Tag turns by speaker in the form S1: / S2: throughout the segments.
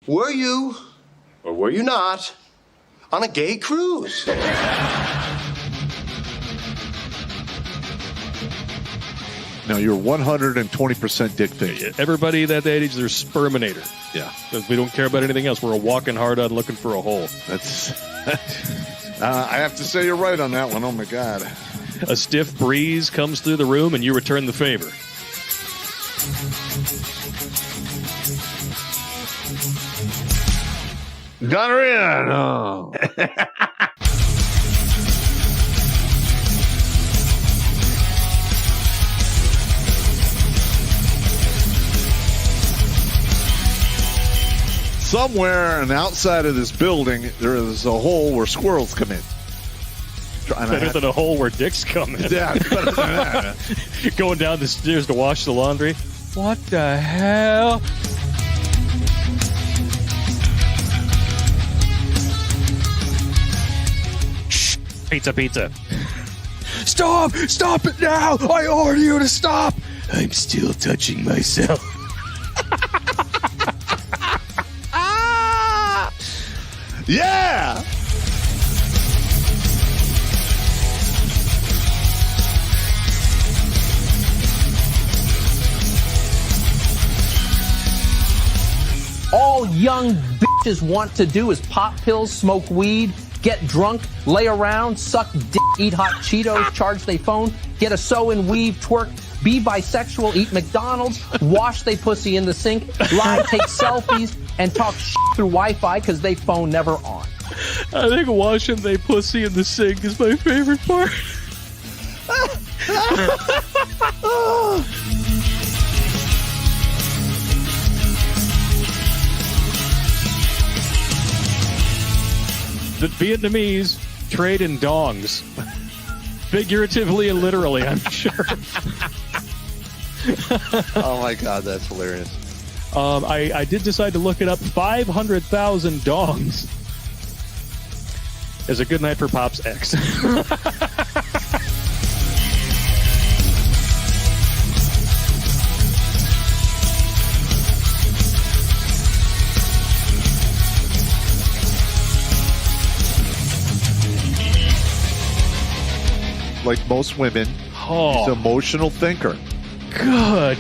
S1: Were you, or were you not, on a gay cruise?
S2: No, you're 120% dick pic.
S3: Everybody that age, they're sperminator.
S2: Yeah.
S3: Because we don't care about anything else. We're a walking hard on looking for a hole.
S2: That's. I have to say you're right on that one. Oh, my God.
S3: A stiff breeze comes through the room and you return the favor.
S2: Gonorrhea. No. Somewhere on the outside of this building, there is a hole where squirrels come in.
S3: Better than a hole where dicks come in.
S2: Yeah, better than that.
S3: Going down the stairs to wash the laundry. What the hell? Shh. Pizza. Stop it now. I order you to stop. I'm still touching myself.
S2: Yeah!
S4: All young bitches want to do is pop pills, smoke weed, get drunk, lay around, suck dick, eat hot Cheetos, charge they phone, get a sew and weave, twerk, be bisexual, eat McDonald's, wash they pussy in the sink, lie, take selfies, and talk shit through Wi-Fi because they phone never on.
S3: I think washing they pussy in the sink is my favorite part. The Vietnamese trade in dongs. Figuratively and literally, I'm sure.
S2: Oh, my God, that's hilarious.
S3: I did decide to look it up. 500,000 dongs is a good night for Popp's ex.
S2: Like most women, he's an emotional thinker.
S3: Good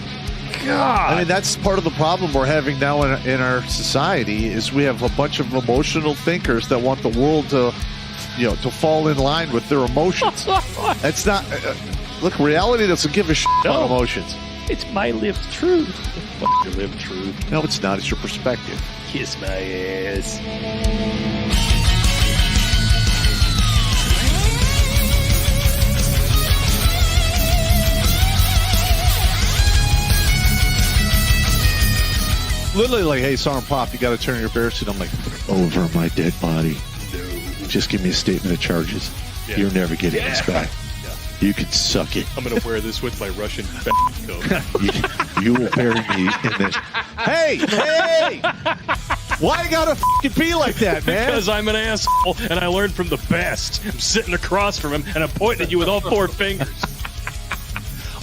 S3: God.
S2: I mean, that's part of the problem we're having now in our society is we have a bunch of emotional thinkers that want the world to, to fall in line with their emotions. That's not... look, reality doesn't give a shit about emotions.
S3: It's my lived truth. Fuck your lived truth.
S2: No, it's not. It's your perspective.
S3: Kiss my ass.
S2: Literally like, hey, Sergeant Popp, you got to turn your bear suit. I'm like, over my dead body. No. Just give me a statement of charges. Yeah. You're never getting this back. Yeah. You can suck it.
S3: I'm going to wear this with my Russian coat.
S2: you will bury me in this. Hey! Why you gotta fucking be like that, man?
S3: Because I'm an asshole, and I learned from the best. I'm sitting across from him, and I'm pointing at you with all four fingers.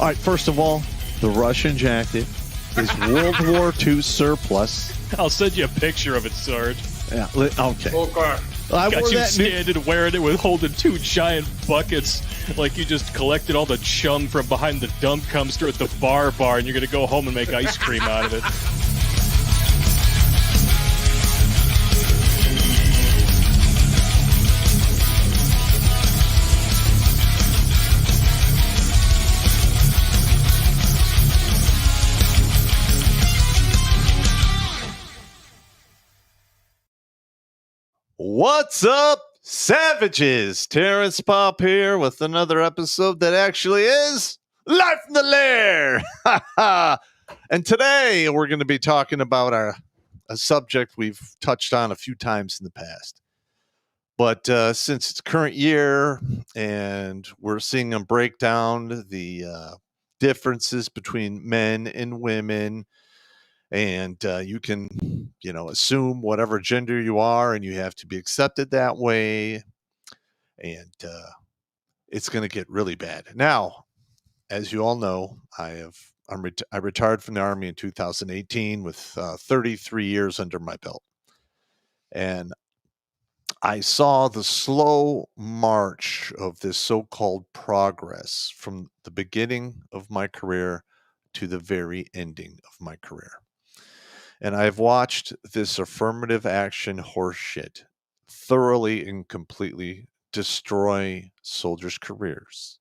S2: All right, first of all, the Russian jacket is World War II surplus.
S3: I'll send you a picture of it, Sarge.
S2: Yeah, okay.
S3: I got you standing wearing it with holding two giant buckets like you just collected all the chum from behind the dump dumpster at the bar, and you're going to go home and make ice cream out of it.
S2: What's up, savages? Terrence Popp here with another episode that actually is Live from the Lair. And today we're going to be talking about a subject we've touched on a few times in the past. But since it's current year and we're seeing them break down the differences between men and women, and you can, assume whatever gender you are, and you have to be accepted that way. And it's going to get really bad. Now, as you all know, I retired from the Army in 2018 with 33 years under my belt. And I saw the slow march of this so-called progress from the beginning of my career to the very ending of my career. And I've watched this affirmative action horseshit thoroughly and completely destroy soldiers' careers.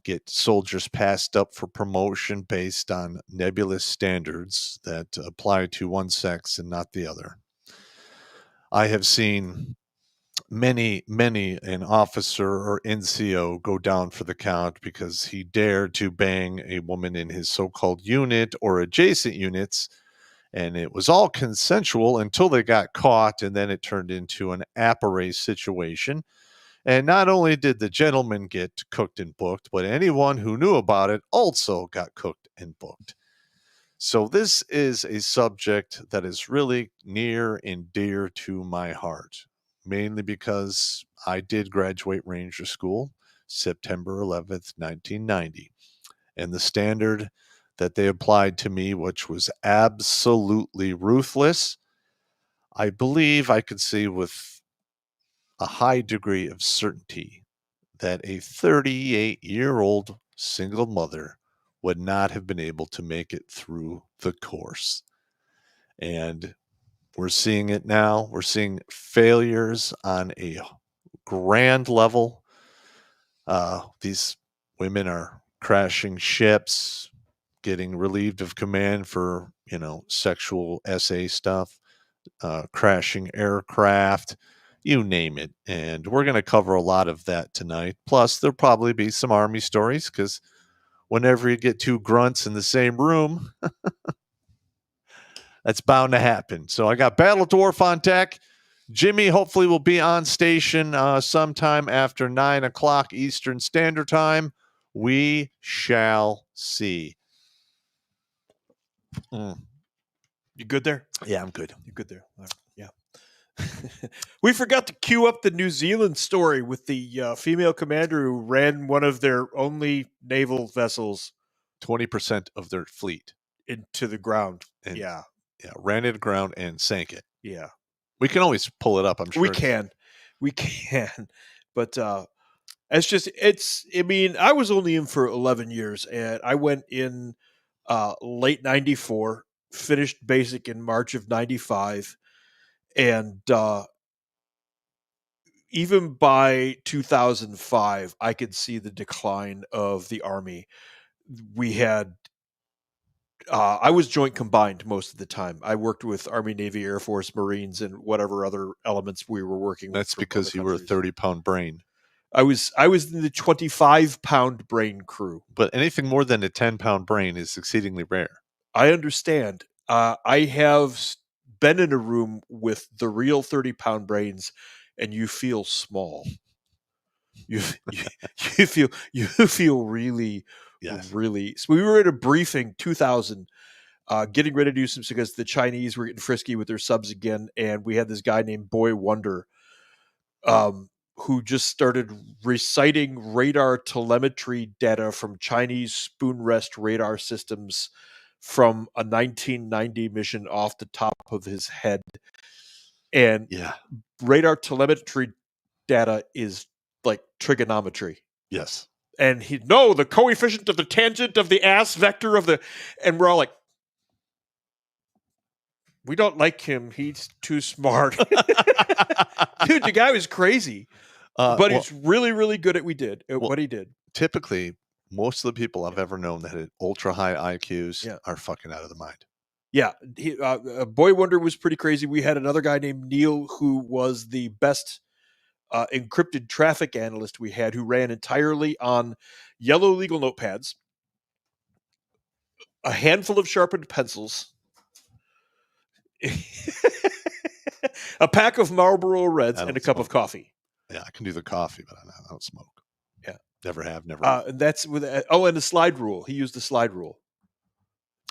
S2: Get soldiers passed up for promotion based on nebulous standards that apply to one sex and not the other. I have seen many an officer or NCO go down for the count because he dared to bang a woman in his so-called unit or adjacent units, and it was all consensual until they got caught, and then it turned into an apparat situation. And not only did the gentleman get cooked and booked, but anyone who knew about it also got cooked and booked. So this is a subject that is really near and dear to my heart, mainly because I did graduate Ranger School September 11th, 1990. And the standard that they applied to me, which was absolutely ruthless, I believe I could say with a high degree of certainty that a 38-year-old single mother would not have been able to make it through the course. And we're seeing it now. We're seeing failures on a grand level. These women are crashing ships, getting relieved of command for, sexual SA stuff, crashing aircraft, you name it. And we're going to cover a lot of that tonight. Plus, there'll probably be some Army stories because whenever you get two grunts in the same room, that's bound to happen. So I got Battle Dwarf on deck. Jimmy hopefully will be on station sometime after 9 o'clock Eastern Standard Time. We shall see.
S5: You good there?
S2: Yeah, I'm good.
S5: You good there? Yeah. We forgot to cue up the New Zealand story with the female commander who ran one of their only naval vessels
S2: 20% of their fleet
S5: into the ground.
S2: And,
S5: yeah,
S2: ran it aground and sank it.
S5: Yeah.
S2: We can always pull it up, I'm sure.
S5: We can. But I was only in for 11 years, and I went in late 94, finished basic in March of 95, and even by 2005, I could see the decline of the Army. We had I was joint combined most of the time. I worked with Army, Navy, Air Force, Marines, and whatever other elements we were working with.
S2: That's because you were a 30-pound brain.
S5: I was in the 25-pound brain crew.
S2: But anything more than a 10-pound brain is exceedingly rare.
S5: I understand. I have been in a room with the real 30-pound brains, and you feel small. You feel really,
S2: yes.
S5: really. So we were at a briefing 2000, getting ready to do some because the Chinese were getting frisky with their subs again, and we had this guy named Boy Wonder, who just started reciting radar telemetry data from Chinese spoon rest radar systems from a 1990 mission off the top of his head. And radar telemetry data is like trigonometry.
S2: Yes.
S5: And the coefficient of the tangent of the ass vector of the, and we're all like, we don't like him. He's too smart. Dude, the guy was crazy. But he's really, really good at what he did.
S2: Typically, most of the people I've ever known that had ultra high IQs are fucking out of the mind.
S5: Yeah. Boy Wonder was pretty crazy. We had another guy named Neil who was the best encrypted traffic analyst we had, who ran entirely on yellow legal notepads, a handful of sharpened pencils, a pack of Marlboro Reds, and a cup of coffee.
S2: Yeah, I can do the coffee, but I don't smoke.
S5: Yeah.
S2: Never have, never.
S5: And that's with and the slide rule. He used the slide rule.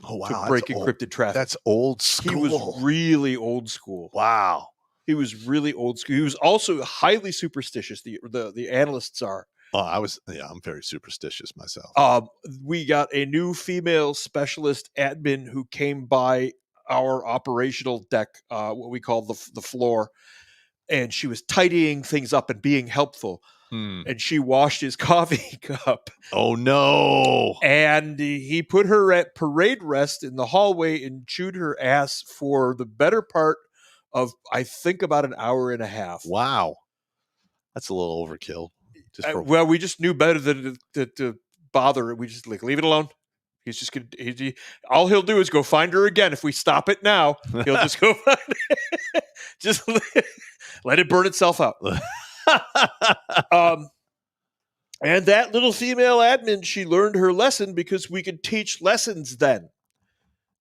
S2: Oh, wow.
S5: To break encrypted traffic.
S2: That's old school.
S5: He was really old school.
S2: Wow.
S5: He was really old school. He was also highly superstitious. The analysts are.
S2: Oh, I'm very superstitious myself.
S5: We got a new female specialist admin who came by our operational deck, what we call the floor, and she was tidying things up and being helpful. And she washed his coffee cup.
S2: Oh no!
S5: And he put her at parade rest in the hallway and chewed her ass for the better part of, I think, about an hour and a half.
S2: Wow, that's a little overkill.
S5: Well, we just knew better than to bother. We just leave it alone. He's just gonna. All he'll do is go find her again. If we stop it now, he'll just go find it. Just let it burn itself out. And that little female admin, she learned her lesson because we could teach lessons then,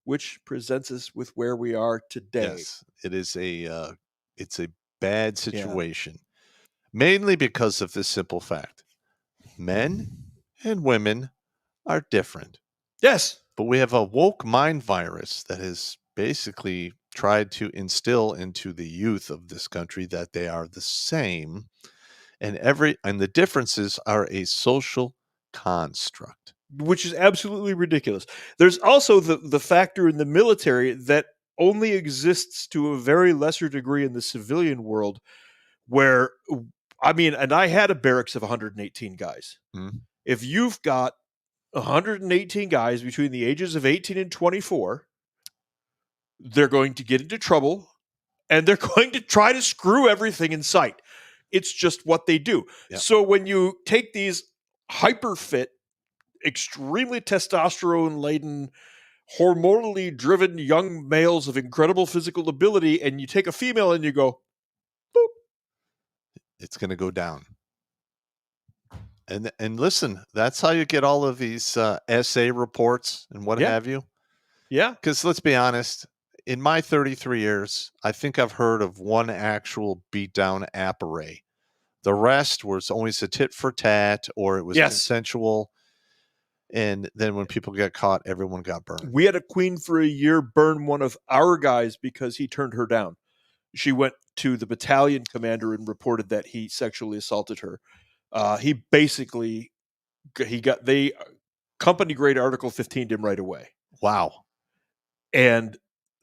S5: which presents us with where we are today.
S2: Yes, it's a bad situation, mainly because of this simple fact: men and women are different.
S5: Yes,
S2: but we have a woke mind virus that has basically tried to instill into the youth of this country that they are the same. And the differences are a social construct,
S5: which is absolutely ridiculous. There's also the factor in the military that only exists to a very lesser degree in the civilian world, where, and I had a barracks of 118 guys. If you've got 118 guys between the ages of 18 and 24, they're going to get into trouble, and they're going to try to screw everything in sight. It's just what they do. Yep. So when you take these hyper fit, extremely testosterone-laden, hormonally driven young males of incredible physical ability, and you take a female and you go, boop,
S2: it's going to go down. And listen, that's how you get all of these essay reports and what have you.
S5: Yeah.
S2: Because let's be honest, in my 33 years, I think I've heard of one actual beatdown apparat. The rest was always a tit for tat, or it was consensual. And then when people got caught, everyone got burned.
S5: We had a queen for a year burn one of our guys because he turned her down. She went to the battalion commander and reported that he sexually assaulted her. They company grade Article 15'd him right away.
S2: Wow.
S5: And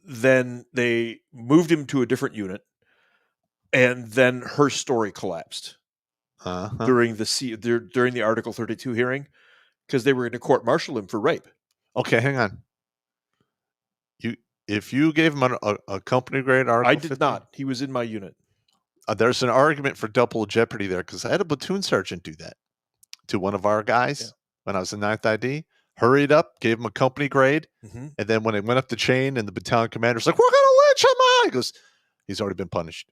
S5: then they moved him to a different unit, and then her story collapsed during the Article 32 hearing, because they were going to court-martial him for rape.
S2: Okay, hang on. If you gave him a company grade Article,
S5: I did 15? Not. He was in my unit.
S2: There's an argument for double jeopardy there, because I had a platoon sergeant do that to one of our guys when I was in 9th ID. Hurried up, gave him a company grade, and then when it went up the chain and the battalion commander's like, we're going to lynch him, he goes, he's already been punished.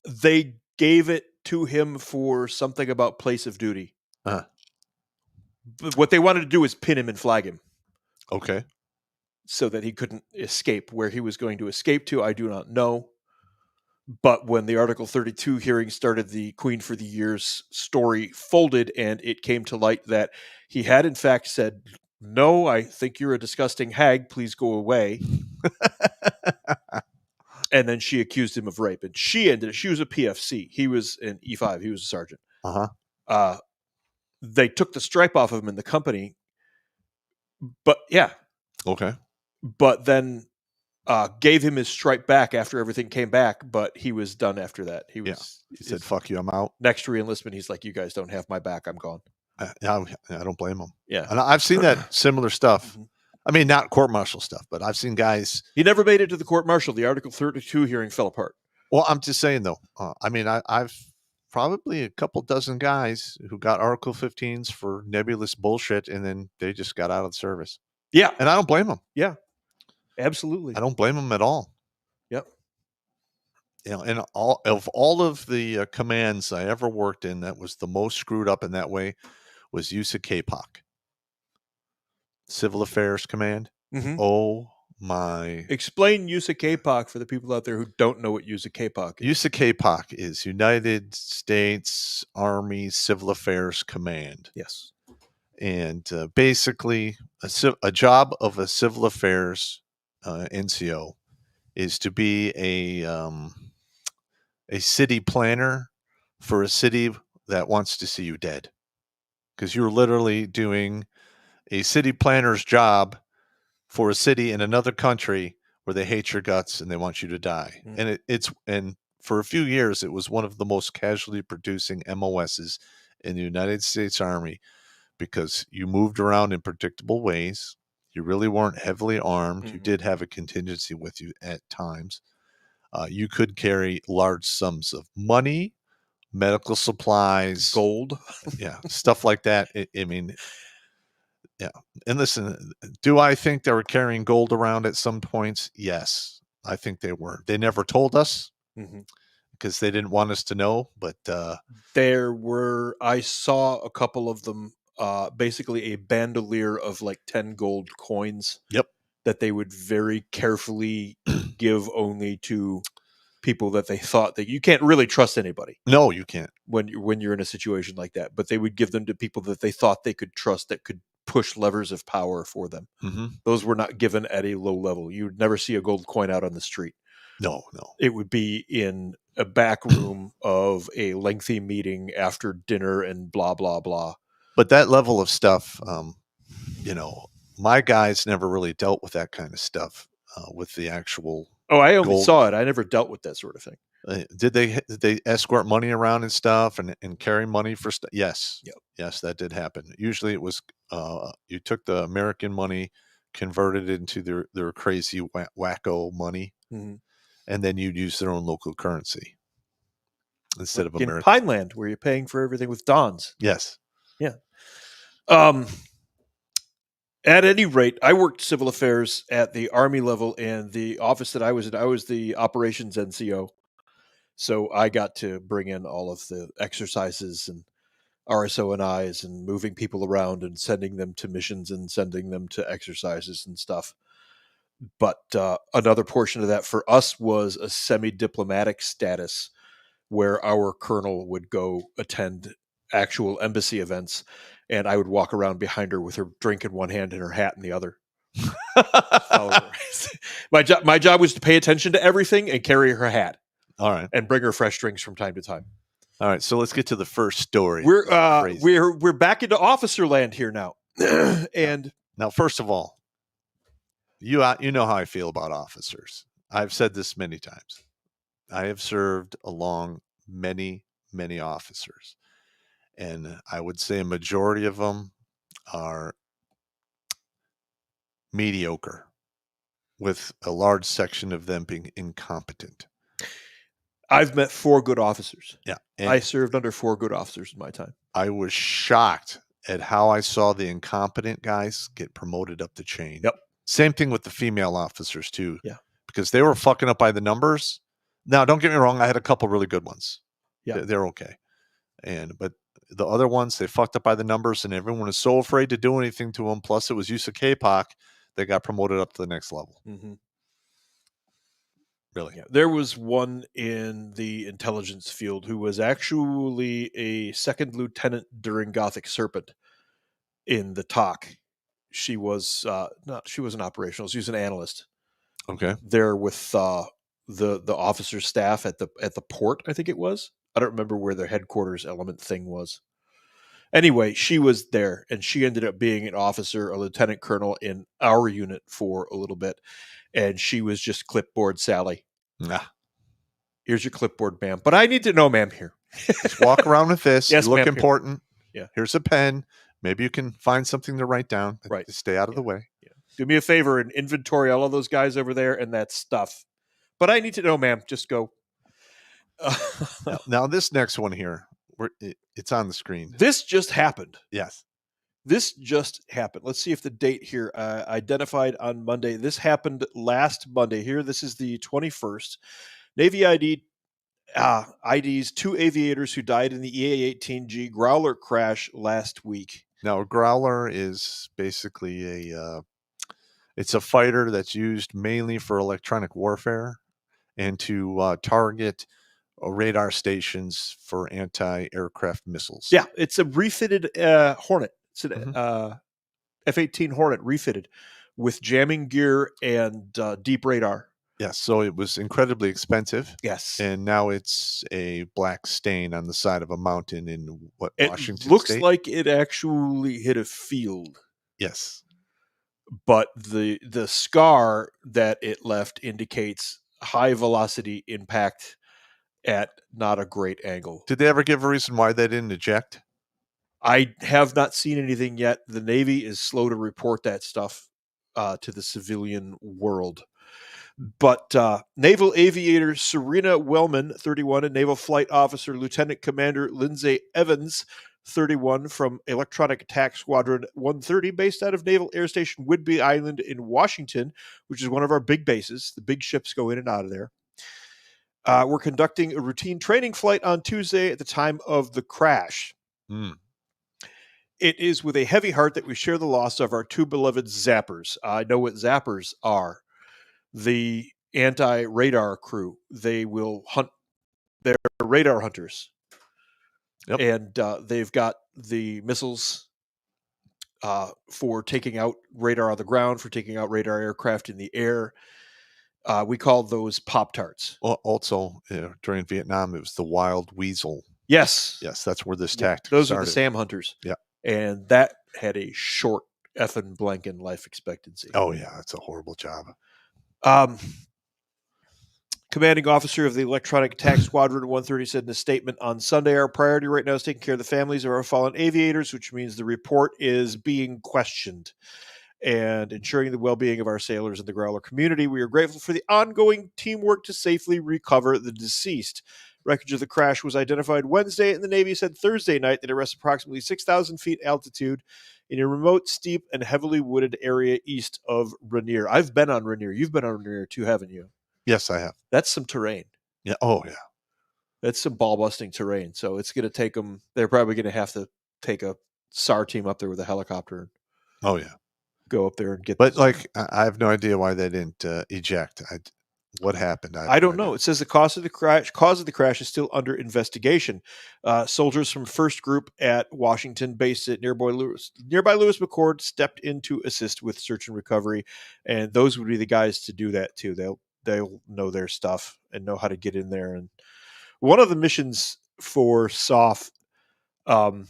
S5: They gave it to him for something about place of duty. But what they wanted to do was pin him and flag him.
S2: Okay.
S5: So that he couldn't escape. Where he was going to escape to, I do not know. But when the Article 32 hearing started, the Queen for the Year's story folded, and it came to light that he had in fact said, no, I think you're a disgusting hag. Please go away. And then she accused him of rape. And she was a PFC. He was an E5. He was a sergeant. They took the stripe off of him in the company. But yeah.
S2: Okay.
S5: But then gave him his stripe back after everything came back, but he was done after that. He
S2: said, fuck you, I'm out.
S5: Next re-enlistment, he's like, you guys don't have my back, I'm gone.
S2: I don't blame him.
S5: Yeah.
S2: And I've seen that similar stuff. I mean, not court-martial stuff, but I've seen guys.
S5: He never made it to the court-martial. The Article 32 hearing fell apart.
S2: Well, I'm just saying, though. I've probably a couple dozen guys who got Article 15s for nebulous bullshit, and then they just got out of the service.
S5: Yeah.
S2: And I don't blame them.
S5: Yeah. Absolutely.
S2: I don't blame them at all.
S5: Yep.
S2: And all of the commands I ever worked in, that was the most screwed up in that way was use of KPOC. Civil Affairs Command. Oh my!
S5: Explain use of KPOC for the people out there who don't know what use of KPOC is.
S2: Use of KPOC is United States Army Civil Affairs Command.
S5: Yes.
S2: And basically, a job of a civil affairs NCO is to be a city planner for a city that wants to see you dead, because you're literally doing a city planner's job for a city in another country where they hate your guts and they want you to die.
S5: Mm.
S2: And for a few years, it was one of the most casualty producing MOSs in the United States Army because you moved around in predictable ways. You really weren't heavily armed. You did have a contingency with you at times. You could carry large sums of money, medical supplies,
S5: Gold.
S2: yeah, stuff like that. I mean, yeah. And listen, do I think they were carrying gold around at some points? Yes, I think they were. They never told us because they didn't want us to know. But
S5: I saw a couple of them, basically a bandolier of like 10 gold coins.
S2: Yep.
S5: That they would very carefully give only to people that they thought that you can't really trust anybody.
S2: No, you can't.
S5: When you're in a situation like that, but they would give them to people that they thought they could trust, that could push levers of power for them. Those were not given at a low level. You would never see a gold coin out on the street.
S2: No.
S5: It would be in a back room of a lengthy meeting after dinner and blah, blah, blah.
S2: But that level of stuff, my guys never really dealt with that kind of stuff, with the actual.
S5: Oh, I only
S2: gold.
S5: saw it. I never dealt with that sort of thing.
S2: Did they escort money around and stuff and carry money for stuff? Yes.
S5: Yep.
S2: Yes, that did happen. Usually it was you took the American money, converted it into their crazy wacko money, and then you'd use their own local currency instead of
S5: in
S2: American.
S5: Pineland, where you're paying for everything with Dons.
S2: Yes.
S5: Yeah. At any rate, I worked civil affairs at the Army level, and the office that I was in, I was the operations NCO. So I got to bring in all of the exercises and RSO&Is and moving people around and sending them to missions and sending them to exercises and stuff. But another portion of that for us was a semi-diplomatic status where our colonel would go attend actual embassy events, and I would walk around behind her with her drink in one hand and her hat in the other. My job was to pay attention to everything and carry her hat.
S2: All right.
S5: And bring her fresh drinks from time to time.
S2: All right, so let's get to the first story.
S5: We're back into officer land here now. And
S2: now, first of all, you know how I feel about officers. I've said this many times. I have served along many, many officers, and I would say a majority of them are mediocre, with a large section of them being incompetent.
S5: I've met 4 good officers.
S2: Yeah.
S5: I served under 4 good officers in my time.
S2: I was shocked at how I saw the incompetent guys get promoted up the chain.
S5: Yep.
S2: Same thing with the female officers too.
S5: Yeah.
S2: Because they were fucking up by the numbers. Now, don't get me wrong. I had a couple really good ones.
S5: Yeah.
S2: They're okay. But the other ones, they fucked up by the numbers, and everyone was so afraid to do anything to them. Plus, it was use of KPOC. They got promoted up to the next level.
S5: Mm-hmm.
S2: Really?
S5: Yeah. There was one in the intelligence field who was actually a second lieutenant during Gothic Serpent in the talk. She was she wasn't operational. She was an analyst.
S2: Okay.
S5: There with the officer staff at the port, I think it was. I don't remember where their headquarters element thing was. Anyway, she was there, and she ended up being an officer, a lieutenant colonel in our unit for a little bit. And she was just clipboard Sally.
S2: Nah.
S5: Here's your clipboard, ma'am. But I need to know, ma'am, here.
S2: Just walk around with this.
S5: Yes,
S2: you look
S5: ma'am,
S2: important.
S5: Here. Yeah.
S2: Here's a pen. Maybe you can find something to write down.
S5: Right.
S2: To stay out of the way.
S5: Yeah. Do me a favor and inventory all of those guys over there and that stuff. But I need to know, ma'am. Just go.
S2: Now, this next one here, it's on the screen.
S5: This just happened.
S2: Yes.
S5: This just happened. Let's see if the date here identified on Monday. This happened last Monday here. This is the 21st. Navy IDs 2 aviators who died in the EA-18G Growler crash last week.
S2: Now, a Growler is basically it's a fighter that's used mainly for electronic warfare and to target radar stations for anti-aircraft missiles.
S5: Yeah, it's a refitted Hornet. It's an F-18 Hornet refitted with jamming gear and deep radar.
S2: Yes, so it was incredibly expensive.
S5: Yes.
S2: And now it's a black stain on the side of a mountain in Washington
S5: It looks
S2: State?
S5: like it actually hit a field.
S2: Yes.
S5: but the scar that it left indicates high velocity impact at not a great angle.
S2: Did they ever give a reason why they didn't eject?
S5: I have not seen anything yet. The Navy is slow to report that stuff to the civilian world. But Naval Aviator Serena Wellman, 31, and Naval Flight Officer Lieutenant Commander Lindsay Evans, 31, from Electronic Attack Squadron 130, based out of Naval Air Station Whidbey Island in Washington, which is one of our big bases. The big ships go in and out of there. We're conducting a routine training flight on Tuesday at the time of the crash. It is with a heavy heart that we share the loss of our two beloved zappers. I know what zappers are. The anti-radar crew. They will hunt. They're radar hunters.
S2: Yep.
S5: And they've got the missiles for taking out radar on the ground, for taking out radar aircraft in the air. We call those Pop-Tarts.
S2: Well, also, during Vietnam, it was the wild weasel.
S5: Yes.
S2: Yes, that's where this tactic
S5: Those
S2: started.
S5: are the SAM hunters.
S2: Yeah.
S5: And that had a short effing blanking life expectancy.
S2: Oh, yeah, it's a horrible job.
S5: Commanding officer of the Electronic Attack Squadron 130 said in a statement on Sunday, our priority right now is taking care of the families of our fallen aviators, which means the report is being questioned, and ensuring the well-being of our sailors and the Growler community. We are grateful for the ongoing teamwork to safely recover the deceased. Wreckage of the crash was identified Wednesday, and the Navy said Thursday night that it rests approximately 6,000 feet altitude in a remote, steep, and heavily wooded area east of Rainier. I've been on Rainier. You've been on Rainier too, haven't you?
S2: Yes, I have.
S5: That's some terrain.
S2: Yeah. Oh, yeah.
S5: That's some ball-busting terrain. So it's going to take them. They're probably going to have to take a SAR team up there with a helicopter.
S2: Oh, yeah.
S5: Go up there and get.
S2: But I have no idea why they didn't eject. What happened?
S5: I don't know. It says the cause of the crash is still under investigation. Soldiers from First Group at Washington, based at nearby Lewis McChord, stepped in to assist with search and recovery, and those would be the guys to do that too. They'll know their stuff and know how to get in there. And one of the missions for SOF, the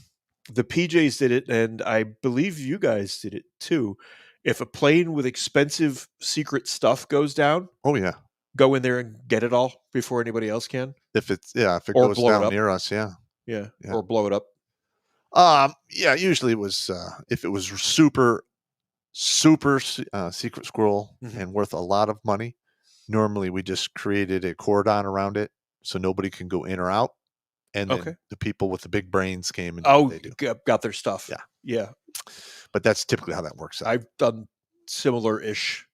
S5: PJs did it, and I believe you guys did it too. If a plane with expensive secret stuff goes down,
S2: oh yeah,
S5: go in there and get it all before anybody else can.
S2: If it
S5: Or
S2: goes
S5: blow it
S2: down
S5: up.
S2: near us, yeah.
S5: Or blow it up.
S2: Yeah. Usually it was if it was super secret scroll and worth a lot of money. Normally we just created a cordon around it so nobody can go in or out, and then the people with the big brains came and did what they do.
S5: Got their stuff. Yeah.
S2: But that's typically how that works out.
S5: I've done similar-ish.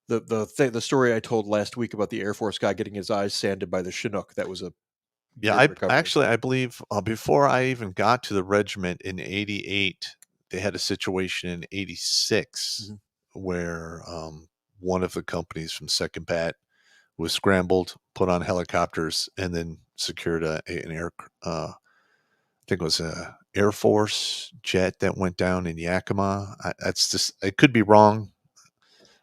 S5: The story I told last week about the Air Force guy getting his eyes sanded by the Chinook, that was a
S2: I believe before I even got to the regiment in 88, they had a situation in 86 where one of the companies from Second Bat was scrambled, put on helicopters, and then secured an air. I think it was a Air Force jet that went down in Yakima. It could be wrong.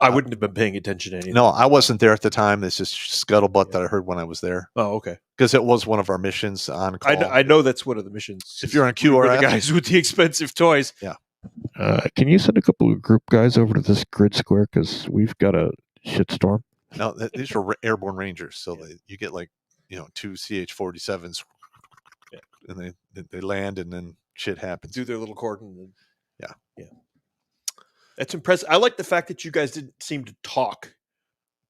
S5: I wouldn't have been paying attention to anything.
S2: No, I wasn't there at the time. It's just scuttlebutt that I heard when I was there.
S5: Oh, okay.
S2: Because it was one of our missions on call.
S5: I know that's one of the missions.
S2: If you're on QRF,
S5: the guys with the expensive toys.
S2: Yeah.
S6: Can you send a couple of group guys over to this grid square, because we've got a shitstorm?
S2: No, these are airborne rangers, so you get two CH-47s, and they land, and then shit happens.
S5: Do their little cordon.
S2: Yeah.
S5: That's impressive. I like the fact that you guys didn't seem to talk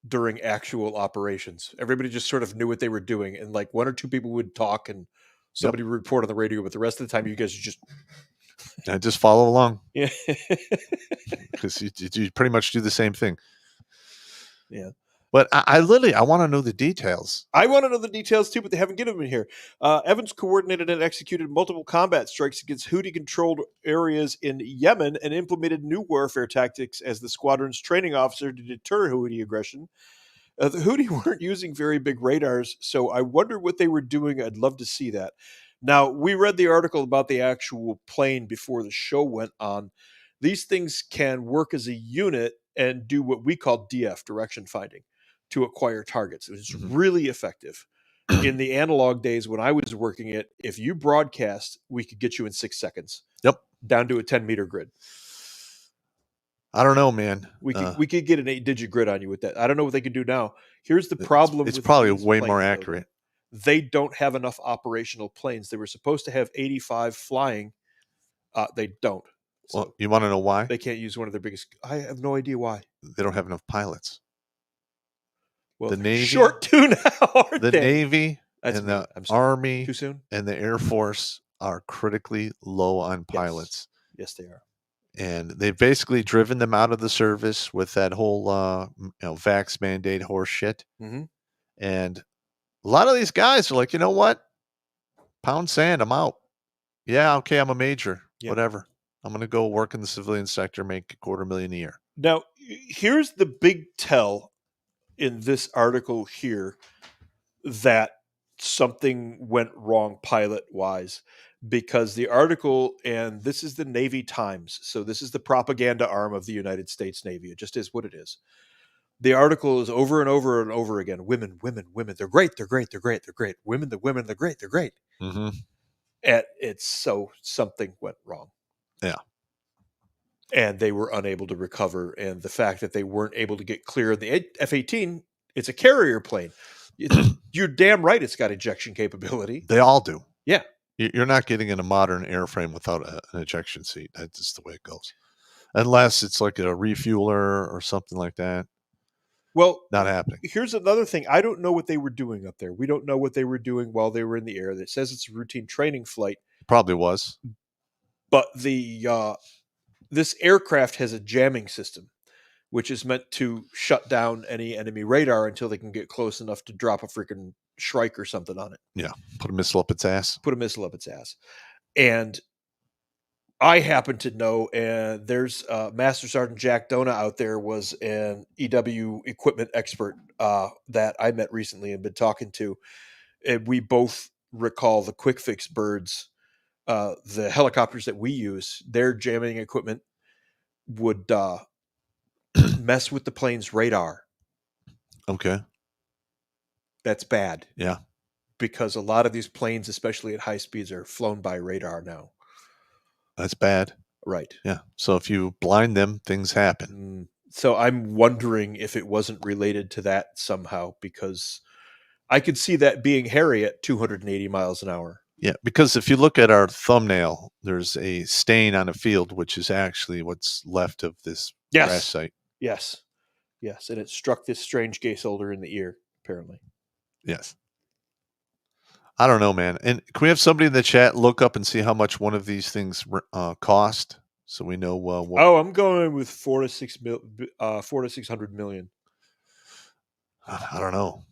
S5: during actual operations. Everybody just sort of knew what they were doing, and like one or two people would talk, and somebody would report on the radio, but the rest of the time you guys just
S2: follow along.
S5: Yeah.
S2: Because you pretty much do the same thing.
S5: Yeah.
S2: But I want to know the details.
S5: I want to know the details too, but they haven't given them in here. Evans coordinated and executed multiple combat strikes against Houthi-controlled areas in Yemen and implemented new warfare tactics as the squadron's training officer to deter Houthi aggression. The Houthi weren't using very big radars, so I wonder what they were doing. I'd love to see that. Now, we read the article about the actual plane before the show went on. These things can work as a unit and do what we call DF, direction finding, to acquire targets. It was really effective. In the analog days when I was working it, if you broadcast, we could get you in 6 seconds.
S2: Yep.
S5: Down to a 10-meter grid.
S2: I don't know, man.
S5: We could get an 8-digit grid on you with that. I don't know what they can do now. Here's the
S2: It's
S5: problem.
S2: it's
S5: with
S2: probably
S5: these
S2: way
S5: planes,
S2: more
S5: though,
S2: accurate.
S5: They don't have enough operational planes. They were supposed to have 85 flying. They don't. So
S2: Well, you want to know why?
S5: they can't use one of their biggest. I have no idea why.
S2: They don't have enough pilots.
S5: Well,
S2: The
S5: they're
S2: Navy-
S5: short too now, aren't
S2: The
S5: they?
S2: Navy
S5: That's
S2: and
S5: me.
S2: the
S5: I'm sorry.
S2: Army
S5: Too soon?
S2: and the Air Force are critically low on pilots.
S5: Yes, they are.
S2: And they've basically driven them out of the service with that whole vax mandate horse shit.
S5: Mm-hmm.
S2: And a lot of these guys are like, you know what? Pound sand, I'm out. Yeah, okay, I'm a major.
S5: Yeah.
S2: Whatever. I'm going to go work in the civilian sector, make $250,000 a year.
S5: Now, here's the big tell in this article here that something went wrong pilot-wise, because the article, and this is the Navy Times, so this is the propaganda arm of the United States Navy. It just is what it is. The article is over and over and over again. Women, women, women. They're great. They're great. They're great. They're great. Women, the women. They're great. They're great.
S2: Mm-hmm.
S5: And it's so something went wrong.
S2: Yeah.
S5: And they were unable to recover. And the fact that they weren't able to get clear of the F-18, it's a carrier plane. You're damn right it's got ejection capability.
S2: They all do.
S5: Yeah.
S2: You're not getting in a modern airframe without an ejection seat. That's just the way it goes. Unless it's like a refueler or something like that.
S5: Well,
S2: Not happening.
S5: here's another thing. I don't know what they were doing up there. We don't know what they were doing while they were in the air. It says it's a routine training flight.
S2: Probably was.
S5: But this aircraft has a jamming system, which is meant to shut down any enemy radar until they can get close enough to drop a freaking Shrike or something on it.
S2: Yeah. Put a missile up its ass.
S5: Put a missile up its ass. And I happen to know, and there's Master Sergeant Jack Dona out there was an EW equipment expert that I met recently and been talking to. And we both recall the quick fix birds, the helicopters that we use, their jamming equipment would mess with the plane's radar.
S2: Okay.
S5: That's bad.
S2: Yeah.
S5: Because a lot of these planes, especially at high speeds, are flown by radar now.
S2: That's bad.
S5: Right.
S2: Yeah. So if you blind them, things happen.
S5: So I'm wondering if it wasn't related to that somehow, because I could see that being hairy at 280 miles an hour.
S2: Yeah, because if you look at our thumbnail, there's a stain on a field, which is actually what's left of this crash site.
S5: Yes. Yes. And it struck this strange gay soldier in the ear, apparently.
S2: Yes. I don't know, man. And can we have somebody in the chat look up and see how much one of these things cost, so we know what?
S5: Oh, I'm going with 4 to 600 million.
S2: I don't know.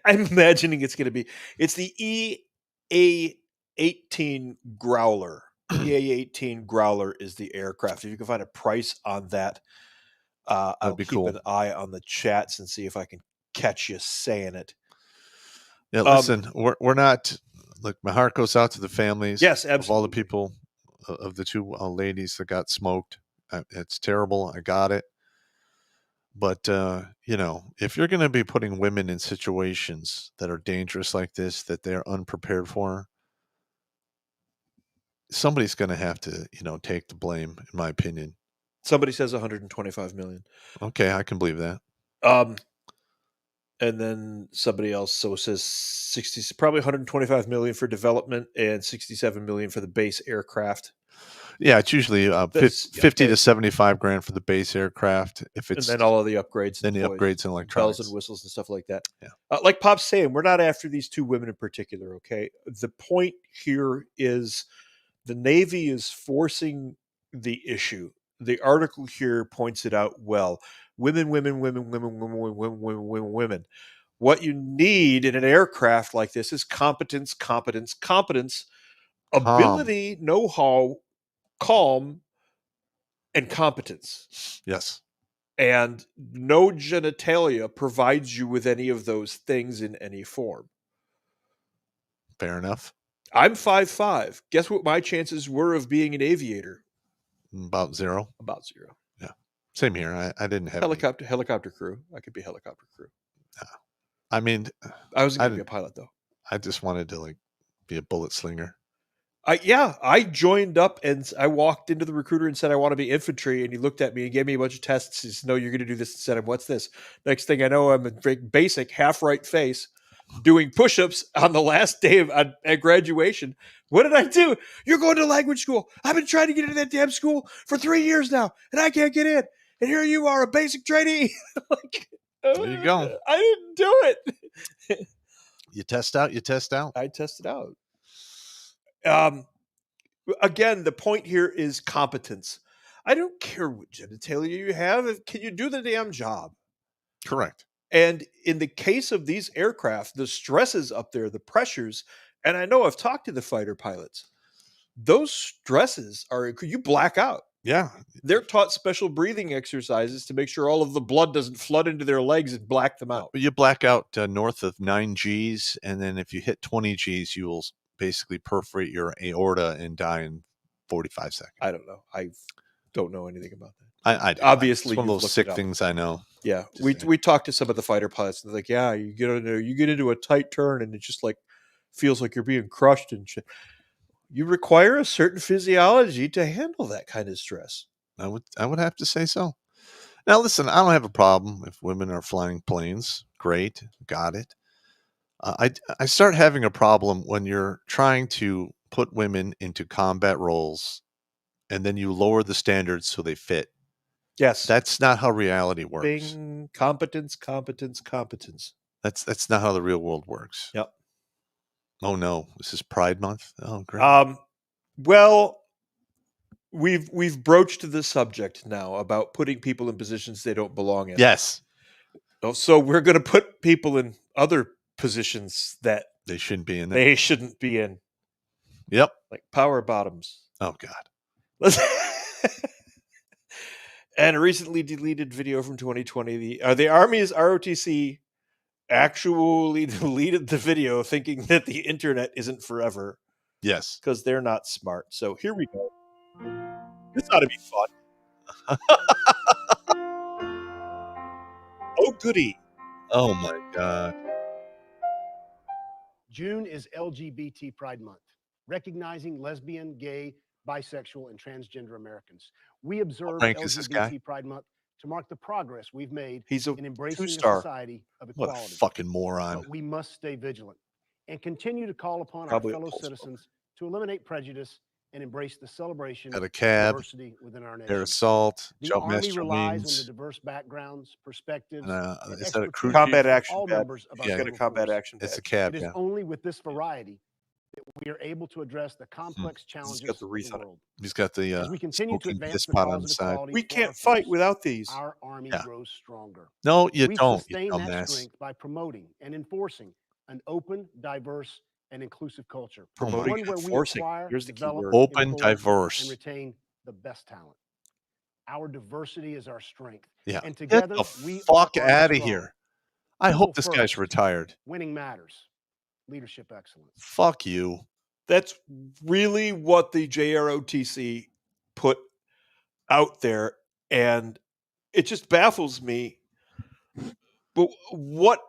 S5: I'm imagining it's going to be. It's the EA-18 Growler. EA-18 Growler is the aircraft. If you can find a price on that, I'll
S2: be
S5: keep
S2: cool.
S5: an eye on the chats and see if I can catch you saying it.
S2: Yeah, listen, we're not. Look, my heart goes out to the families.
S5: Yes,
S2: of all the
S5: absolutely.
S2: people, of the two ladies that got smoked. It's terrible. I got it. But if you're going to be putting women in situations that are dangerous like this, that they're unprepared for, somebody's going to have to, take the blame, in my opinion.
S5: Somebody says 125 million.
S2: Okay, I can believe that.
S5: And then somebody else says probably 125 million for development and 67 million for the base aircraft.
S2: Yeah, it's usually 50 to 75 grand for the base aircraft. If it's
S5: and then all of the upgrades,
S2: then the upgrades and electronics,
S5: bells and whistles and stuff like that.
S2: Yeah,
S5: like Popp's saying, we're not after these two women in particular. Okay, the point here is the Navy is forcing the issue. The article here points it out well. Women. What you need in an aircraft like this is competence, ability, know-how, calm, and competence.
S2: Yes.
S5: And no genitalia provides you with any of those things in any form.
S2: Fair enough.
S5: I'm 5'5". Guess what my chances were of being an aviator?
S2: About zero.
S5: About zero.
S2: Yeah. Same here. I didn't have
S5: helicopter crew. I could be helicopter crew.
S2: Yeah. I mean,
S5: I was going to be a pilot though.
S2: I just wanted to be a bullet slinger.
S5: I joined up and I walked into the recruiter and said, I want to be infantry. And he looked at me and gave me a bunch of tests. He said, no, you're going to do this instead of what's this? Next thing I know, I'm a very basic half right face doing push-ups on the last day of at graduation. What did I do? You're going to language school. I've been trying to get into that damn school for 3 years now and I can't get in. And here you are, a basic trainee. Like,
S2: there you go.
S5: I didn't do it.
S2: You test out.
S5: I tested out. Again, the point here is competence. I don't care what genitalia you have. Can you do the damn job?
S2: Correct.
S5: And in the case of these aircraft, the stresses up there, the pressures, and I know I've talked to the fighter pilots, those stresses you black out.
S2: Yeah.
S5: They're taught special breathing exercises to make sure all of the blood doesn't flood into their legs and black them out.
S2: You black out north of 9 Gs, and then if you hit 20 Gs, you will basically perforate your aorta and die in 45 seconds.
S5: I don't know. I don't know anything about that.
S2: I
S5: Obviously,
S2: it's one of
S5: you've
S2: those
S5: looked
S2: sick
S5: it up.
S2: things I know.
S5: Yeah,
S2: Just
S5: we talked to some of the fighter pilots, and they're like, "Yeah, you get into a tight turn, and it just like feels like you're being crushed and shit." You require a certain physiology to handle that kind of stress.
S2: I would have to say so. Now, listen, I don't have a problem if women are flying planes. Great, got it. I start having a problem when you're trying to put women into combat roles, and then you lower the standards so they fit.
S5: Yes,
S2: That's not how reality works.
S5: Bing, competence.
S2: That's not how the real world works.
S5: Yep.
S2: Oh no, this is Pride Month. Oh great.
S5: Well, we've broached the subject now about putting people in positions they don't belong in.
S2: Yes,
S5: So we're going to put people in other positions that
S2: they shouldn't be in there.
S5: they shouldn't be in,
S2: Yep.
S5: like power bottoms.
S2: Oh God.
S5: And a recently deleted video from 2020. The Army's ROTC actually deleted the video, thinking that the internet isn't forever
S2: Yes.
S5: because they're not smart. So here we go. This ought to be fun. Oh, goody.
S2: Oh my God.
S7: June is LGBT Pride Month, recognizing lesbian, gay, bisexual, and transgender Americans. We observe
S2: rank is this guy?
S7: LGBT Pride Month to mark the progress we've made
S5: He's a
S7: in embracing a
S5: two-star.
S7: society of
S2: What
S7: equality.
S2: a fucking moron.
S7: But we must stay vigilant and continue to call upon
S5: Probably a
S7: our fellow
S5: pulse
S7: citizens to eliminate prejudice and embrace the celebration
S2: At a
S7: of
S2: cab,
S7: diversity within our nation.
S2: air assault,
S7: The
S2: jump
S7: Army
S2: master
S7: relies on the
S2: wings.
S7: diverse backgrounds, perspectives,
S2: And,
S7: and
S2: is that a
S7: expertise
S2: crew
S5: Combat
S7: of
S5: action
S7: all
S5: badge.
S7: members of our
S2: Yeah.
S5: He's got a
S7: civil
S5: combat
S7: force.
S5: action
S2: It's a
S5: badge.
S2: cab.
S7: It is
S2: Yeah.
S7: only with this variety that we are able to address the complex challenges
S5: got the
S7: of
S5: wreath
S7: the
S5: on it.
S7: world.
S2: He's got the
S7: As we continue to
S2: smoking
S7: advance
S2: piss
S7: the
S2: pot
S7: cause
S2: on the
S7: of
S2: side.
S7: equality
S5: We
S7: for
S5: can't
S7: our
S5: fight
S7: force,
S5: without these.
S7: our Army
S2: Yeah.
S7: grows stronger.
S2: No, you
S7: We
S2: don't. You
S7: sustain that
S2: dumbass.
S7: strength by promoting and enforcing an open, diverse, and inclusive culture.
S5: Promoting
S7: One
S5: and
S7: where we
S5: enforcing.
S7: acquire,
S5: Here's the key
S7: develop,
S5: word.
S2: Open,
S7: employ,
S2: diverse.
S7: and retain the best talent. Our diversity is our strength.
S2: Yeah.
S7: And
S2: Get
S7: together,
S2: the
S7: we
S2: fuck
S7: are Army
S2: out of
S7: strong.
S2: here. I
S7: People
S2: hope this guy's
S7: first.
S2: retired.
S7: Winning matters. Leadership excellence.
S2: Fuck you.
S5: That's really what the JROTC put out there, and it just baffles me. But what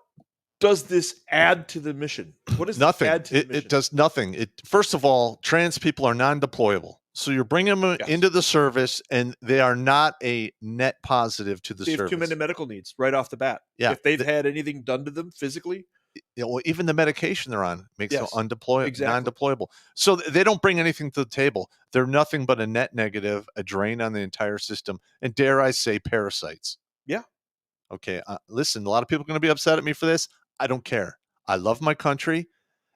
S5: does this add to the mission? What does
S2: Nothing.
S5: This add to the mission?
S2: It does nothing. First of all, trans people are non-deployable. So you're bringing them
S5: Yes.
S2: into the service, and they are not a net positive to the
S5: They have
S2: service.
S5: too many medical needs right off the bat.
S2: Yeah.
S5: If they've had anything done to them physically,
S2: Well, even the medication they're on makes
S5: Yes,
S2: them
S5: exactly.
S2: non-deployable. So they don't bring anything to the table. They're nothing but a net negative, a drain on the entire system, and dare I say, parasites.
S5: Yeah.
S2: Okay. Listen, a lot of people are going to be upset at me for this. I don't care. I love my country,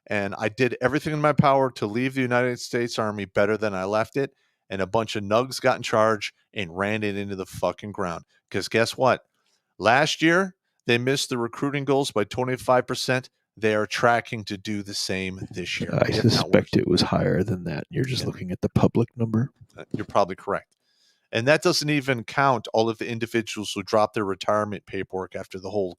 S2: and I did everything in my power to leave the United States Army better than I left it. And a bunch of nugs got in charge and ran it into the fucking ground. Because guess what? Last year, they missed the recruiting goals by 25%. They are tracking to do the same this year.
S6: I
S2: if not
S6: suspect
S2: worse.
S6: it was higher than that. You're just looking at the public number.
S2: You're probably correct. And that doesn't even count all of the individuals who dropped their retirement paperwork after the whole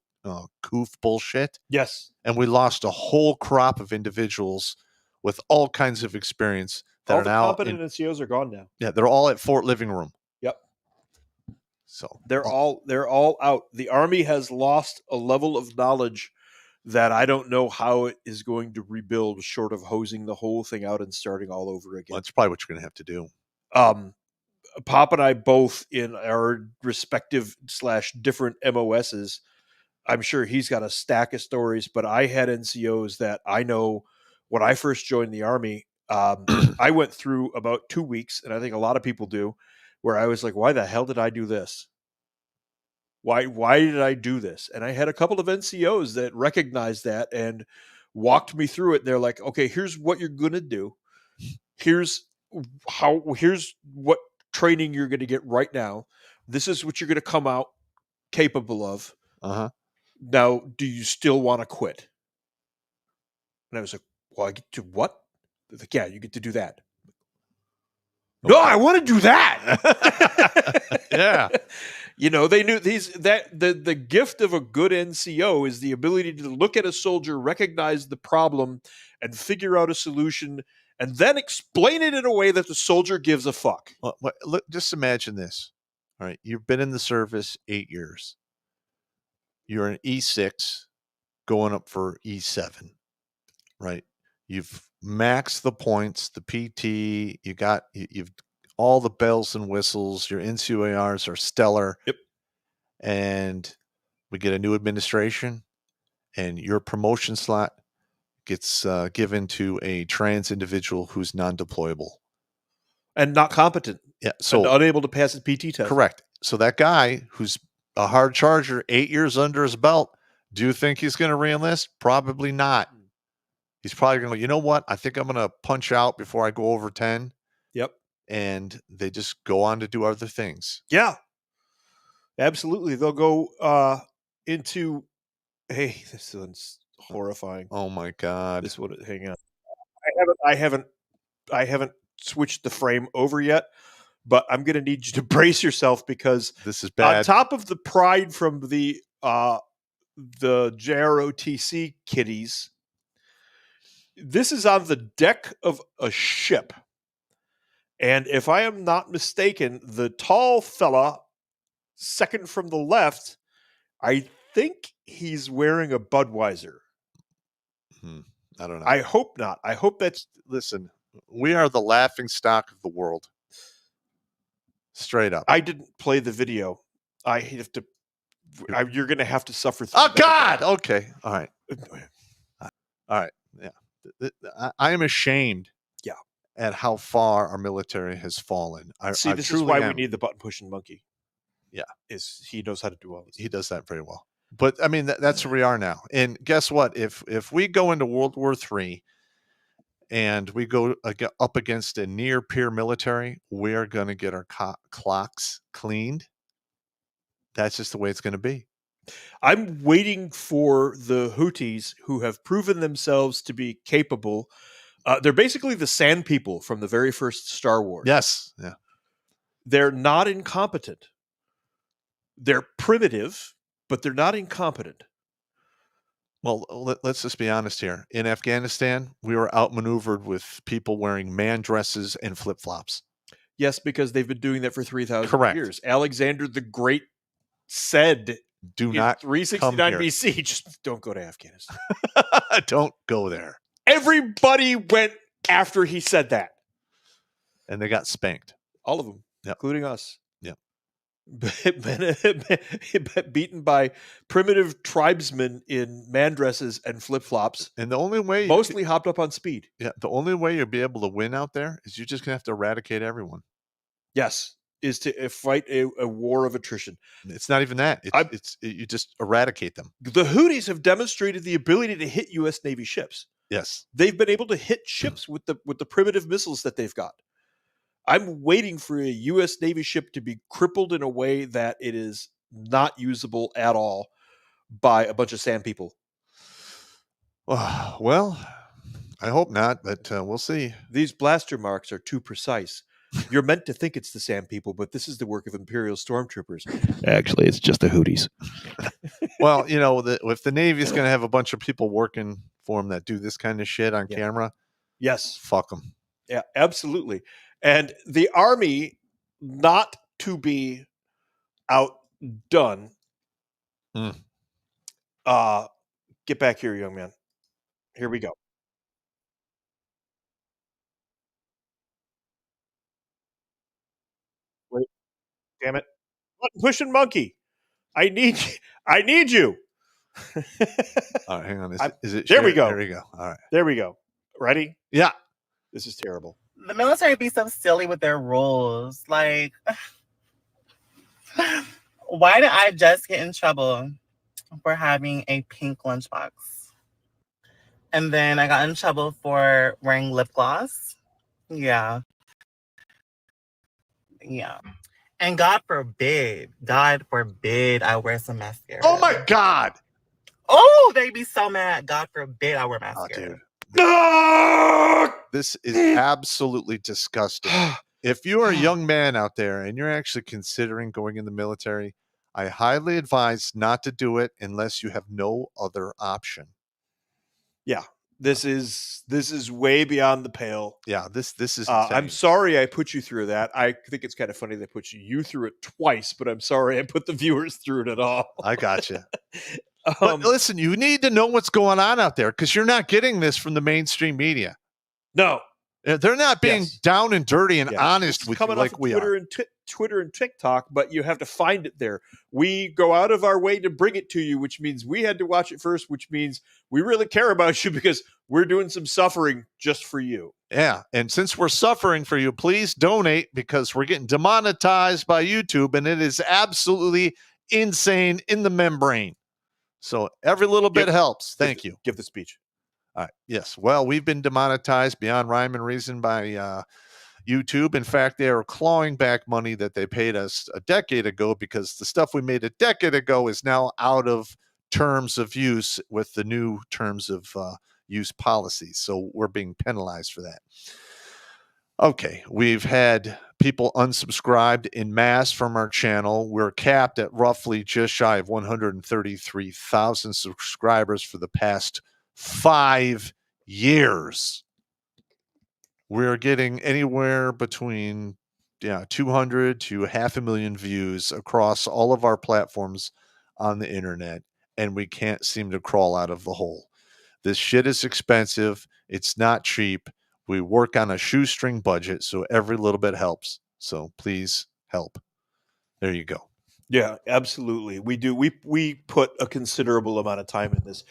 S2: COOF bullshit.
S5: yes.
S2: And we lost a whole crop of individuals with all kinds of experience that
S5: All
S2: are
S5: the
S2: now
S5: competent NCOs are gone now.
S2: yeah, they're all at Fort Living Room.
S5: Yep.
S2: So
S5: They're all out. The Army has lost a level of knowledge that I don't know how it is going to rebuild short of hosing the whole thing out and starting all over again.
S2: Well, that's probably what you're going to have to do.
S5: Popp and I both in our respective / different MOSs, I'm sure he's got a stack of stories, but I had NCOs that I know when I first joined the Army, I went through about 2 weeks, and I think a lot of people do, where I was like, why the hell did I do this? Why did I do this? And I had a couple of NCOs that recognized that and walked me through it. They're like, okay, here's what you're going to do. Here's what training you're going to get right now. This is what you're going to come out capable of.
S2: Uh-huh.
S5: Now, do you still want to quit? And I was like, well, I get to what? They're like, yeah, you get to do that. Okay. No, I want to do that.
S2: Yeah.
S5: You know, they knew the gift of a good NCO is the ability to look at a soldier, recognize the problem, and figure out a solution, and then explain it in a way that the soldier gives a fuck.
S2: Well, look, just imagine this. All right, you've been in the service 8 years. You're an E6 going up for E7, right? You've maxed the points, the PT, you've all the bells and whistles, your NCOARs are stellar.
S5: Yep.
S2: And we get a new administration, and your promotion slot gets given to a trans individual who's non-deployable.
S5: And not competent.
S2: Yeah. So
S5: and unable to pass the PT test.
S2: Correct. So that guy who's a hard charger, 8 years under his belt, do you think he's going to reenlist? Probably not. He's probably going to go, you know what? I think I'm going to punch out before I go over 10.
S5: Yep.
S2: And they just go on to do other things.
S5: Yeah. Absolutely. They'll go into, hey, this one's horrifying.
S2: Oh my God.
S5: This would hang on. I haven't switched the frame over yet, but I'm going to need you to brace yourself because
S2: this is bad.
S5: On top of the pride from the JROTC kiddies, this is on the deck of a ship. And if I am not mistaken, the tall fella, second from the left, I think he's wearing a Budweiser.
S2: I don't know.
S5: I hope not. I hope that's...
S2: Listen, we are the laughing stock of the world. Straight up.
S5: I didn't play the video. I have to... you're going to have to suffer through
S2: Oh, God! Okay. All right. All right. Yeah. I am ashamed.
S5: Yeah.
S2: At how far our military has fallen.
S5: See, this is why we need the button-pushing monkey.
S2: Yeah.
S5: He knows how to do all this.
S2: He does that very well. But, I mean, that's where we are now. And guess what? If we go into World War III and we go up against a near-peer military, we're going to get our clocks cleaned. That's just the way it's going to be.
S5: I'm waiting for the Houthis who have proven themselves to be capable. They're basically the Sand People from the very first Star Wars.
S2: Yes. Yeah.
S5: They're not incompetent. They're primitive, but they're not incompetent.
S2: Well, let's just be honest here. In Afghanistan, we were outmaneuvered with people wearing man dresses and flip-flops.
S5: Yes, because they've been doing that for 3,000 years. Alexander the Great said,
S2: "Do not
S5: 369 BC, just don't go to Afghanistan.
S2: Don't go there."
S5: Everybody went after he said that.
S2: And they got spanked.
S5: All of them, including us.
S2: Yeah.
S5: Beaten by primitive tribesmen in man dresses and flip-flops.
S2: And the only way...
S5: Mostly hopped up on speed.
S2: Yeah, the only way you'll be able to win out there is you're just going to have to eradicate everyone.
S5: Yes, is to fight a war of attrition.
S2: It's not even that. You just eradicate them.
S5: The Houthis have demonstrated the ability to hit U.S. Navy ships.
S2: Yes.
S5: They've been able to hit ships with the primitive missiles that they've got. I'm waiting for a U.S. Navy ship to be crippled in a way that it is not usable at all by a bunch of sand people.
S2: Well, I hope not, but we'll see.
S5: These blaster marks are too precise. You're meant to think it's the sand people, but this is the work of Imperial stormtroopers.
S6: Actually, it's just the Houthis.
S2: Well, you know, if the Navy's going to have a bunch of people working for them that do this kind of shit on camera,
S5: yes,
S2: fuck them.
S5: Yeah, absolutely. And the Army, not to be outdone, Get back here, young man. Here we go. Wait, damn it. Button pushing monkey. I need you.
S2: All right, hang on. Is it
S5: There we
S2: shared?
S5: go.
S2: There we go. All right.
S5: There we go. Ready?
S2: Yeah.
S5: This is terrible.
S8: The military be so silly with their rules. Like, why did I just get in trouble for having a pink lunchbox? And then I got in trouble for wearing lip gloss. Yeah. Yeah. And God forbid I wear some mascara.
S2: Oh my God.
S8: Oh, they be so mad. God forbid I wear mascara.
S2: Oh, dude. This is absolutely disgusting. If you are a young man out there and you're actually considering going in the military, I highly advise not to do it unless you have no other option.
S5: Yeah. This is way beyond the pale.
S2: Yeah, this is
S5: I'm sorry I put you through that. I think it's kind of funny they put you through it twice, but I'm sorry I put the viewers through it at all.
S2: I got you. But listen, you need to know what's going on out there because you're not getting this from the mainstream media.
S5: No.
S2: They're not being down and dirty and honest with you like we are.
S5: Twitter and TikTok, but you have to find it there. We go out of our way to bring it to you, which means we had to watch it first, which means we really care about you because we're doing some suffering just for you.
S2: Yeah, and since we're suffering for you, please donate because we're getting demonetized by YouTube, and it is absolutely insane in the membrane. So every little bit helps. Thank you.
S5: Give the speech.
S2: All right. Yes. Well, we've been demonetized beyond rhyme and reason by YouTube. In fact, they are clawing back money that they paid us a decade ago because the stuff we made a decade ago is now out of terms of use with the new terms of use policies. So we're being penalized for that. Okay. We've had people unsubscribed in mass from our channel. We're capped at roughly just shy of 133,000 subscribers for the past 5 years. We're getting anywhere between 200 to 500,000 views across all of our platforms on the internet, and we can't seem to crawl out of the hole. This shit is expensive. It's not cheap. We work on a shoestring budget, so every little bit helps. So please help. There you go.
S5: Yeah, absolutely. We do. We put a considerable amount of time in this.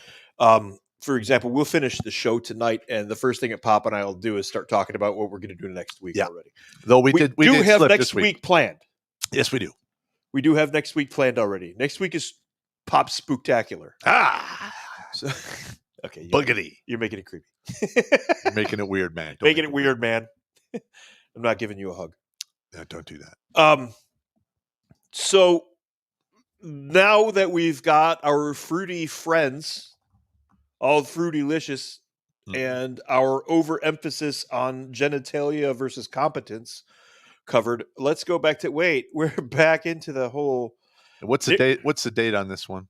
S5: For example, we'll finish the show tonight, and the first thing that Popp and I will do is start talking about what we're going to do next week already.
S2: Though we
S5: do
S2: did
S5: have
S2: slip
S5: next
S2: this week
S5: planned.
S2: Yes, we do.
S5: We do have next week planned already. Next week is Pop Spooktacular. So, okay,
S2: Boogity.
S5: You're making it creepy.
S2: You're making it weird, man.
S5: Making it weird, man. I'm not giving you a hug.
S2: No, don't do that.
S5: So now that we've got our fruity friends, all fruitylicious, and our overemphasis on genitalia versus competence covered, let's go back to we're back into the whole.
S2: What's the date? What's the date on this one?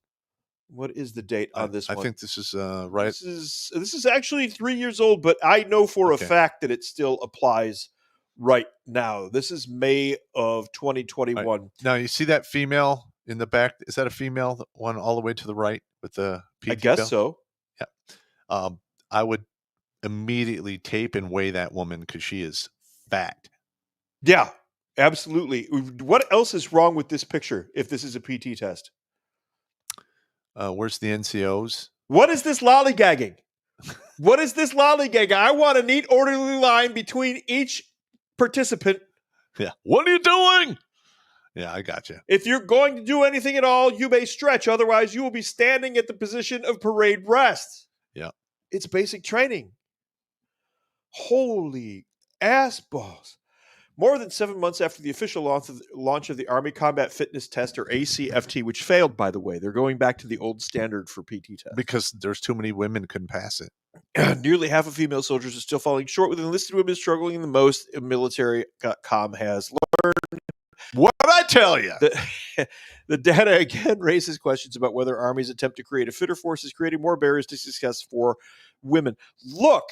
S5: What is the date on this one?
S2: I think this is right.
S5: This is actually 3 years old, but I know for a fact that it still applies right now. This is May of 2021.
S2: Right. Now you see that female in the back? Is that a female? The one all the way to the right with the PT
S5: I guess
S2: belt?
S5: so.
S2: Yeah. I would immediately tape and weigh that woman because she is fat.
S5: Yeah, absolutely. What else is wrong with this picture if this is a PT test?
S2: Where's the NCOs?
S5: What is this lollygagging? What is this lollygagging? I want a neat, orderly line between each participant.
S2: Yeah. What are you doing? Yeah, I got you.
S5: If you're going to do anything at all, you may stretch. Otherwise, you will be standing at the position of parade rest.
S2: Yeah.
S5: It's basic training. Holy ass balls. More than 7 months after the official launch of the Army Combat Fitness Test, or ACFT, which failed, by the way. They're going back to the old standard for PT test.
S2: Because there's too many women couldn't pass it.
S5: Nearly half of female soldiers are still falling short, with enlisted women struggling the most. Military.com has learned.
S2: What did I tell you?
S5: The data again raises questions about whether Army's attempt to create a fitter force is creating more barriers to success for women. Look,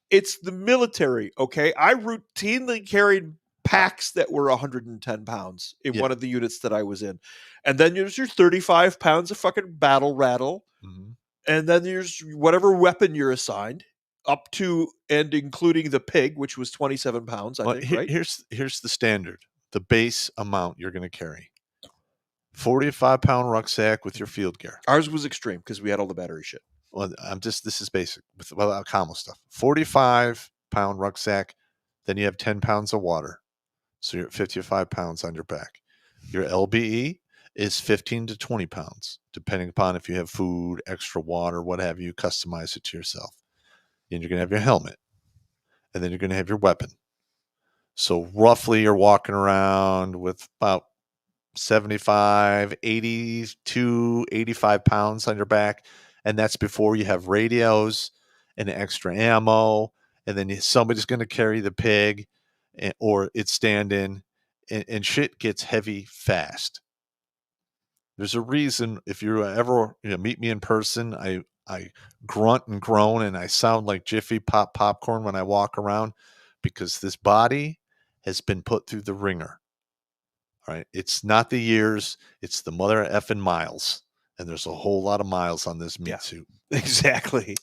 S5: it's the military, okay? I routinely carried packs that were 110 pounds in one of the units that I was in. And then there's your 35 pounds of fucking battle rattle.
S2: Mm-hmm.
S5: And then there's whatever weapon you're assigned, up to and including the pig, which was 27 pounds, I think, right?
S2: Here's the standard, the base amount you're going to carry. 45-pound rucksack with your field gear.
S5: Ours was extreme because we had all the battery shit.
S2: Well, this is basic without combo stuff. 45-pound rucksack, then you have 10 pounds of water. So you're at 55 pounds on your back. Your LBE is 15 to 20 pounds, depending upon if you have food, extra water, what have you, customize it to yourself. And you're going to have your helmet, and then you're going to have your weapon. So roughly you're walking around with about 75, 82, 85 pounds on your back. And that's before you have radios and extra ammo. And then somebody's going to carry the pig or it's stand-in. And shit gets heavy fast. There's a reason if you ever meet me in person, I grunt and groan and I sound like Jiffy Pop popcorn when I walk around because this body has been put through the ringer. All right. It's not the years, it's the mother effing miles. And there's a whole lot of miles on this meat suit.
S5: Exactly.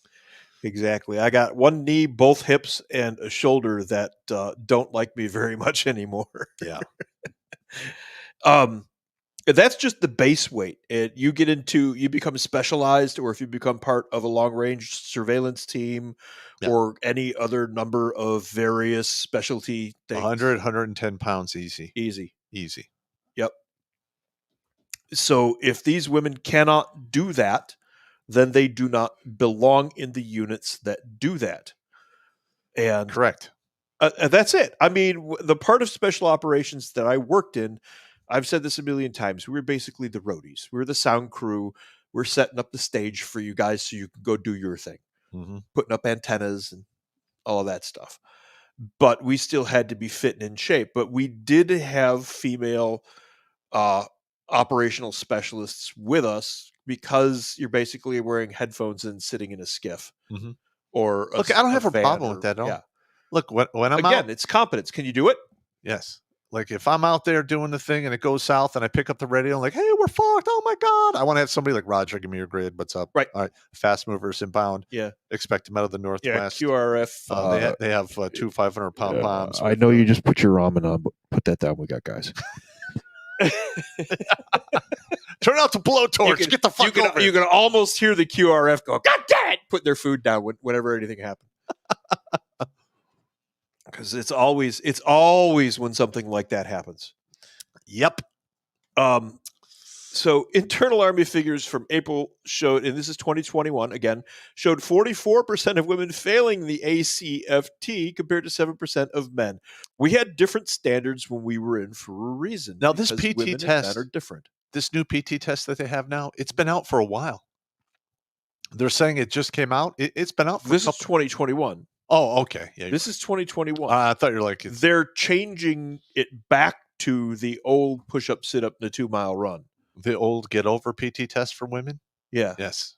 S5: I got one knee, both hips, and a shoulder that don't like me very much anymore.
S2: Yeah.
S5: That's just the base weight. You become specialized, or if you become part of a long range surveillance team or any other number of various specialty things.
S2: 100, 110 pounds easy.
S5: Easy. Yep. So if these women cannot do that, then they do not belong in the units that do that. And
S2: correct.
S5: That's it. I mean, the part of special operations that I worked in, I've said this a million times. We were basically the roadies. We were the sound crew. We're setting up the stage for you guys so you can go do your thing, putting up antennas and all of that stuff. But we still had to be fit and in shape. But we did have female operational specialists with us because you're basically wearing headphones and sitting in a skiff. Or
S2: look, I don't have a problem with that at all.
S5: Yeah.
S2: Look, when I'm
S5: again,
S2: out,
S5: it's competence. Can you do it?
S2: Yes. Like if I'm out there doing the thing and it goes south and I pick up the radio and like, hey, we're fucked. Oh my God. I want to have somebody like Roger, give me your grid. What's up?
S5: Right.
S2: All right. Fast movers inbound.
S5: Yeah.
S2: Expect them out of the Northwest.
S5: Yeah. QRF.
S2: They have 2 500-pound bombs.
S6: I know you just put your ramen on, but put that down. We got guys.
S2: Turn out the blowtorch. Get the fuck over
S5: You can almost hear the QRF go, God damn it, put their food down whenever anything happens. Because it's always when something like that happens.
S2: Yep.
S5: So internal Army figures from April showed, and this is 2021 again, showed 44% of women failing the ACFT compared to 7% of men. We had different standards when we were in for a reason.
S2: Now this PT test
S5: are different.
S2: This new PT test that they have now, it's been out for a while. They're saying it just came out. It's been out for
S5: this is 2021.
S2: Oh, okay. Yeah,
S5: this is 2021.
S2: I thought you were like
S5: they're changing it back to the old push-up, sit-up, and a 2-mile run.
S2: The old get over PT test for women?
S5: Yeah.
S2: Yes.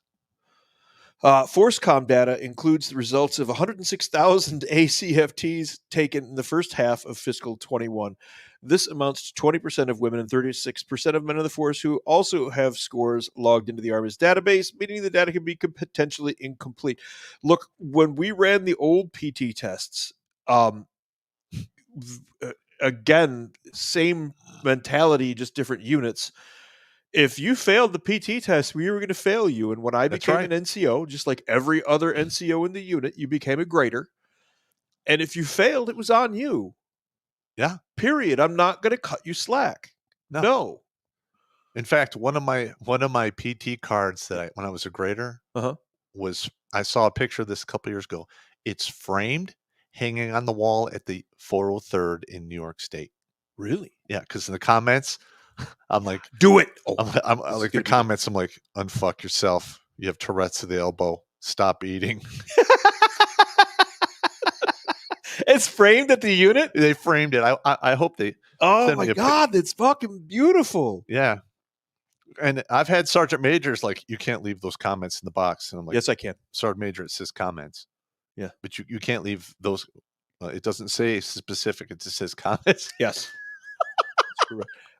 S5: ForceCom data includes the results of 106,000 ACFTs taken in the first half of fiscal 21. This amounts to 20% of women and 36% of men in the force who also have scores logged into the Army's database, meaning the data can be potentially incomplete. Look, when we ran the old PT tests, again, same mentality, just different units. If you failed the PT test, we were going to fail you. And when I became an NCO, just like every other NCO in the unit, you became a grader. And if you failed, it was on you.
S2: Yeah.
S5: Period. I'm not going to cut you slack. No.
S2: In fact, one of my PT cards that when I was a grader was, I saw a picture of this a couple years ago. It's framed, hanging on the wall at the 403rd in New York State.
S5: Really?
S2: Yeah, because in the comments, I'm like,
S5: do it.
S2: I'm like the comments. I'm like, unfuck yourself. You have Tourette's of the elbow. Stop eating.
S5: It's framed at the unit.
S2: They framed it. I hope they.
S5: Oh my God, that's fucking beautiful.
S2: Yeah, and I've had sergeant majors like, you can't leave those comments in the box, and I'm like,
S5: yes, I can.
S2: Sergeant major, it says comments.
S5: Yeah,
S2: but you can't leave those. It doesn't say specific. It just says comments.
S5: Yes.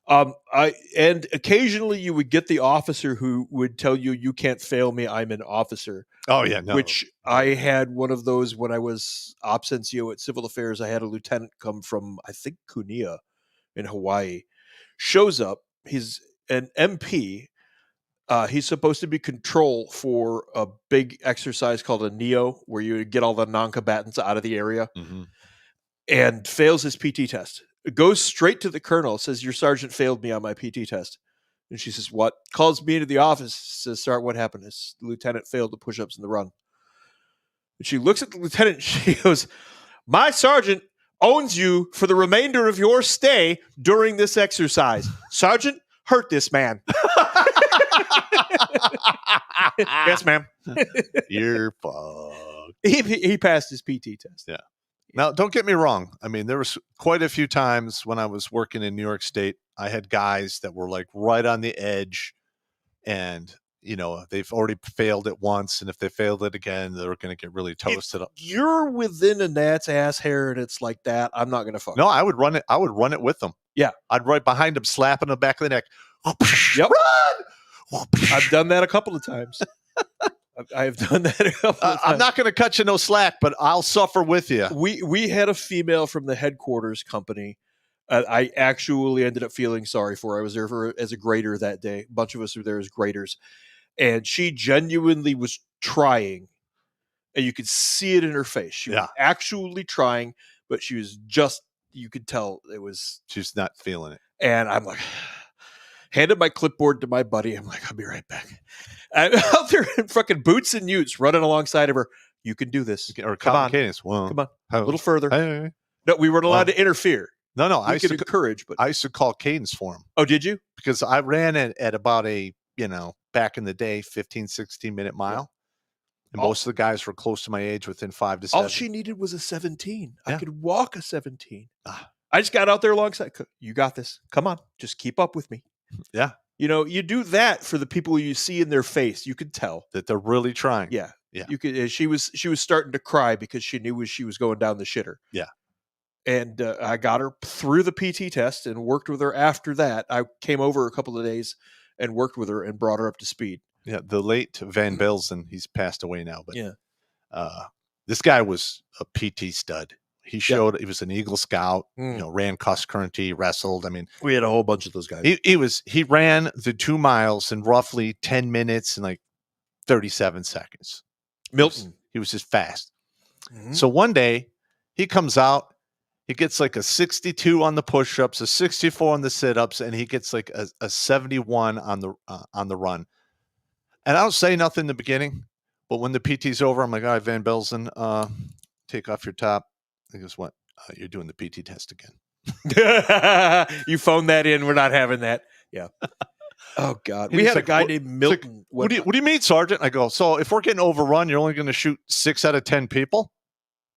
S5: And occasionally you would get the officer who would tell you, "You can't fail me. I'm an officer."
S2: Oh yeah, no.
S5: Which I had one of those when I was ops NCO at Civil Affairs. I had a lieutenant come from, I think, Kunia in Hawaii. Shows up. He's an MP. He's supposed to be control for a big exercise called a NEO, where you get all the non-combatants out of the area, and fails his PT test. It goes straight to the colonel, says, "Your sergeant failed me on my PT test." And she says, "What?" Calls me into the office, says, "Sergeant, what happened?" His lieutenant failed the push-ups in the run. And she looks at the lieutenant, she goes, "My sergeant owns you for the remainder of your stay during this exercise. Sergeant, hurt this man." Yes, ma'am.
S2: You're fucked.
S5: He passed his PT test.
S2: Yeah. Now, don't get me wrong. I mean, there was quite a few times when I was working in New York State, I had guys that were like right on the edge, and they've already failed it once, and if they failed it again, they're going to get really toasted up.
S5: You're within a gnat's ass hair and it's like that, I'm not going to fuck.
S2: No, I would run it. I would run it with them.
S5: Yeah.
S2: I'd right behind them, slapping the back of the neck.
S5: Yep.
S2: Run!
S5: I've done that a couple of times. I've done that a couple of times.
S2: I'm not going to cut you no slack, but I'll suffer with you.
S5: We had a female from the headquarters company. I actually ended up feeling sorry for her. I was there as a grader that day. A bunch of us were there as graders. And she genuinely was trying. And you could see it in her face. She was actually trying, but she was just, you could tell it was.
S2: She's not feeling it.
S5: And I'm like, handed my clipboard to my buddy. I'm like, "I'll be right back." I'm out there in fucking boots and utes running alongside of her. "You can do this."
S2: Or
S5: come on.
S2: cadence. Well,
S5: come on. A little further.
S2: Hey.
S5: No, we weren't allowed to interfere.
S2: No.
S5: I could encourage, but
S2: I used to call cadence for him.
S5: Oh, did you?
S2: Because I ran it at about a, back in the day, 15, 16-minute mile. And most of the guys were close to my age, within 5 to 7.
S5: All she needed was a 17.
S2: Yeah.
S5: I could walk a 17. I just got out there alongside. "You got this. Come on. Just keep up with me."
S2: Yeah.
S5: You do that for the people you see in their face. You could tell
S2: that they're really trying.
S5: Yeah.
S2: Yeah.
S5: You could. She was starting to cry because she knew she was going down the shitter.
S2: Yeah.
S5: And I got her through the PT test and worked with her after that. I came over a couple of days and worked with her and brought her up to speed.
S2: Yeah. The late Van Belsen, he's passed away now, but
S5: yeah.
S2: This guy was a PT stud. He showed he was an Eagle Scout, ran cross country, wrestled. I mean,
S5: we had a whole bunch of those guys.
S2: He ran the 2 miles in roughly 10 minutes and like 37 seconds.
S5: Milton.
S2: He was just fast. Mm-hmm. So one day he comes out, he gets like a 62 on the push-ups, a 64 on the sit-ups, and he gets like a 71 on the run. And I don't say nothing in the beginning, but when the PT's over, I'm like, "All right, Van Belsen, take off your top." He goes, "What? You're doing the PT test again."
S5: You phoned that in. We're not having that. Yeah. Oh God. We had a guy named Milton.
S2: What do you mean, Sergeant? I go, "So if we're getting overrun, you're only going to shoot 6 out of 10 people?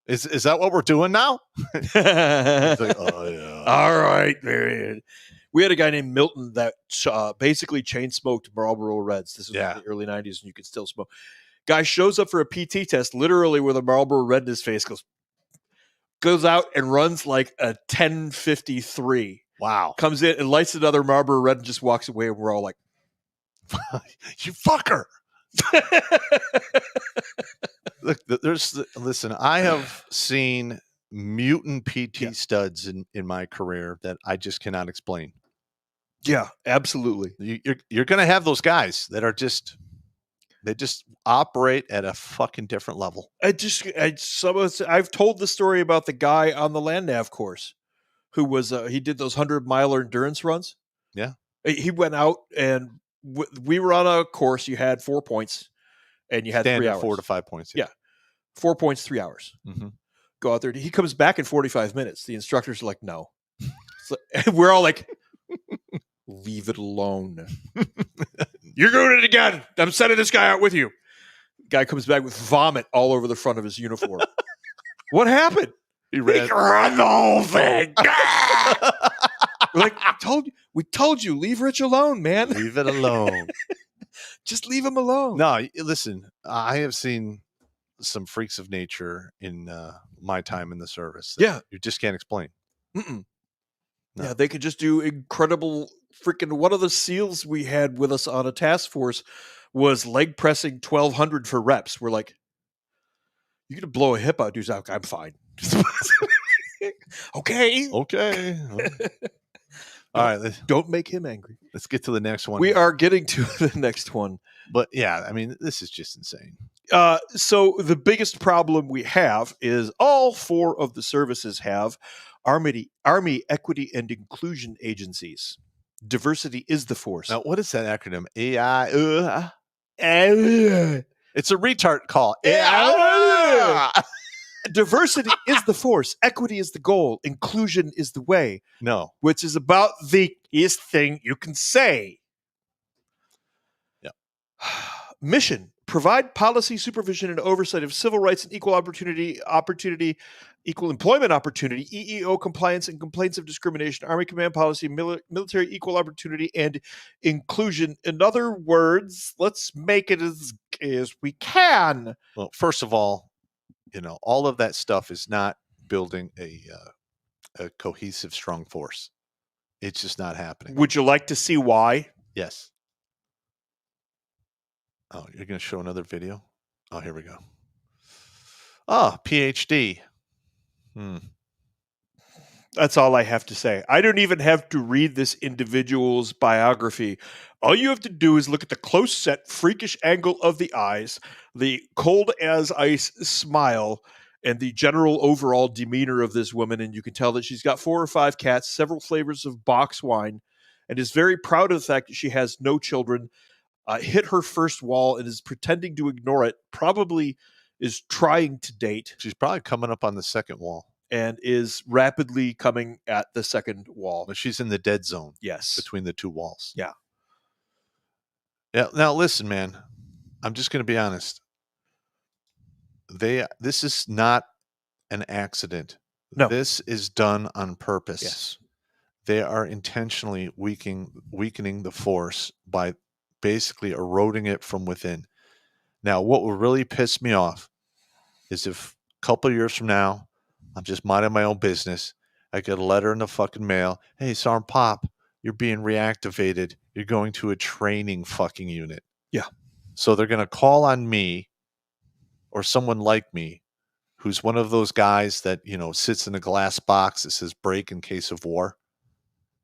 S2: Is that what we're doing now?" He's like, "Oh yeah."
S5: All right, man. We had a guy named Milton that basically chain smoked Marlboro Reds. This was in the early 90s, and you could still smoke. Guy shows up for a PT test, literally with a Marlboro Red in his face. Goes out and runs like a 10:53.
S2: Wow.
S5: Comes in and lights another Marlboro Red and just walks away. And we're all like,
S2: "You fucker." Look, listen, I have seen mutant PT studs in my career that I just cannot explain.
S5: Yeah, absolutely.
S2: You're going to have those guys that are they just operate at a fucking different level. I've
S5: told the story about the guy on the land nav course who was he did those 100-mile endurance runs.
S2: Yeah,
S5: he went out and we were on a course. You had 4 points, and you had
S2: Standard
S5: 3 hours.
S2: 4 to 5 points.
S5: Yeah, 4 points, 3 hours.
S2: Mm-hmm.
S5: Go out there. He comes back in 45 minutes. The instructors are like, "No." We're all like, "Leave it alone." "You're doing it again. I'm sending this guy out with you." Guy comes back with vomit all over the front of his uniform. What happened?
S2: He ran
S5: the whole thing. We're like, we told you, leave Rich alone, man.
S2: Leave it alone.
S5: Just leave him alone.
S2: No, listen, I have seen some freaks of nature in my time in the service.
S5: Yeah.
S2: You just can't explain.
S5: Mm-mm.
S2: No.
S5: Yeah, they could just do incredible freaking. One of the SEALs we had with us on a task force was leg pressing 1,200 for reps. We're like, you're gonna blow a hip out, dude's like, I'm fine. Okay.
S2: Okay. All right.
S5: Don't make him angry.
S2: Let's get to the next one.
S5: We are getting to the next one.
S2: But yeah, I mean, this is just insane.
S5: So the biggest problem we have is all 4 of the services have Army equity and inclusion agencies. Diversity is the force.
S2: Now, what is that acronym? AI. It's a retard call.
S5: Diversity is the force. Equity is the goal. Inclusion is the way.
S2: No.
S5: Which is about the easiest thing you can say.
S2: Yeah.
S5: Mission: provide policy, supervision, and oversight of civil rights and equal employment opportunity, EEO compliance and complaints of discrimination, Army command policy, military equal opportunity, and inclusion. In other words, let's make it as we can.
S2: Well, first of all, all of that stuff is not building a cohesive, strong force. It's just not happening.
S5: Would you like to see why?
S2: Yes. Oh, you're going to show another video? Oh, here we go. Oh, PhD.
S5: That's all I have to say. I don't even have to read this individual's biography. All you have to do is look at the close set, freakish angle of the eyes, the cold as ice smile, and the general overall demeanor of this woman, and you can tell that she's got 4 or 5 cats, several flavors of box wine, and is very proud of the fact that she has no children, hit her first wall, and is pretending to ignore it, probably is trying to date.
S2: She's probably coming up on the second wall.
S5: And is rapidly coming at the second wall.
S2: But she's in the dead zone.
S5: Yes.
S2: Between the 2 walls.
S5: Yeah.
S2: Yeah. Now, listen, man. I'm just going to be honest. This is not an accident.
S5: No.
S2: This is done on purpose.
S5: Yes.
S2: They are intentionally weakening the force by basically eroding it from within. Now, what will really piss me off is if a couple of years from now, I'm just minding my own business, I get a letter in the fucking mail. Hey, Sergeant Popp, you're being reactivated. You're going to a training fucking unit.
S5: Yeah.
S2: So they're going to call on me or someone like me who's one of those guys that, sits in a glass box that says break in case of war.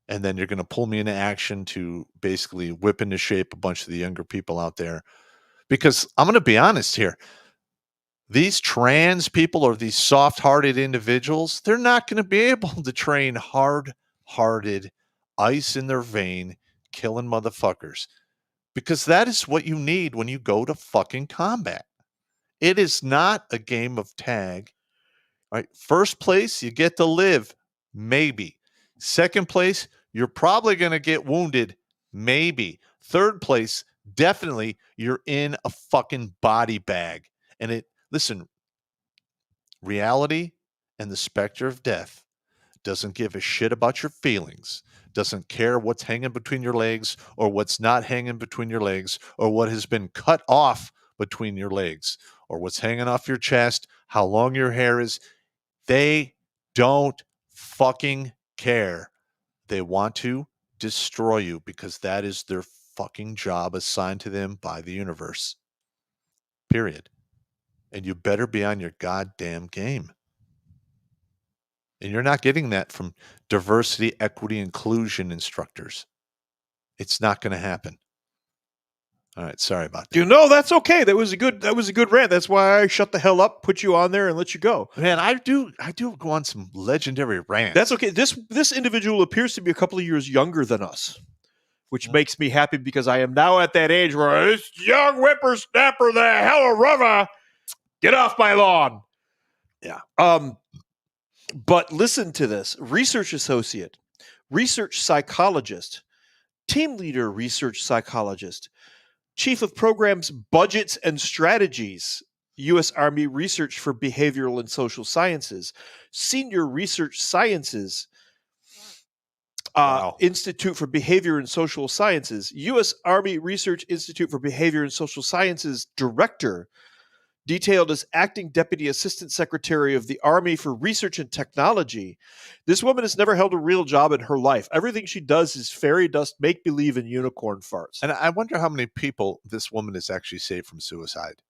S2: And then you're going to pull me into action to basically whip into shape a bunch of the younger people out there. Because I'm going to be honest here. These trans people or these soft-hearted individuals, they're not going to be able to train hard-hearted, ice in their vein, killing motherfuckers. Because that is what you need when you go to fucking combat. It is not a game of tag. All right? First place, you get to live. Maybe. Second place, you're probably going to get wounded. Maybe. Third place, definitely you're in a fucking body bag. And listen, reality and the specter of death doesn't give a shit about your feelings, doesn't care what's hanging between your legs or what's not hanging between your legs or what has been cut off between your legs or what's hanging off your chest, how long your hair is. They don't fucking care. They want to destroy you because that is their fucking job assigned to them by the universe. Period. And you better be on your goddamn game. And you're not getting that from diversity, equity, inclusion instructors. It's not going to happen. All right, sorry about that.
S5: That's okay. That was a good rant. That's why I shut the hell up, put you on there, and let you go.
S2: Man, I do go on some legendary rants.
S5: That's okay. This individual appears to be a couple of years younger than us, which makes me happy because I am now at that age where this young whippersnapper, the hell of Rava, get off my lawn.
S2: Yeah.
S5: But listen to this. Research associate, research psychologist, team leader research psychologist, chief of programs, budgets and strategies, U.S. Army Research for Behavioral and Social Sciences, senior research sciences, Institute for Behavior and Social Sciences, U.S. Army Research Institute for Behavior and Social Sciences director, detailed as acting deputy assistant secretary of the Army for Research and Technology. This woman has never held a real job in her life. Everything she does is fairy dust, make-believe, and unicorn farts.
S2: And I wonder how many people this woman has actually saved from suicide.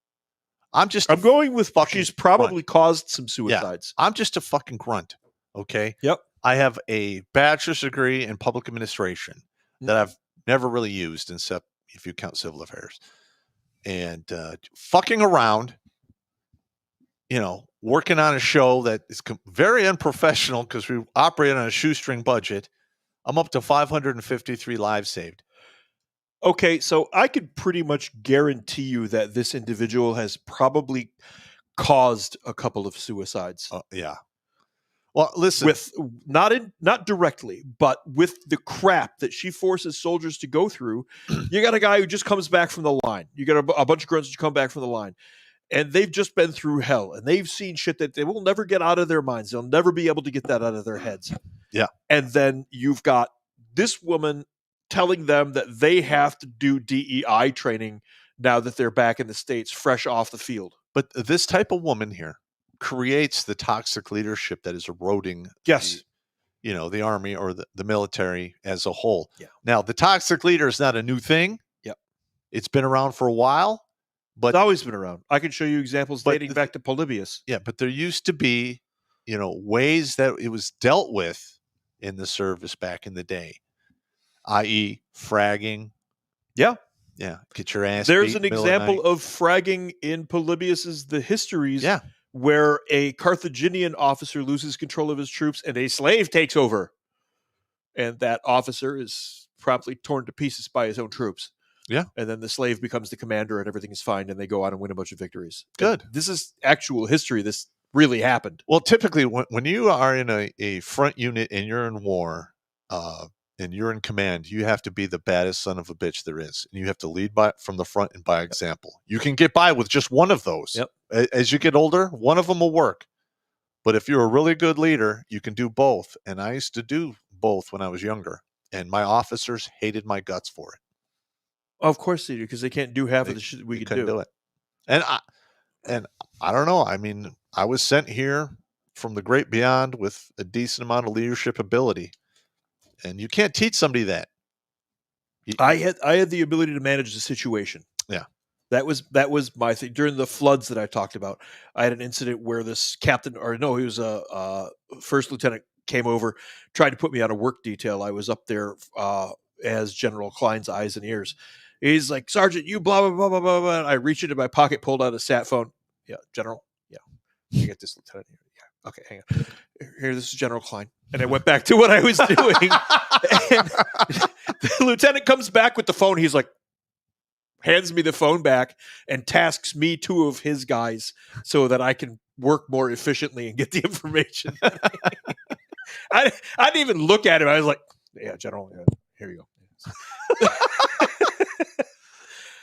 S2: I'm
S5: going with
S2: fucking
S5: she's probably
S2: grunt.
S5: caused some suicides.
S2: I'm just a fucking grunt. Okay.
S5: Yep.
S2: I have a bachelor's degree in public administration that I've never really used, except if you count civil affairs. And fucking around, working on a show that is very unprofessional because we operate on a shoestring budget. I'm up to 553 lives saved.
S5: Okay, so I could pretty much guarantee you that this individual has probably caused a couple of suicides.
S2: Yeah. Well, listen,
S5: with not directly, but with the crap that she forces soldiers to go through. You got a guy who just comes back from the line. You got a bunch of grunts who come back from the line, and they've just been through hell, and they've seen shit that they will never get out of their minds. They'll never be able to get that out of their heads.
S2: Yeah.
S5: And then you've got this woman telling them that they have to do DEI training now that they're back in the States, fresh off the field.
S2: But this type of woman here creates the toxic leadership that is eroding the Army or the military as a whole.
S5: Yeah.
S2: Now, the toxic leader is not a new thing.
S5: Yep.
S2: It's been around for a while, but
S5: it's always been around. I can show you examples dating back to Polybius.
S2: Yeah, but there used to be, ways that it was dealt with in the service back in the day, i.e. fragging.
S5: Yeah.
S2: Yeah. Get your ass
S5: There's
S2: beat
S5: an example of fragging in Polybius's The Histories.
S2: Yeah.
S5: Where a Carthaginian officer loses control of his troops and a slave takes over. And that officer is promptly torn to pieces by his own troops.
S2: Yeah.
S5: And then the slave becomes the commander and everything is fine and they go out and win a bunch of victories.
S2: Good.
S5: And this is actual history. This really happened.
S2: Well, typically when you are in a front unit and you're in war and you're in command, you have to be the baddest son of a bitch there is. And you have to lead from the front and by example. You can get by with just one of those.
S5: Yep.
S2: As you get older, one of them will work. But if you're a really good leader, you can do both. And I used to do both when I was younger. And my officers hated my guts for it.
S5: Of course they do, because they can't do half of the shit we can do.
S2: It. And I don't know. I mean, I was sent here from the great beyond with a decent amount of leadership ability. And you can't teach somebody that.
S5: I had the ability to manage the situation.
S2: Yeah.
S5: That was my thing. During the floods that I talked about, I had an incident where this captain, or no, he was a first lieutenant, came over, tried to put me on a work detail. I was up there as General Klein's eyes and ears. He's like, Sergeant, you blah, blah, blah, blah, blah, blah. And I reached into my pocket, pulled out a sat phone. Yeah, General. Yeah. You get this, Lieutenant. Yeah. Okay, hang on. Here, this is General Klein. And I went back to what I was doing. And the lieutenant comes back with the phone. He's like, hands me the phone back and tasks me 2 of his guys so that I can work more efficiently and get the information. I didn't even look at him. I was like, yeah, General, here you go.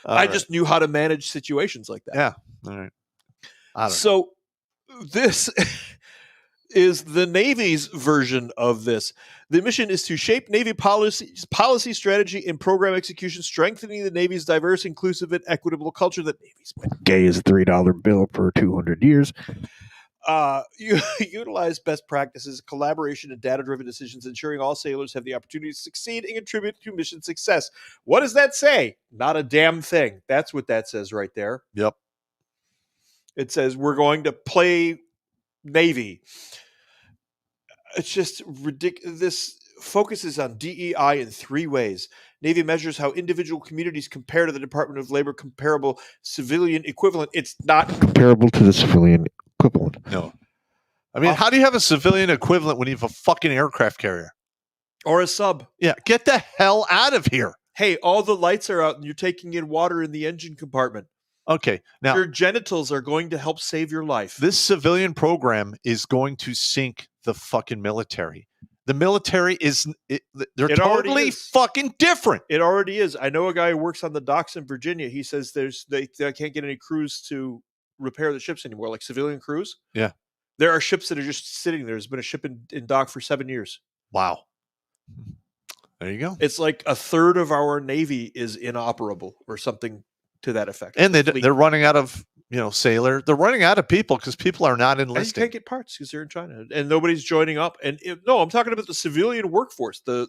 S5: I just knew how to manage situations like that.
S2: Yeah. All right.
S5: So this is the Navy's version of this. The mission is to shape Navy policy, strategy, and program execution, strengthening the Navy's diverse, inclusive, and equitable culture. That Navy's
S6: gay as a $3 bill per 200 years.
S5: You utilize best practices, collaboration, and data-driven decisions, ensuring all sailors have the opportunity to succeed and contribute to mission success. What does that say? Not a damn thing. That's what that says right there.
S2: Yep.
S5: It says we're going to play Navy. It's just ridiculous. This focuses on DEI in 3 ways. Navy measures how individual communities compare to the Department of Labor comparable civilian equivalent. It's not
S6: comparable to the civilian equivalent.
S2: No. I mean, how do you have a civilian equivalent when you have a fucking aircraft carrier?
S5: Or a sub.
S2: Yeah, get the hell out of here.
S5: Hey, all the lights are out and you're taking in water in the engine compartment.
S2: Okay, now
S5: your genitals are going to help save your life.
S2: This civilian program is going to sink the fucking military. The military they're totally fucking different.
S5: It already is. I know a guy who works on the docks in Virginia. He says they can't get any crews to repair the ships anymore, like civilian crews.
S2: Yeah.
S5: There are ships that are just sitting there. There's been a ship in dock for 7 years.
S2: Wow. There you go.
S5: It's like a third of our Navy is inoperable or something to that effect.
S2: And they're running out of sailor. They're running out of people because people are not
S5: And you
S2: enlisting.
S5: can't get parts because they're in China, and nobody's joining up. And no, I'm talking about the civilian workforce. The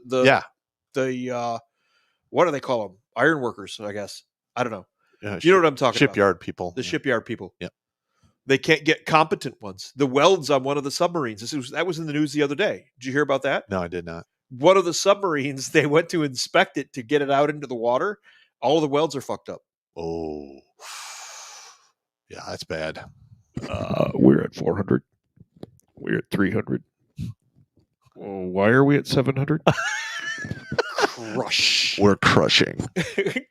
S5: what do they call them? Iron workers, I guess. I don't know. You know what I'm talking
S2: shipyard
S5: about?
S2: people.
S5: The shipyard people.
S2: Yeah.
S5: They can't get competent ones. The welds on one of the submarines. That was in the news the other day. Did you hear about that?
S2: No, I did not.
S5: One of the submarines, they went to inspect it to get it out into the water. All the welds are fucked up.
S2: Oh, yeah, that's bad.
S6: We're at 400. We're at 300. Why are we at 700?
S5: Crush.
S2: We're crushing.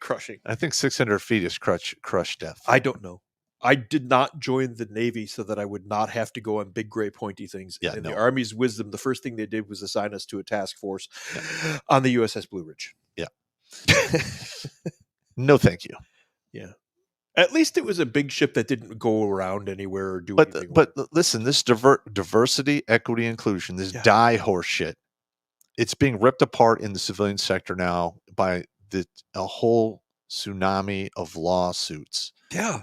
S5: Crushing.
S2: I think 600 feet is crush depth.
S5: I don't know. I did not join the Navy so that I would not have to go on big gray pointy things.
S2: Yeah,
S5: in
S2: no.
S5: the Army's wisdom, the first thing they did was assign us to a task force on the USS Blue Ridge.
S2: Yeah. No, thank you.
S5: Yeah. At least it was a big ship that didn't go around anywhere or do anything.
S2: But listen, this diversity, equity, inclusion, this die horse shit, it's being ripped apart in the civilian sector now by a whole tsunami of lawsuits.
S5: Yeah.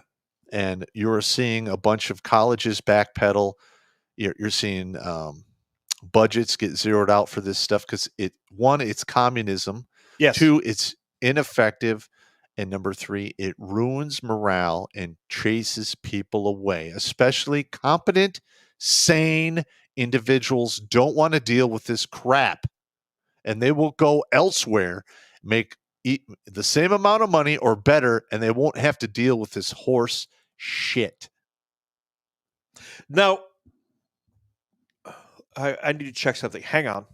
S2: And you're seeing a bunch of colleges backpedal. You're seeing budgets get zeroed out for this stuff because it's communism.
S5: Yes.
S2: 2, it's ineffective. And number 3, it ruins morale and chases people away. Especially competent, sane individuals don't want to deal with this crap. And they will go elsewhere, make the same amount of money or better, and they won't have to deal with this horse shit.
S5: Now, I need to check something. Hang on.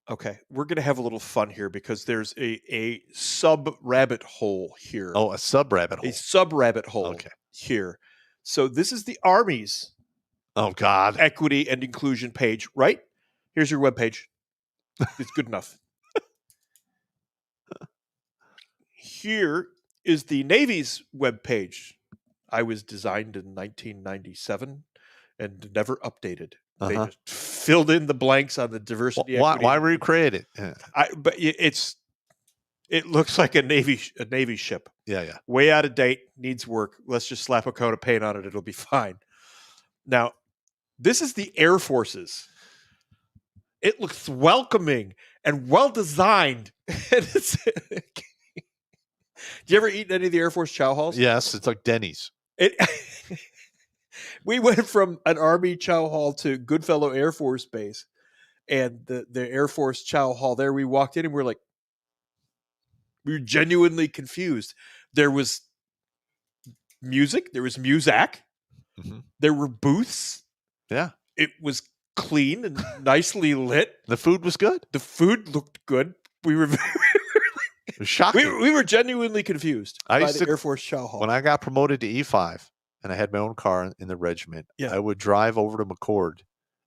S5: Okay, we're going to have a little fun here because there's a sub-rabbit hole here.
S2: Oh, a sub-rabbit hole.
S5: A sub-rabbit hole here. So this is the Army's equity and inclusion page, right? Here's your webpage. It's good enough. Here is the Navy's webpage. I was designed in 1997 and never updated. They just filled in the blanks on the diversity.
S2: Why were you created?
S5: But it looks like a Navy ship.
S2: Yeah.
S5: Way out of date, needs work. Let's just slap a coat of paint on it. It'll be fine. Now, this is the Air Forces. It looks welcoming and well designed. Do you ever eat any of the Air Force chow halls?
S2: Yes, it's like Denny's.
S5: We went from an Army chow hall to Goodfellow Air Force Base, and the Air Force chow hall there. We walked in and we were genuinely confused. There was music. There was Muzak.
S2: Mm-hmm.
S5: There were booths.
S2: Yeah,
S5: it was clean and nicely lit.
S2: The food was good.
S5: The food looked good. We were
S2: it was shocking.
S5: We were genuinely confused by the Air Force chow hall.
S2: When I got promoted to E5 and I had my own car in the regiment, I would drive over to McCord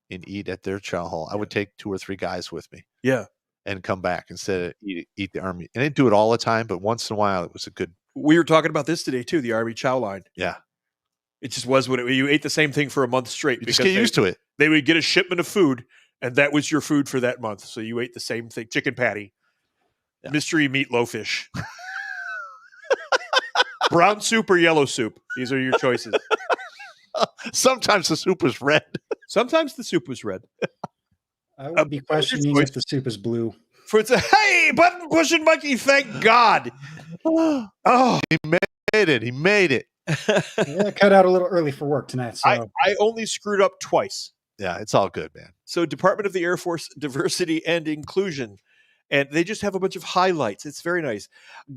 S2: and eat at their chow hall. I would take 2 or 3 guys with me.
S5: Yeah.
S2: And come back instead of eat the Army. And I didn't do it all the time, but once in a while it was a good.
S5: We were talking about this today too, the Army chow line.
S2: Yeah.
S5: It just was what you ate the same thing for a month straight.
S2: You just get used to it.
S5: They would get a shipment of food, and that was your food for that month. So you ate the same thing: chicken patty, mystery meatloafish, brown soup or yellow soup. These are your choices.
S2: Sometimes the soup was red.
S5: Sometimes the soup was red.
S9: I would be questioning if the soup is blue.
S5: Hey, button pushing Mikey! Thank God.
S2: Oh, he made it. He made it.
S9: Yeah, cut out a little early for work tonight. So
S5: I only screwed up twice.
S2: Yeah, it's all good, man.
S5: So Department of the Air Force Diversity and Inclusion. And they just have a bunch of highlights. It's very nice.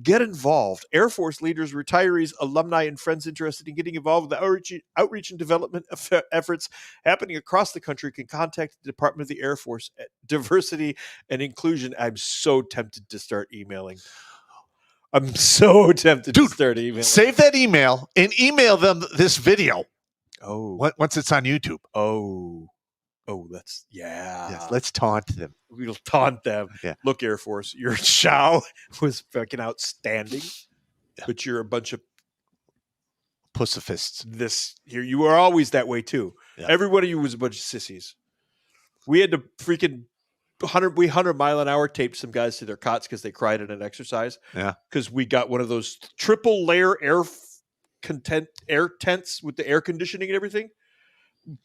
S5: Get involved. Air Force leaders, retirees, alumni, and friends interested in getting involved with the outreach and development efforts happening across the country can contact the Department of the Air Force at Diversity and Inclusion. I'm so tempted to start emailing. I'm so tempted to start emailing.
S2: Save that email and email them this video.
S5: Oh.
S2: Once it's on YouTube.
S5: Oh, that's,
S2: Yes, let's taunt them.
S5: We'll taunt them.
S2: Yeah.
S5: Look, Air Force, your chow was fucking outstanding, but you're a bunch of
S2: pussifists.
S5: You were always that way too.
S2: Yeah.
S5: Every one of you was a bunch of sissies. We had to freaking 100 mile an hour taped some guys to their cots because they cried at an exercise.
S2: Yeah.
S5: Because we got one of those triple layer air air tents with the air conditioning and everything,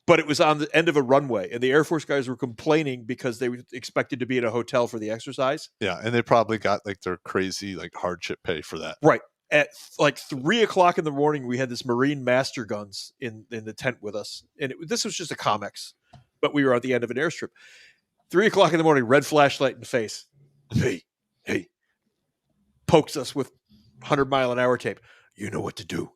S5: but it was on the end of a runway, and the Air Force guys were complaining because they were expected to be in a hotel for the exercise.
S2: Yeah, and they probably got like their crazy like hardship pay for that.
S5: Right. At like 3:00 in the morning, we had this Marine master guns in the tent with us, and this was just a comics, but we were at the end of an airstrip. 3:00 in the morning, red flashlight in the face. Hey, pokes us with 100-mile-an-hour tape. You know what to do.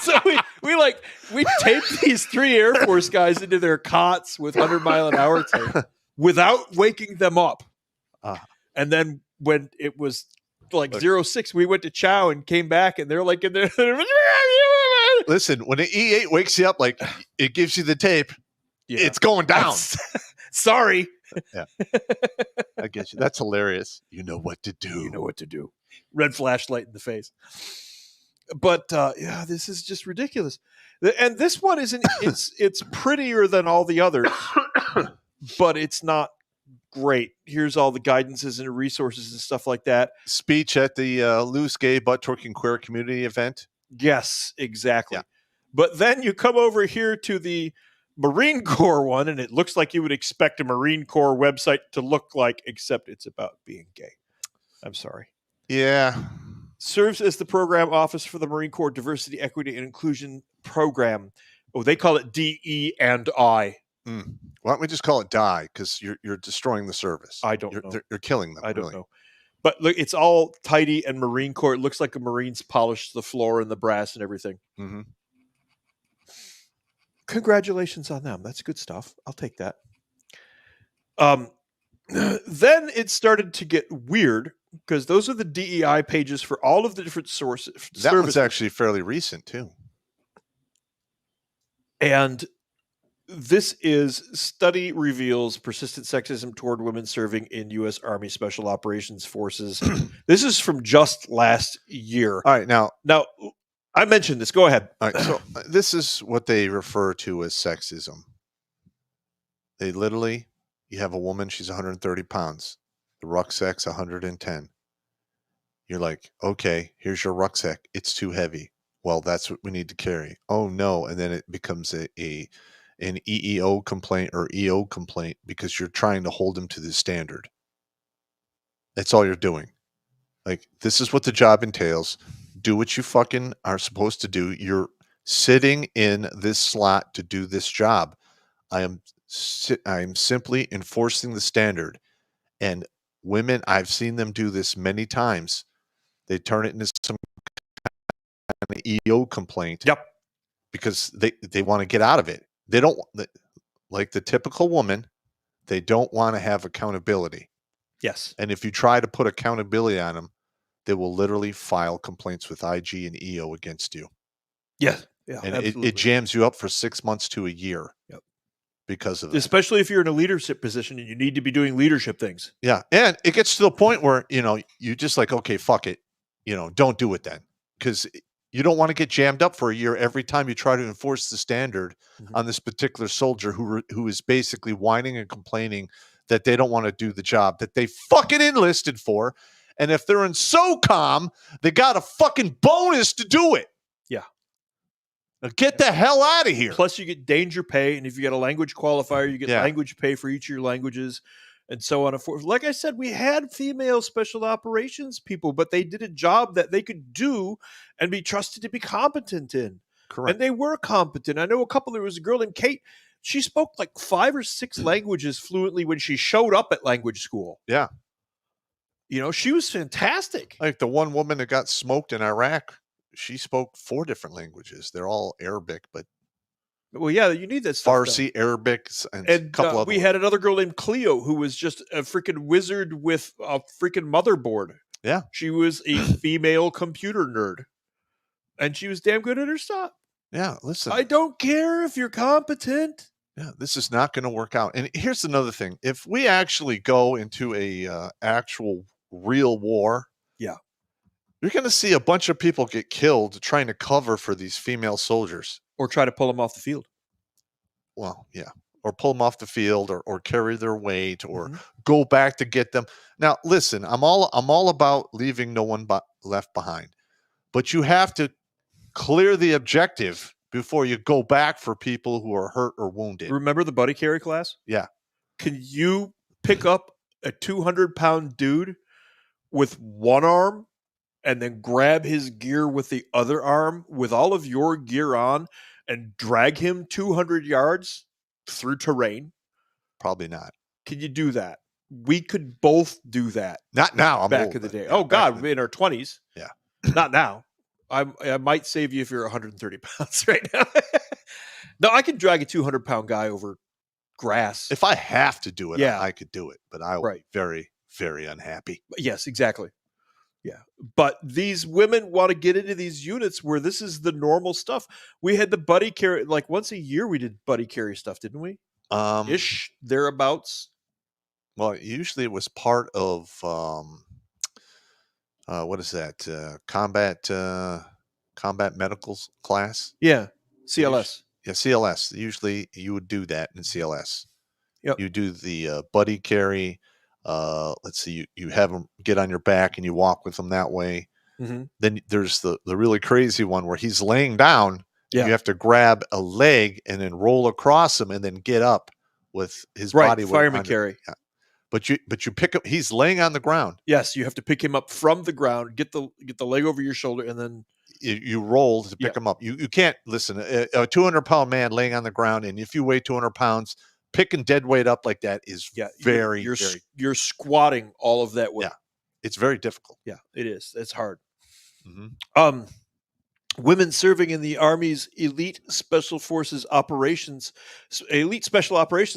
S5: So we taped these 3 Air Force guys into their cots with 100-mile-an-hour tape without waking them up. And then when it was like 06, we went to chow and came back, and they're like in there.
S2: Listen, when an E8 wakes you up, like it gives you the tape, it's going down.
S5: Sorry.
S2: Yeah, I get you. That's hilarious. You know what to do.
S5: You know what to do. Red flashlight in the face. But yeah, this is just ridiculous. And this one isn't. It's prettier than all the others, but it's not great. Here's all the guidances and resources and stuff like that.
S2: Speech at the loose gay butt twerking queer community event.
S5: Yes, exactly.
S2: Yeah.
S5: But then you come over here to the Marine Corps one, and it looks like you would expect a Marine Corps website to look like, except it's about being gay. I'm sorry.
S2: Yeah.
S5: Serves as the program office for the Marine Corps Diversity, Equity, and Inclusion Program. Oh, they call it DE&I.
S2: Why don't we just call it die? Because you're destroying the service.
S5: I don't know.
S2: You're killing them.
S5: I don't know. But look, it's all tidy and Marine Corps. It looks like a Marine's polished the floor and the brass and everything.
S2: Mm-hmm.
S5: Congratulations on them. That's good stuff. I'll take that. Then it started to get weird because those are the DEI pages for all of the different sources.
S2: That was actually fairly recent too.
S5: And this is study reveals persistent sexism toward women serving in U.S. Army Special Operations Forces. This is from just last year.
S2: All right. Now
S5: I mentioned this. Go ahead.
S2: All right. So this is what they refer to as sexism. They literally, you have a woman, she's 130 pounds. The rucksack's 110. You're like, okay, here's your rucksack. It's too heavy. Well, that's what we need to carry. Oh, no. And then it becomes an EEO complaint or EO complaint because you're trying to hold them to the standard. That's all you're doing. Like, this is what the job entails. Do what you fucking are supposed to do. You're sitting in this slot to do this job. I am simply enforcing the standard. And women, I've seen them do this many times. They turn it into some kind of EO complaint.
S5: Yep.
S2: Because they want to get out of it. They don't, like the typical woman, they don't want to have accountability.
S5: Yes.
S2: And if you try to put accountability on them, they will literally file complaints with IG and EO against you.
S5: Yeah.
S2: And it jams you up for 6 months to a year.
S5: Yep.
S2: Because of that.
S5: Especially if you're in a leadership position and you need to be doing leadership things.
S2: Yeah. And it gets to the point where, you just like, okay, fuck it. Don't do it then. Because you don't want to get jammed up for a year every time you try to enforce the standard on this particular soldier who is basically whining and complaining that they don't want to do the job that they fucking enlisted for. And if they're in SOCOM, they got a fucking bonus to do it.
S5: Yeah.
S2: Now get the hell out of here.
S5: Plus you get danger pay. And if you get a language qualifier, you get language pay for each of your languages and so on and forth. Like I said, we had female special operations people, but they did a job that they could do and be trusted to be competent in.
S2: Correct.
S5: And they were competent. I know there was a girl named Kate. She spoke like 5 or 6 languages fluently when she showed up at language school.
S2: Yeah.
S5: She was fantastic.
S2: Like the one woman that got smoked in Iraq, she spoke 4 different languages. They're all Arabic, but
S5: well, yeah, you need that stuff.
S2: Farsi, Arabic, and a couple of.
S5: We had another girl named Cleo who was just a freaking wizard with a freaking motherboard.
S2: Yeah,
S5: she was a female computer nerd, and she was damn good at her stuff.
S2: Yeah, listen,
S5: I don't care if you're competent.
S2: Yeah, this is not going to work out. And here's another thing: if we actually go into a actual real war, you're going to see a bunch of people get killed trying to cover for these female soldiers.
S5: Or try to pull them off the field.
S2: Well, yeah. Or pull them off the field or carry their weight or go back to get them. Now, listen, I'm all about leaving no one left behind. but you have to clear the objective before you go back for people who are hurt or wounded.
S5: Remember the buddy carry class?
S2: Yeah.
S5: Can you pick up a 200-pound dude with one arm and then grab his gear with the other arm with all of your gear on and drag him 200 yards through terrain?
S2: Probably not.
S5: Can you do that? We could both do that.
S2: Not now. I'm
S5: back
S2: old,
S5: in the day.
S2: yeah,
S5: Oh
S2: back
S5: God,
S2: in the-
S5: in our 20s.
S2: Yeah.
S5: Not now. I might save you if you're 130 pounds right now. No, I can drag a 200-pound guy over grass.
S2: If I have to do it,
S5: Yeah.
S2: I could do it, but I would be very, very unhappy.
S5: Yes, exactly. Yeah. But these women want to get into these units where this is the normal stuff. We had the buddy carry, like once a year we did buddy carry stuff, didn't we? Ish, thereabouts.
S2: Well, usually it was part of what is that? Combat medicals class.
S5: Yeah. CLS.
S2: Yeah, CLS. Usually you would do that in CLS.
S5: Yep.
S2: You do the buddy carry. Let's see, you have them get on your back and you walk with them that way.
S5: Mm-hmm.
S2: Then there's the really crazy one where he's laying down.
S5: Yeah.
S2: You have to grab a leg and then roll across him and then get up with his body weight.
S5: Fireman
S2: under.
S5: carry.
S2: Yeah. But you pick up. He's laying on the ground.
S5: Yes, you have to pick him up from the ground, get the leg over your shoulder, and then
S2: you roll to pick him up. You can't listen. A 200-pound man laying on the ground, and if you weigh 200 pounds, picking dead weight up like that is very.
S5: You're squatting all of that weight.
S2: Yeah, it's very difficult.
S5: Yeah, it is. It's hard.
S2: Mm-hmm.
S5: Women serving in the Army's elite special operations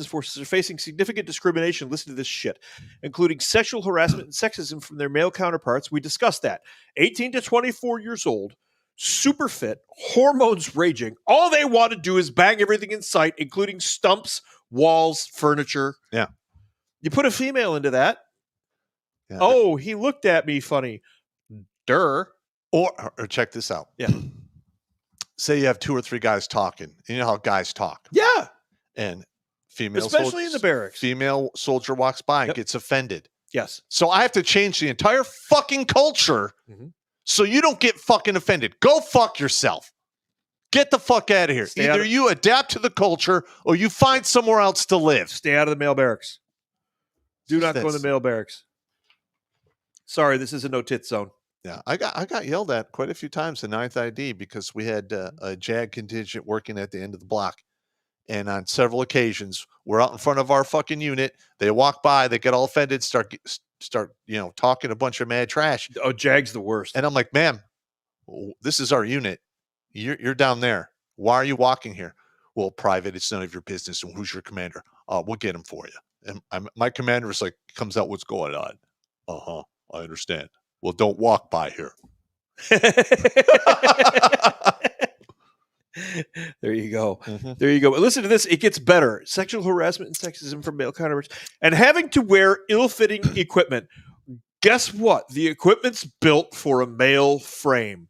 S5: forces are facing significant discrimination. Listen to this shit, including sexual harassment and sexism from their male counterparts. We discussed that. 18 to 24 years old, super fit, hormones raging. All they want to do is bang everything in sight, including stumps, walls, furniture.
S2: Yeah.
S5: You put a female into that.
S2: Yeah.
S5: Oh, he looked at me funny. Durr.
S2: Or check this out.
S5: Yeah.
S2: Say you have 2 or 3 guys talking. You know how guys talk.
S5: Yeah.
S2: And female,
S5: especially in the barracks.
S2: Female soldier walks by and gets offended.
S5: Yes.
S2: So I have to change the entire fucking culture so you don't get fucking offended. Go fuck yourself. Get the fuck out of here. Either you adapt to the culture or you find somewhere else to live.
S5: Stay out of the male barracks. Do not go in the male barracks. Sorry, this is a no-tit zone.
S2: Yeah, I got yelled at quite a few times in 9th ID because we had a JAG contingent working at the end of the block. And on several occasions, we're out in front of our fucking unit. They walk by, they get all offended, start talking a bunch of mad trash.
S5: Oh, JAG's the worst.
S2: And I'm like, ma'am, this is our unit. You're down there. Why are you walking here? Well, private, it's none of your business. And who's your commander? We'll get him for you. And my commander is like, comes out, what's going on? I understand. Well, don't walk by here.
S5: There you go. Mm-hmm. There you go. Listen to this. It gets better. Sexual harassment and sexism from male counterparts. And having to wear ill-fitting equipment. Guess what? The equipment's built for a male frame.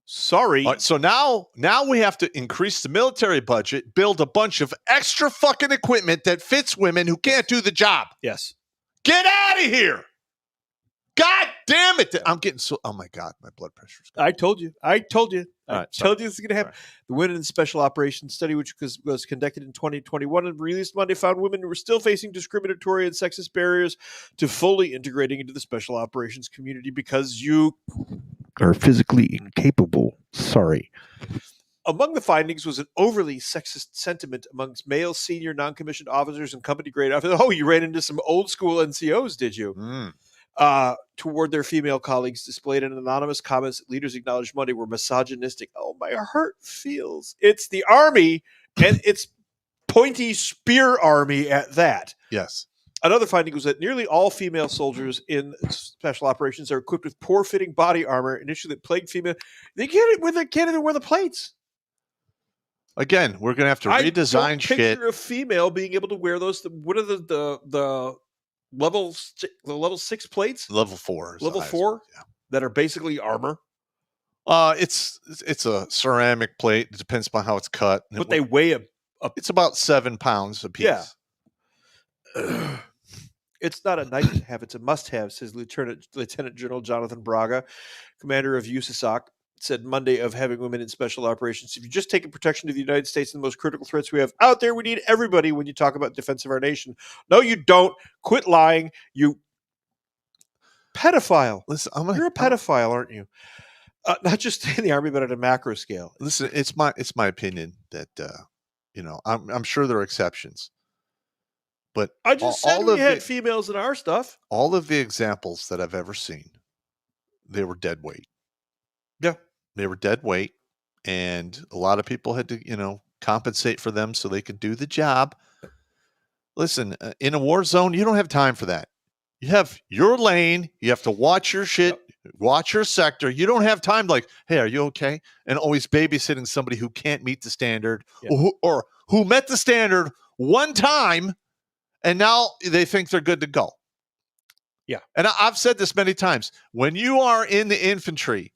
S5: Sorry.
S2: All right, so now we have to increase the military budget, build a bunch of extra fucking equipment that fits women who can't do the job.
S5: Yes.
S2: Get out of here. God damn it. I'm getting so, oh my God, my blood pressure's
S5: going. I told you. I told you this is going to happen.
S2: Right.
S5: The Women in Special Operations study, which was conducted in 2021 and released Monday, found women who were still facing discriminatory and sexist barriers to fully integrating into the special operations community because you
S6: are physically incapable. Sorry.
S5: Among the findings was an overly sexist sentiment amongst male senior non-commissioned officers and company grade officers. Oh, you ran into some old school NCOs, did you? Toward their female colleagues, displayed in anonymous comments that leaders acknowledged Monday were misogynistic. Oh, my heart feels. It's the Army, and it's pointy spear Army at that.
S2: Yes.
S5: Another finding was that nearly all female soldiers in special operations are equipped with poor-fitting body armor, an issue that plagued female. They can't even wear the plates.
S2: Again, we're going to have to redesign shit.
S5: I don't picture a female being able to wear those. What are the level 6 plates?
S2: Level 4.
S5: Level 4? Yeah. That are basically armor?
S2: It's a ceramic plate. It depends upon how it's cut.
S5: But they weigh
S2: it's about 7 pounds a piece.
S5: Yeah. It's not a nice to have, it's a must-have, says Lieutenant General Jonathan Braga, commander of USASOC. said Monday of having women in special operations. If you just take protection to the United States and the most critical threats we have out there, we need everybody when you talk about defense of our nation. No, you don't. Quit lying. You pedophile.
S2: Listen,
S5: You're a pedophile, aren't you? Not just in the Army, but at a macro scale.
S2: Listen, it's my opinion that I'm sure there are exceptions, but
S5: I just said we had females in our stuff.
S2: All of the examples that I've ever seen, they were dead weight.
S5: Yeah,
S2: they were dead weight, and a lot of people had to compensate for them so they could do the job. Listen, in a war zone, you don't have time for that. You have your lane. You have to watch your shit. Yep. Watch your sector. You don't have time like, hey, are you okay? And always babysitting somebody who can't meet the standard or who met the standard one time and now they think they're good to go.
S5: Yeah.
S2: And I've said this many times. When you are in the infantry,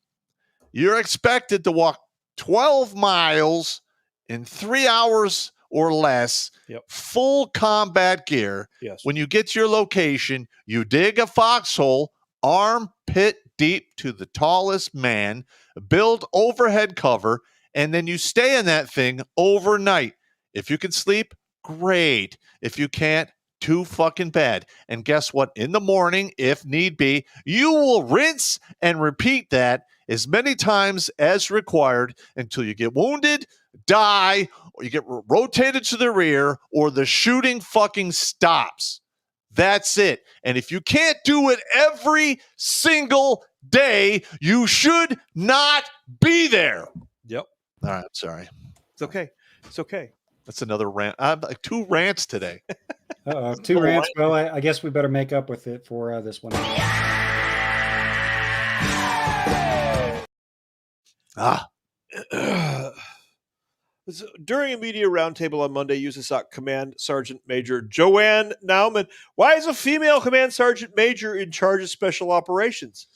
S2: you're expected to walk 12 miles in 3 hours or less, full combat gear.
S5: Yes.
S2: When you get to your location, you dig a foxhole, armpit deep to the tallest man, build overhead cover, and then you stay in that thing overnight. If you can sleep, great. If you can't, too fucking bad. And guess what? In the morning, if need be, you will rinse and repeat that as many times as required until you get wounded, die, or you get rotated to the rear, or the shooting fucking stops. That's it. And if you can't do it every single day, you should not be there.
S5: Yep.
S2: All right. Sorry.
S5: It's okay. It's okay.
S2: That's another rant. I have like 2 rants today.
S9: 2 rants. Well, I guess we better make up with it for this one.
S5: During a media roundtable on Monday, USASOC Command Sergeant Major Joanne Nauman, why is a female Command Sergeant Major in charge of special operations?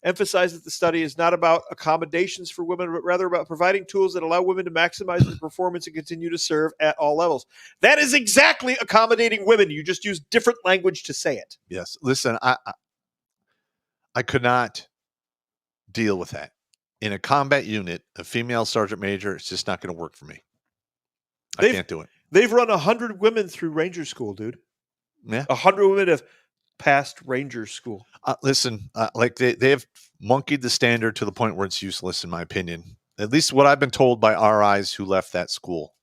S5: Emphasized that the study is not about accommodations for women, but rather about providing tools that allow women to maximize their performance and continue to serve at all levels. That is exactly accommodating women. You just use different language to say it.
S2: Yes. Listen, I could not deal with that. In a combat unit, a female sergeant major, it's just not going to work for me. I can't do it.
S5: They've run 100 women through Ranger School, dude.
S2: Yeah.
S5: 100 women have passed Ranger School.
S2: Listen, like they have monkeyed the standard to the point where it's useless, in my opinion. At least what I've been told by RIs who left that school.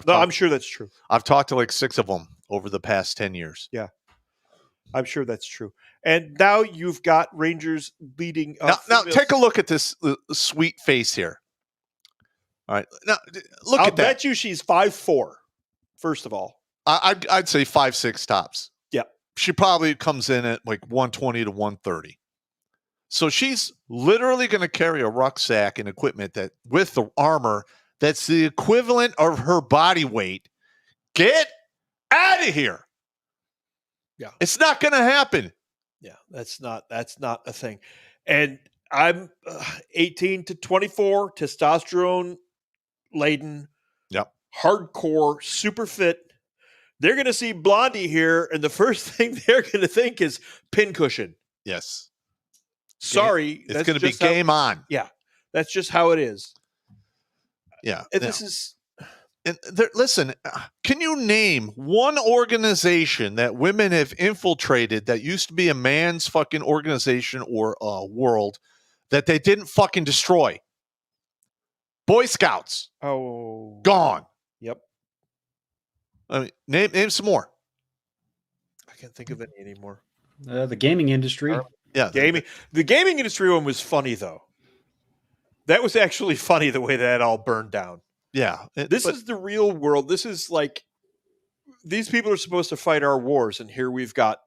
S5: I'm sure that's true.
S2: I've talked to like 6 of them over the past 10 years.
S5: Yeah. I'm sure that's true. And now you've got Rangers leading up.
S2: Now take a look at this sweet face here. All right. Now, look at that.
S5: I'll bet you she's 5'4", first of all.
S2: I'd say 5'6" tops.
S5: Yeah.
S2: She probably comes in at like 120 to 130. So she's literally going to carry a rucksack and equipment that with the armor that's the equivalent of her body weight. Get out of here.
S5: Yeah.
S2: It's not going to happen.
S5: Yeah, that's not a thing. And I'm 18 to 24, testosterone laden.
S2: Yep.
S5: Hardcore, super fit. They're going to see Blondie here, and the first thing they're going to think is pincushion.
S2: Yes.
S5: Sorry.
S2: It's going to be game on.
S5: Yeah. That's just how it is.
S2: Yeah.
S5: And this is...
S2: And listen, can you name one organization that women have infiltrated that used to be a man's fucking organization or world that they didn't fucking destroy? Boy Scouts.
S5: Oh.
S2: Gone.
S5: Yep.
S2: I mean, name some more.
S5: I can't think of any anymore.
S9: The gaming industry.
S2: Yeah.
S5: The gaming industry one was funny, though. That was actually funny the way that all burned down.
S2: Yeah.
S5: This is the real world. This is like, these people are supposed to fight our wars, and here we've got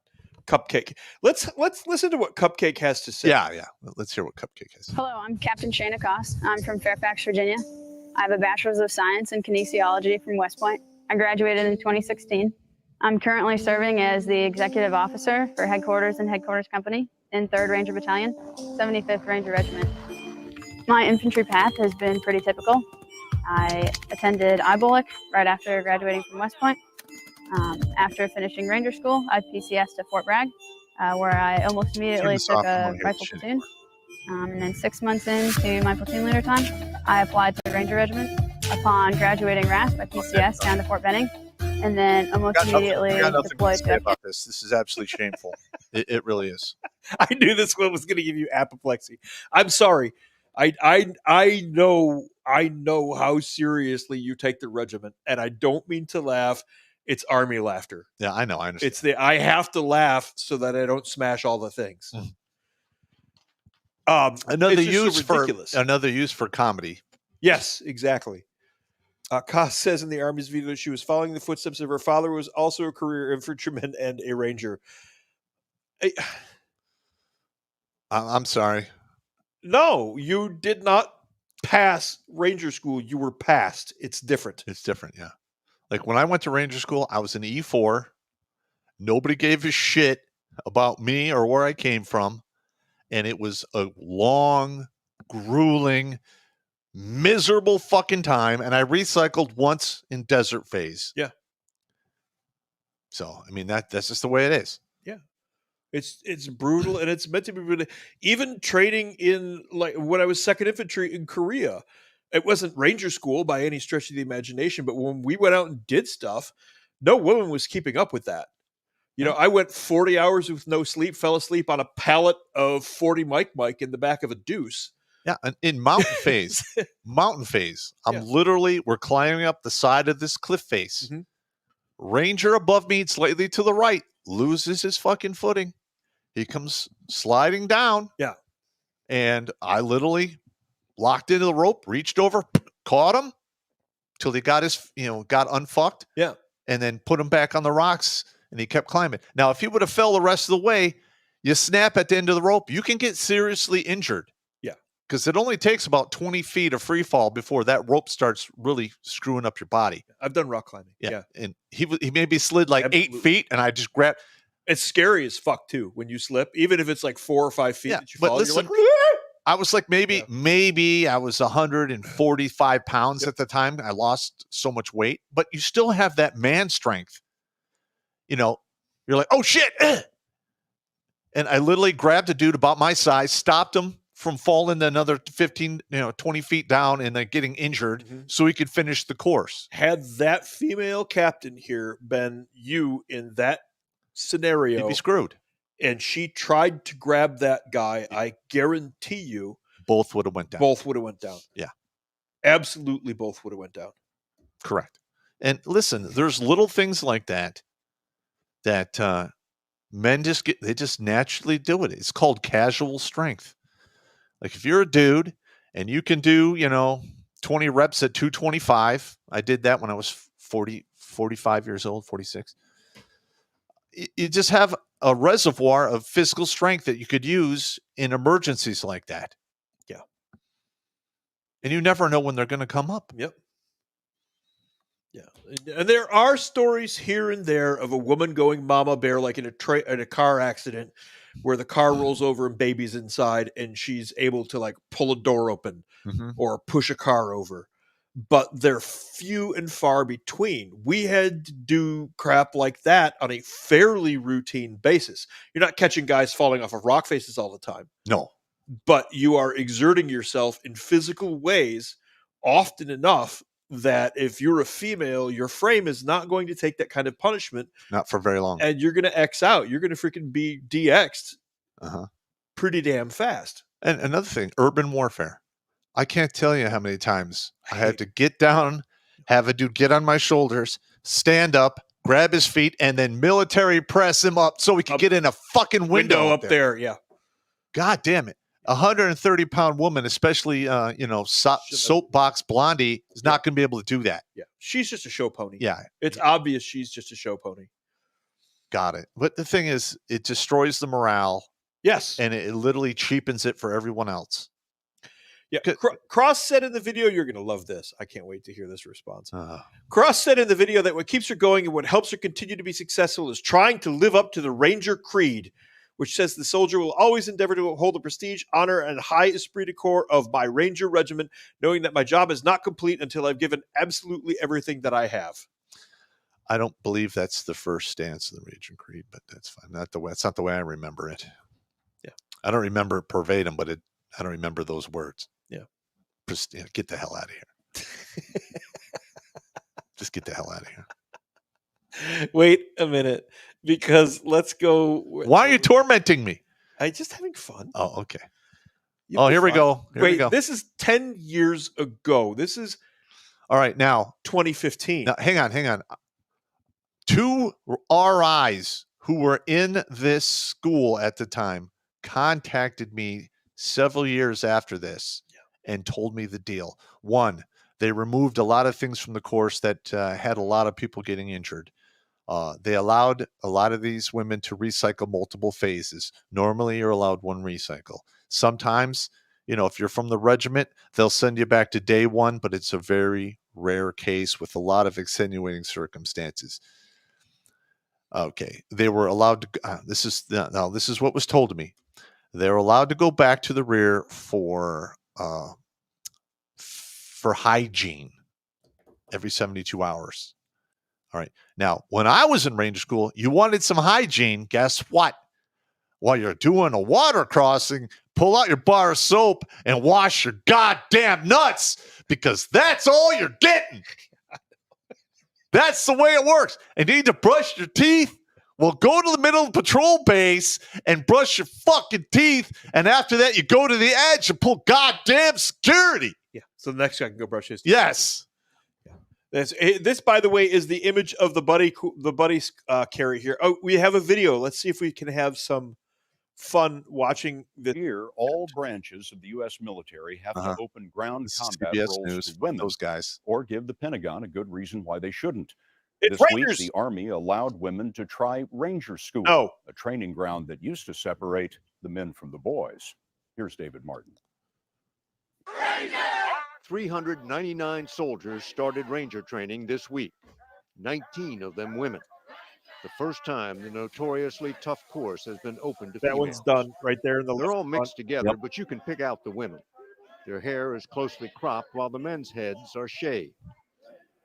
S5: Cupcake. Let's listen to what Cupcake has to say.
S2: Yeah. Let's hear what Cupcake has.
S10: Hello, I'm Captain Shana Koss. I'm from Fairfax, Virginia. I have a Bachelor's of Science in Kinesiology from West Point. I graduated in 2016. I'm currently serving as the Executive Officer for Headquarters and Headquarters Company in 3rd Ranger Battalion, 75th Ranger Regiment. My infantry path has been pretty typical. I attended IBOLC right after graduating from West Point. After finishing Ranger School, I PCS'd to Fort Bragg, where I almost immediately took a rifle platoon. And then 6 months into my platoon leader time, I applied to the Ranger Regiment. Upon graduating RAS by PCS down to Fort Benning, and then almost immediately deployed to
S2: about this. This is absolutely shameful. It really is.
S5: I knew this one was going to give you apoplexy. I'm sorry. I know how seriously you take the regiment, and I don't mean to laugh. It's Army laughter.
S2: Yeah, I know. I understand.
S5: It's I have to laugh so that I don't smash all the things.
S2: Another
S5: use
S2: for comedy.
S5: Yes, exactly. Koss says in the Army's video she was following the footsteps of her father, who was also a career infantryman and a ranger.
S2: I'm sorry.
S5: No, you did not pass ranger school. You were passed. It's different.
S2: It's different, yeah. Like when I went to ranger school, I was an E4. Nobody gave a shit about me or where I came from. And it was a long, grueling, miserable fucking time, and I recycled once in desert phase.
S5: Yeah.
S2: So I mean that's just the way it is.
S5: Yeah. It's brutal, and it's meant to be brutal. Even training in, like, when I was 2nd Infantry in Korea, it wasn't ranger school by any stretch of the imagination, but when we went out and did stuff, no woman was keeping up with that. You know, I went 40 hours with no sleep, fell asleep on a pallet of 40 mic in the back of a deuce.
S2: Yeah, and in mountain phase, I'm literally, we're climbing up the side of this cliff face.
S5: Mm-hmm.
S2: Ranger above me, slightly to the right, loses his fucking footing. He comes sliding down.
S5: Yeah.
S2: And I literally locked into the rope, reached over, caught him till he got got unfucked.
S5: Yeah.
S2: And then put him back on the rocks, and he kept climbing. Now, if he would have fell the rest of the way, you snap at the end of the rope, you can get seriously injured. Because it only takes about 20 feet of free fall before that rope starts really screwing up your body.
S5: I've done rock climbing. Yeah.
S2: And he maybe slid like
S5: Absolutely.
S2: 8 feet, and I just grabbed.
S5: It's scary as fuck too when you slip, even if it's like 4 or 5 feet that you
S2: but
S5: fall.
S2: Listen,
S5: you're like,
S2: I was like maybe I was 145 pounds at the time. I lost so much weight, but you still have that man strength. You know, you're like, oh shit. And I literally grabbed a dude about my size, stopped him from falling another 15, 20 feet down and then getting injured so he could finish the course.
S5: Had that female captain here been you in that scenario,
S2: you'd be screwed.
S5: And she tried to grab that guy, I guarantee you
S2: both would have went down.
S5: Both would have went down.
S2: Yeah.
S5: Absolutely both would have went down.
S2: Correct. And listen, there's little things like that men just naturally do it. It's called casual strength. Like if you're a dude and you can do, 20 reps at 225, I did that when I was 45 years old, 46. You just have a reservoir of physical strength that you could use in emergencies like that.
S5: Yeah.
S2: And you never know when they're going to come up.
S5: Yep. Yeah. And there are stories here and there of a woman going mama bear, like in a car accident where the car rolls over and baby's inside and she's able to like pull a door open or push a car over. But they're few and far between. We had to do crap like that on a fairly routine basis. You're not catching guys falling off of rock faces all the time.
S2: No.
S5: But you are exerting yourself in physical ways often enough that if you're a female, your frame is not going to take that kind of punishment.
S2: Not for very long.
S5: And you're going to X out. You're going to freaking be DX'd pretty damn fast.
S2: And another thing, urban warfare. I can't tell you how many times I had to get down, have a dude get on my shoulders, stand up, grab his feet, and then military press him up so we could get in a fucking window
S5: up there. Yeah.
S2: God damn it. 130-pound woman, especially, soapbox blondie, is not going to be able to do that.
S5: Yeah. She's just a show pony.
S2: Yeah.
S5: It's obvious she's just a show pony.
S2: Got it. But the thing is, it destroys the morale.
S5: Yes.
S2: And it literally cheapens it for everyone else.
S5: Yeah. Cross said in the video, you're going to love this. I can't wait to hear this response. Cross said in the video that what keeps her going and what helps her continue to be successful is trying to live up to the Ranger Creed, which says the soldier will always endeavor to uphold the prestige, honor, and high esprit de corps of my Ranger regiment, knowing that my job is not complete until I've given absolutely everything that I have.
S2: I don't believe that's the first stance of the Ranger Creed, but that's fine. That's not the way I remember it.
S5: Yeah.
S2: I don't remember it verbatim, but I don't remember those words.
S5: Yeah.
S2: Just get the hell out of here. Just get the hell out of here.
S5: Wait a minute, because let's go.
S2: Why are you tormenting me?
S5: I'm just having fun.
S2: Oh, okay.
S5: You'll be
S2: Here we
S5: fine.
S2: go. Here we
S5: Wait,
S2: go.
S5: this is 10 years ago. This is
S2: All right, now
S5: 2015.
S2: Now, hang on. 2 RIs who were in this school at the time contacted me several years after this and told me the deal. 1, they removed a lot of things from the course that had a lot of people getting injured. They allowed a lot of these women to recycle multiple phases. Normally, you're allowed 1 recycle. Sometimes, if you're from the regiment, they'll send you back to day 1, but it's a very rare case with a lot of extenuating circumstances. Okay, they were allowed to. This is what was told to me. They're allowed to go back to the rear for hygiene every 72 hours. All right. Now, when I was in Ranger School, you wanted some hygiene. Guess what? While you're doing a water crossing, pull out your bar of soap and wash your goddamn nuts, because that's all you're getting. That's the way it works. And you need to brush your teeth. Well, go to the middle of the patrol base and brush your fucking teeth. And after that, you go to the edge and pull goddamn security.
S5: Yeah. So the next guy can go brush his teeth.
S2: Yes.
S5: This, by the way, is the image of the buddy carry here. Oh, we have a video. Let's see if we can have some fun watching this.
S11: Here, all branches of the U.S. military have to open ground combat
S2: CBS
S11: roles
S2: News,
S11: to women,
S2: those guys,
S11: or give the Pentagon a good reason why they shouldn't.
S5: It's
S11: This
S5: Rangers.
S11: week, the Army allowed women to try Ranger School, a training ground that used to separate the men from the boys. Here's David Martin.
S12: 399 soldiers started Ranger training this week, 19 of them women. The first time the notoriously tough course has been open to
S5: That
S12: females.
S5: one's done right there in the
S12: They're
S5: left
S12: all
S5: front.
S12: mixed together, but you can pick out the women. Their hair is closely cropped while the men's heads are shaved.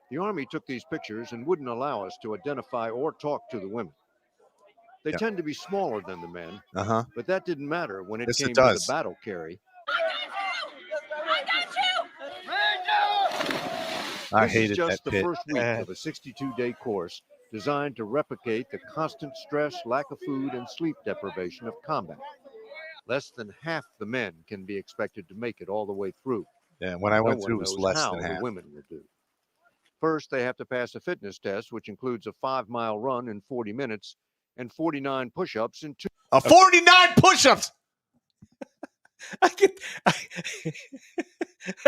S12: The Army took these pictures and wouldn't allow us to identify or talk to the women. They tend to be smaller than the men, but that didn't matter when it came to the battle carry.
S2: I
S12: This
S2: hated
S12: is just
S2: that
S12: the
S2: pit.
S12: first week of a 62-day course designed to replicate the constant stress, lack of food, and sleep deprivation of combat. Less than half the men can be expected to make it all the way through.
S2: Yeah, when I went through, it was
S12: knows
S2: less
S12: how
S2: than
S12: the
S2: half.
S12: women will do. First, they have to pass a fitness test, which includes a 5-mile run in 40 minutes and 49 push-ups in 2.
S2: 49 push-ups.
S5: I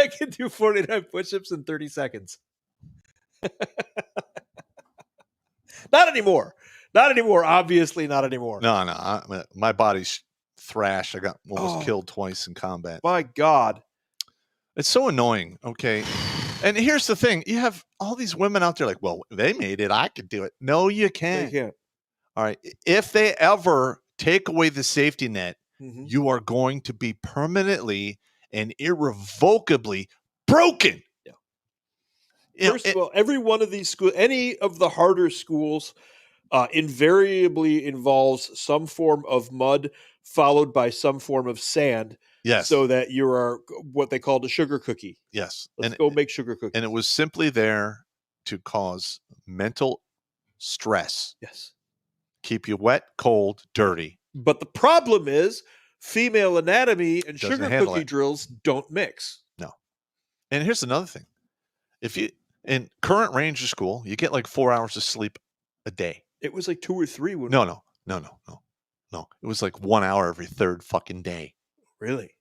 S5: can do 49 push-ups in 30 seconds. Not anymore. Not anymore. Obviously not anymore.
S2: No. My body's thrashed. I got almost killed twice in combat.
S5: My God.
S2: It's so annoying. Okay. And here's the thing. You have all these women out there like, well, they made it. I could do it. No, you can't.
S5: You can't.
S2: All right. If they ever take away the safety net, you are going to be permanently and irrevocably broken.
S5: Yeah. First of all, every one of these schools, any of the harder schools, invariably involves some form of mud followed by some form of sand.
S2: Yes.
S5: So that you are what they called a sugar cookie.
S2: Yes.
S5: Let's go make sugar cookies.
S2: And it was simply there to cause mental stress.
S5: Yes.
S2: Keep you wet, cold, dirty.
S5: But the problem is female anatomy and
S2: Doesn't
S5: sugar
S2: handle
S5: cookie
S2: it.
S5: drills don't mix.
S2: No. And here's another thing. If you in current Ranger School, you get like 4 hours of sleep a day.
S5: It was like 2 or 3.
S2: No. It was like 1 hour every third fucking day.
S5: Really?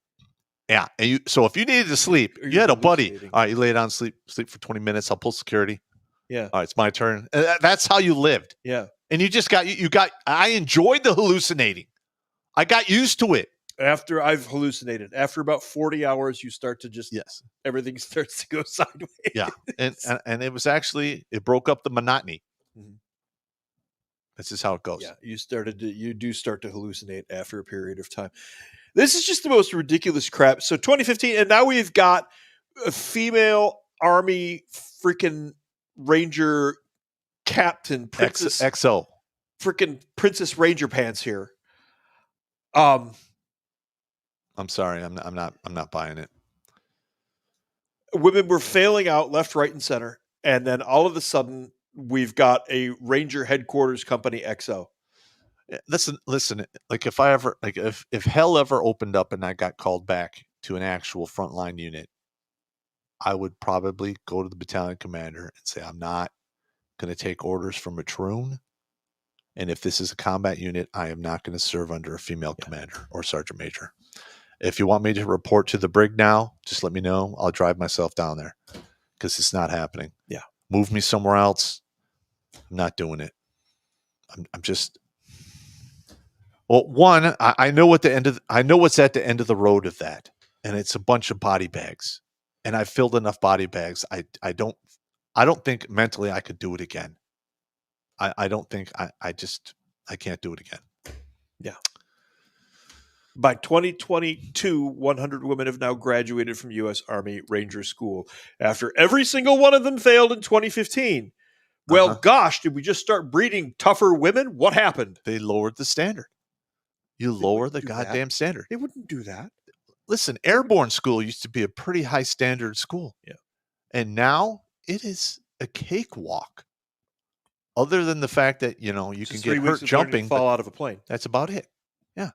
S2: Yeah. And so if you needed to sleep, you had a buddy. All right, you lay down, sleep for 20 minutes. I'll pull security.
S5: Yeah.
S2: All right, it's my turn. That's how you lived.
S5: Yeah.
S2: And you just I enjoyed the hallucinating. I got used to it.
S5: After I've hallucinated, after about 40 hours, you start to just, everything starts to go sideways.
S2: Yeah. And it was actually, it broke up the monotony. This is how it goes.
S5: Yeah. You do start to hallucinate after a period of time. This is just the most ridiculous crap. So 2015, and now we've got a female Army freaking Ranger Captain Princess
S2: XO.
S5: Freaking Princess Ranger pants here.
S2: I'm sorry. I'm not buying it.
S5: Women were failing out left, right, and center. And then all of a sudden, we've got a Ranger headquarters company XO.
S2: Listen. Like if I ever, like if hell ever opened up and I got called back to an actual frontline unit, I would probably go to the battalion commander and say, I'm not going to take orders from a troon. And if this is a combat unit, I am not going to serve under a female commander or sergeant major. If you want me to report to the brig now, just let me know. I'll drive myself down there because it's not happening.
S5: Yeah.
S2: Move me somewhere else. I'm not doing it. I'm just. Well, one, I know what I know what's at the end of the road of that, and it's a bunch of body bags, and I've filled enough body bags. I don't think mentally I could do it again. I don't think I can't do it again.
S5: Yeah. By 2022, 100 women have now graduated from U.S. Army Ranger School after every single one of them failed in 2015. Well, gosh, did we just start breeding tougher women? What happened?
S2: They lowered the standard. You lower the goddamn standard.
S5: They wouldn't do that.
S2: Listen, airborne school used to be a pretty high standard school.
S5: Yeah.
S2: And now it is a cakewalk. Other than the fact that, you can get hurt jumping.
S5: Fall out of a plane.
S2: That's about it. Yeah.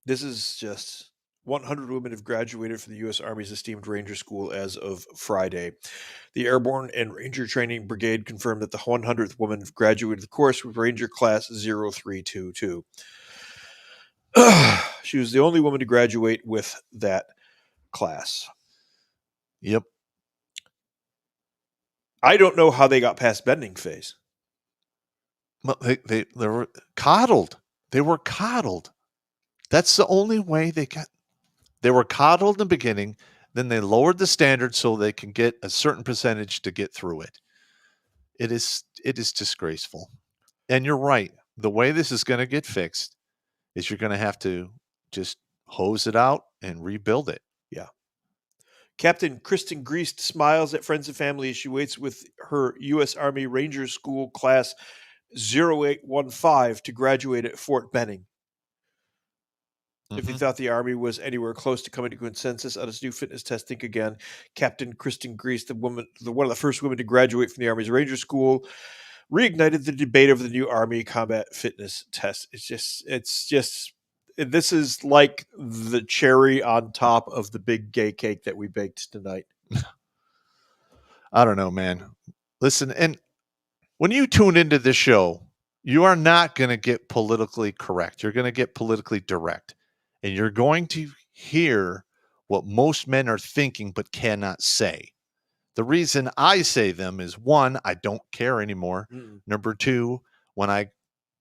S5: This is just 100 women have graduated from the U.S. Army's esteemed Ranger School as of Friday. The Airborne and Ranger Training Brigade confirmed that the 100th woman graduated the course with Ranger Class 0322. She was the only woman to graduate with that class.
S2: Yep.
S5: I don't know how they got past bending phase.
S2: Well, they were coddled. They were coddled. That's the only way they were coddled in the beginning. Then they lowered the standard so they can get a certain percentage to get through it. It is disgraceful. And you're right. The way this is going to get fixed is you're going to have to just hose it out and rebuild it.
S5: Yeah. Captain Kristen Greast smiles at friends and family as she waits with her U.S. Army Ranger School Class 0815 to graduate at Fort Benning. If you thought the Army was anywhere close to coming to consensus on its new fitness test, think again. Captain Kristen Greast, one of the first women to graduate from the Army's Ranger School, reignited the debate over the new Army combat fitness test. This is like the cherry on top of the big gay cake that we baked tonight.
S2: I don't know, man. Listen, and when you tune into this show, you are not going to get politically correct. You're going to get politically direct. And you're going to hear what most men are thinking but cannot say. The reason I say them is, one, I don't care anymore. Number two, when I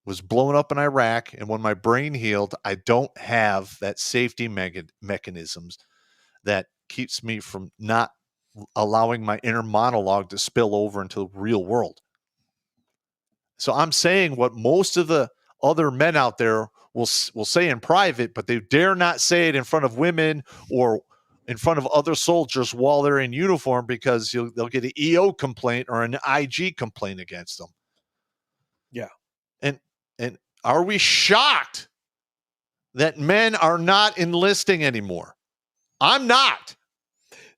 S2: was blown up in Iraq and when my brain healed, I don't have that safety mechanisms that keeps me from not allowing my inner monologue to spill over into the real world. So I'm saying what most of the other men out there will say in private, but they dare not say it in front of women or in front of other soldiers while they're in uniform because they'll get an EO complaint or an IG complaint against them.
S5: Yeah.
S2: And are we shocked that men are not enlisting anymore? I'm not.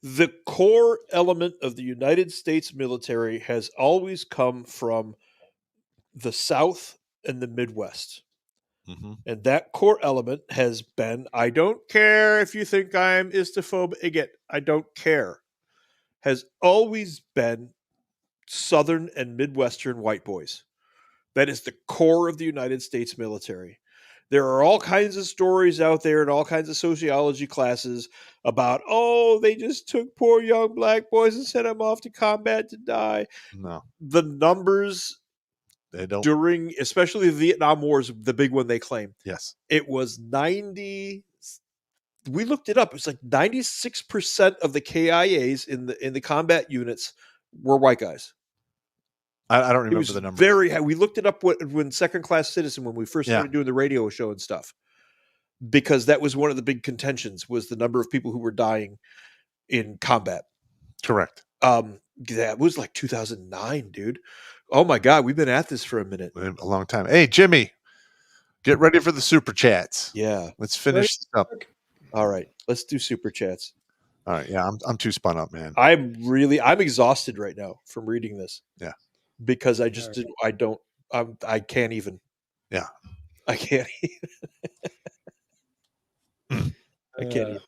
S5: The core element of the United States military has always come from the South and the Midwest. And that core element has been, I don't care if you think I'm istophobic, I don't care, has always been Southern and Midwestern white boys. That is the core of the United States military. There are all kinds of stories out there in all kinds of sociology classes about, they just took poor young black boys and sent them off to combat to die.
S2: No.
S5: The numbers
S2: they don't.
S5: During, especially the Vietnam Wars, the big one they claim.
S2: Yes.
S5: It was 90. We looked it up. It was like 96% of the KIAs in the combat units were white guys.
S2: I don't remember the number.
S5: Very high. We looked it up when Second Class Citizen, when we first started doing the radio show and stuff, because that was one of the big contentions, was the number of people who were dying in combat.
S2: Correct.
S5: That was like 2009, dude. Oh my God, we've been at this for a minute.
S2: A long time. Hey, Jimmy, Get ready for the super chats.
S5: Yeah.
S2: Let's finish this up.
S5: All right. Let's do super chats.
S2: All right. Yeah, I'm too spun up, man.
S5: I'm exhausted right now from reading this.
S2: Yeah.
S5: Because I just I can't even.
S2: Yeah.
S5: I can't even. I can't even.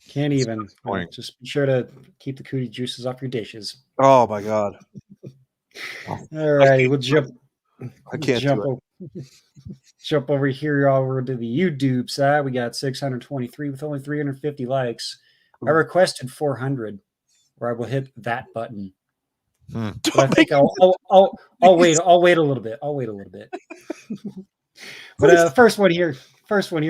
S9: Can't even. Just be sure to keep the cootie juices off your dishes.
S5: Oh my God.
S9: All right, we'll jump.
S5: I can't
S9: Jump over here over to the YouTubes. We got 623 with only 350 likes. I requested 400, or I will hit that button. But I think I'll wait. I'll wait a little bit. But first one here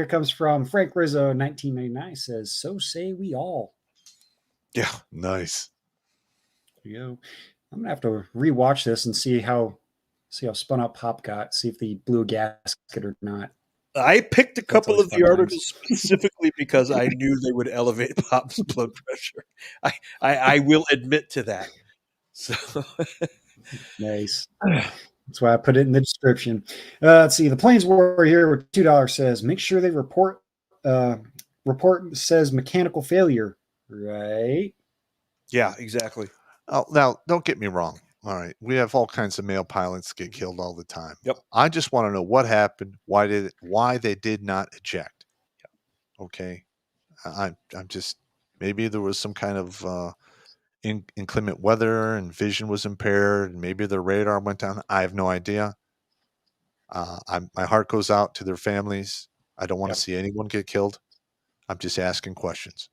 S9: comes from Frank Rizzo, 1999. Says, "So say we all."
S2: Yeah, nice.
S9: There you go. I'm gonna have to rewatch this and see how spun up Popp got. See if they blew a gasket or not.
S5: I picked a couple of the articles specifically because I knew they would elevate Popp's blood pressure. I will admit to that. So
S9: nice. That's why I put it in the description. Let's see. The Plains Warrior here with $2 says, make sure they report says mechanical failure. Right.
S5: Yeah, exactly.
S2: Oh, now don't get me wrong. All right. We have all kinds of male pilots get killed all the time.
S5: Yep. I
S2: just want to know what happened, why they did not eject. Yeah. Okay. I'm just, maybe there was some kind of inclement weather and vision was impaired, and maybe their radar went down. I have no idea. My heart goes out to their families. I don't want to see anyone get killed. I'm just asking questions.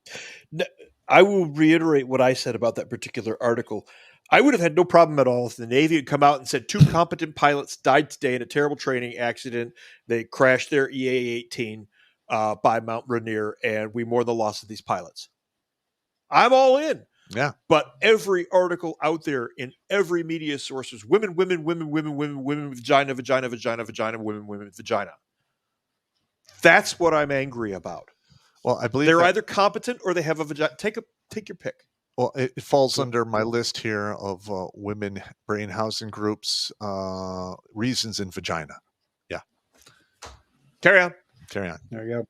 S5: I will reiterate what I said about that particular article. I would have had no problem at all if the Navy had come out and said 2 competent pilots died today in a terrible training accident. They crashed their EA-18 by Mount Rainier, and we mourn the loss of these pilots. I'm all in.
S2: Yeah.
S5: But every article out there in every media source was women, vagina, women, vagina. That's what I'm angry about.
S2: Well, I believe
S5: they're either competent or they have a vagina. Take your pick.
S2: Well, it falls under my list here of women brain housing groups, reasons in vagina. Yeah.
S5: Carry on.
S2: There
S9: you go.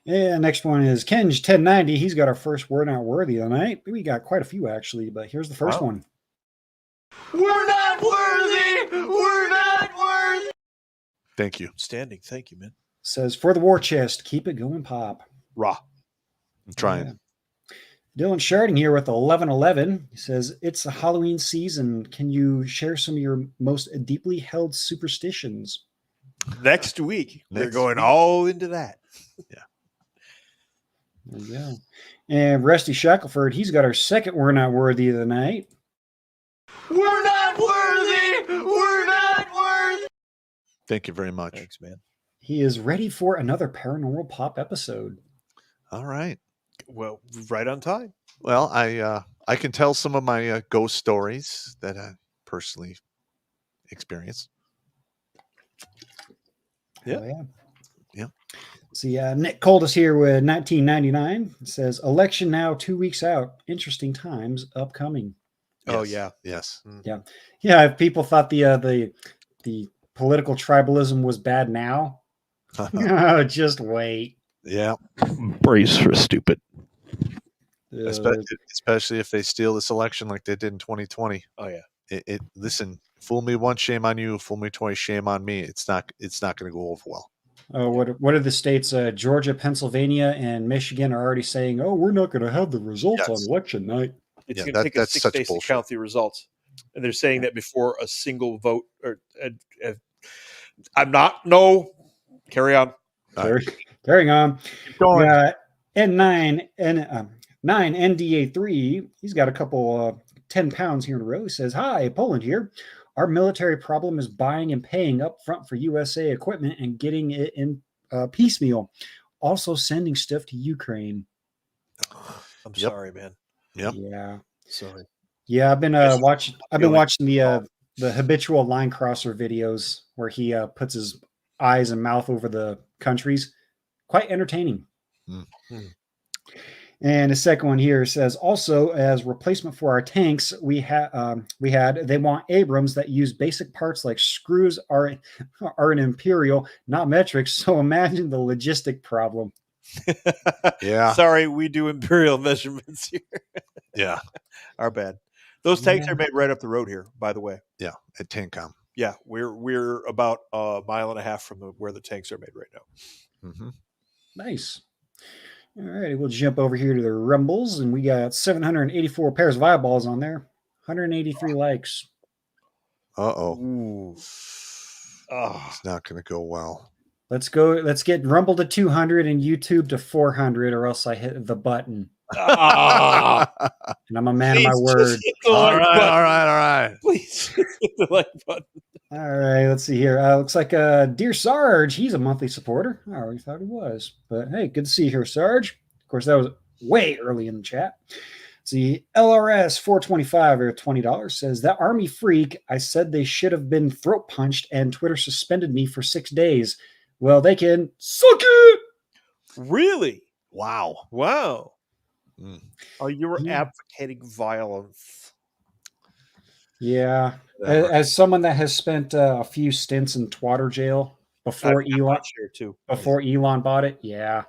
S9: Yeah, next one is Kenj 1090. He's got our first We're Not Worthy tonight. We got quite a few, actually, but here's the first one.
S13: We're not worthy! We're not worthy!
S2: Thank you.
S5: Standing. Thank you, man.
S9: Says, for the war chest, keep it going, Popp.
S5: Rah.
S2: I'm trying.
S9: Yeah. Dylan Sharding here with 1111. He says, it's a Halloween season. Can you share some of your most deeply held superstitions?
S5: Next week. We're going all into that.
S2: Yeah.
S9: There you go. And Rusty Shackelford, he's got our second We're Not Worthy of the night.
S13: We're not worthy! We're not worthy!
S2: Thank you very much.
S5: Thanks, man.
S9: He is ready for another Paranormal Popp episode.
S2: All right.
S5: Well, right on time.
S2: Well, I can tell some of my ghost stories that I personally experienced.
S9: Yeah. Oh, yeah.
S2: Yeah.
S9: See, Nick Coldus here with 1999. It says, election now 2 weeks out. Interesting times upcoming.
S5: Yes. Oh, yeah.
S2: Yes.
S9: Yeah. Yeah. If people thought the political tribalism was bad now, just wait.
S2: Yeah.
S6: Brace for stupid.
S2: Especially if they steal this election like they did in 2020.
S5: Oh yeah.
S2: Listen, fool me once, shame on you. Fool me twice, shame on me. It's not going to go over well.
S9: Oh, what are the states? Georgia, Pennsylvania, and Michigan are already saying, "Oh, we're not going to have the results on election night."
S5: It's going to take us 6 days to count the results, and they're saying that before a single vote. Or I'm not. No, carry on.
S9: Carrying on.
S2: Keep going.
S9: N9 and 9 NDA3. He's got a couple 10 pounds here in a row. He says, "Hi, Poland here. Our military problem is buying and paying up front for USA equipment and getting it in piecemeal. Also sending stuff to Ukraine."
S5: I'm sorry, man.
S2: Yep.
S9: Yeah.
S5: Sorry.
S9: Yeah, I've been watching the habitual line crosser videos where he puts his eyes and mouth over the countries. Quite entertaining. And the second one here says, also as replacement for our tanks, we had they want Abrams that use basic parts like screws are an imperial, not metric. So imagine the logistic problem.
S2: Yeah.
S5: Sorry, we do imperial measurements here.
S2: Yeah.
S5: Our bad. Those tanks are made right up the road here, by the way.
S2: Yeah, at Tancom.
S5: Yeah, we're about a mile and a half from where the tanks are made right now.
S2: Mm-hmm.
S9: Nice. All right, we'll jump over here to the Rumbles, and we got 784 pairs of eyeballs on there, 183 likes.
S2: Uh-oh. It's not going to go well.
S9: Let's go. Let's get Rumble to 200 and YouTube to 400, or else I hit the button. And I'm a man of my word.
S2: All right.
S5: Please hit the like button.
S9: All right, let's see here. Looks like Dear Sarge, he's a monthly supporter. I already thought he was. But hey, good to see you here, Sarge. Of course, that was way early in the chat. See, LRS 425 or $20 says, that army freak, I said they should have been throat punched and Twitter suspended me for 6 days. Well, they can suck it.
S5: Really?
S2: Wow.
S5: Mm. Oh, you were advocating violence.
S9: Yeah. As someone that has spent a few stints in twatter jail before Elon bought it. Yeah.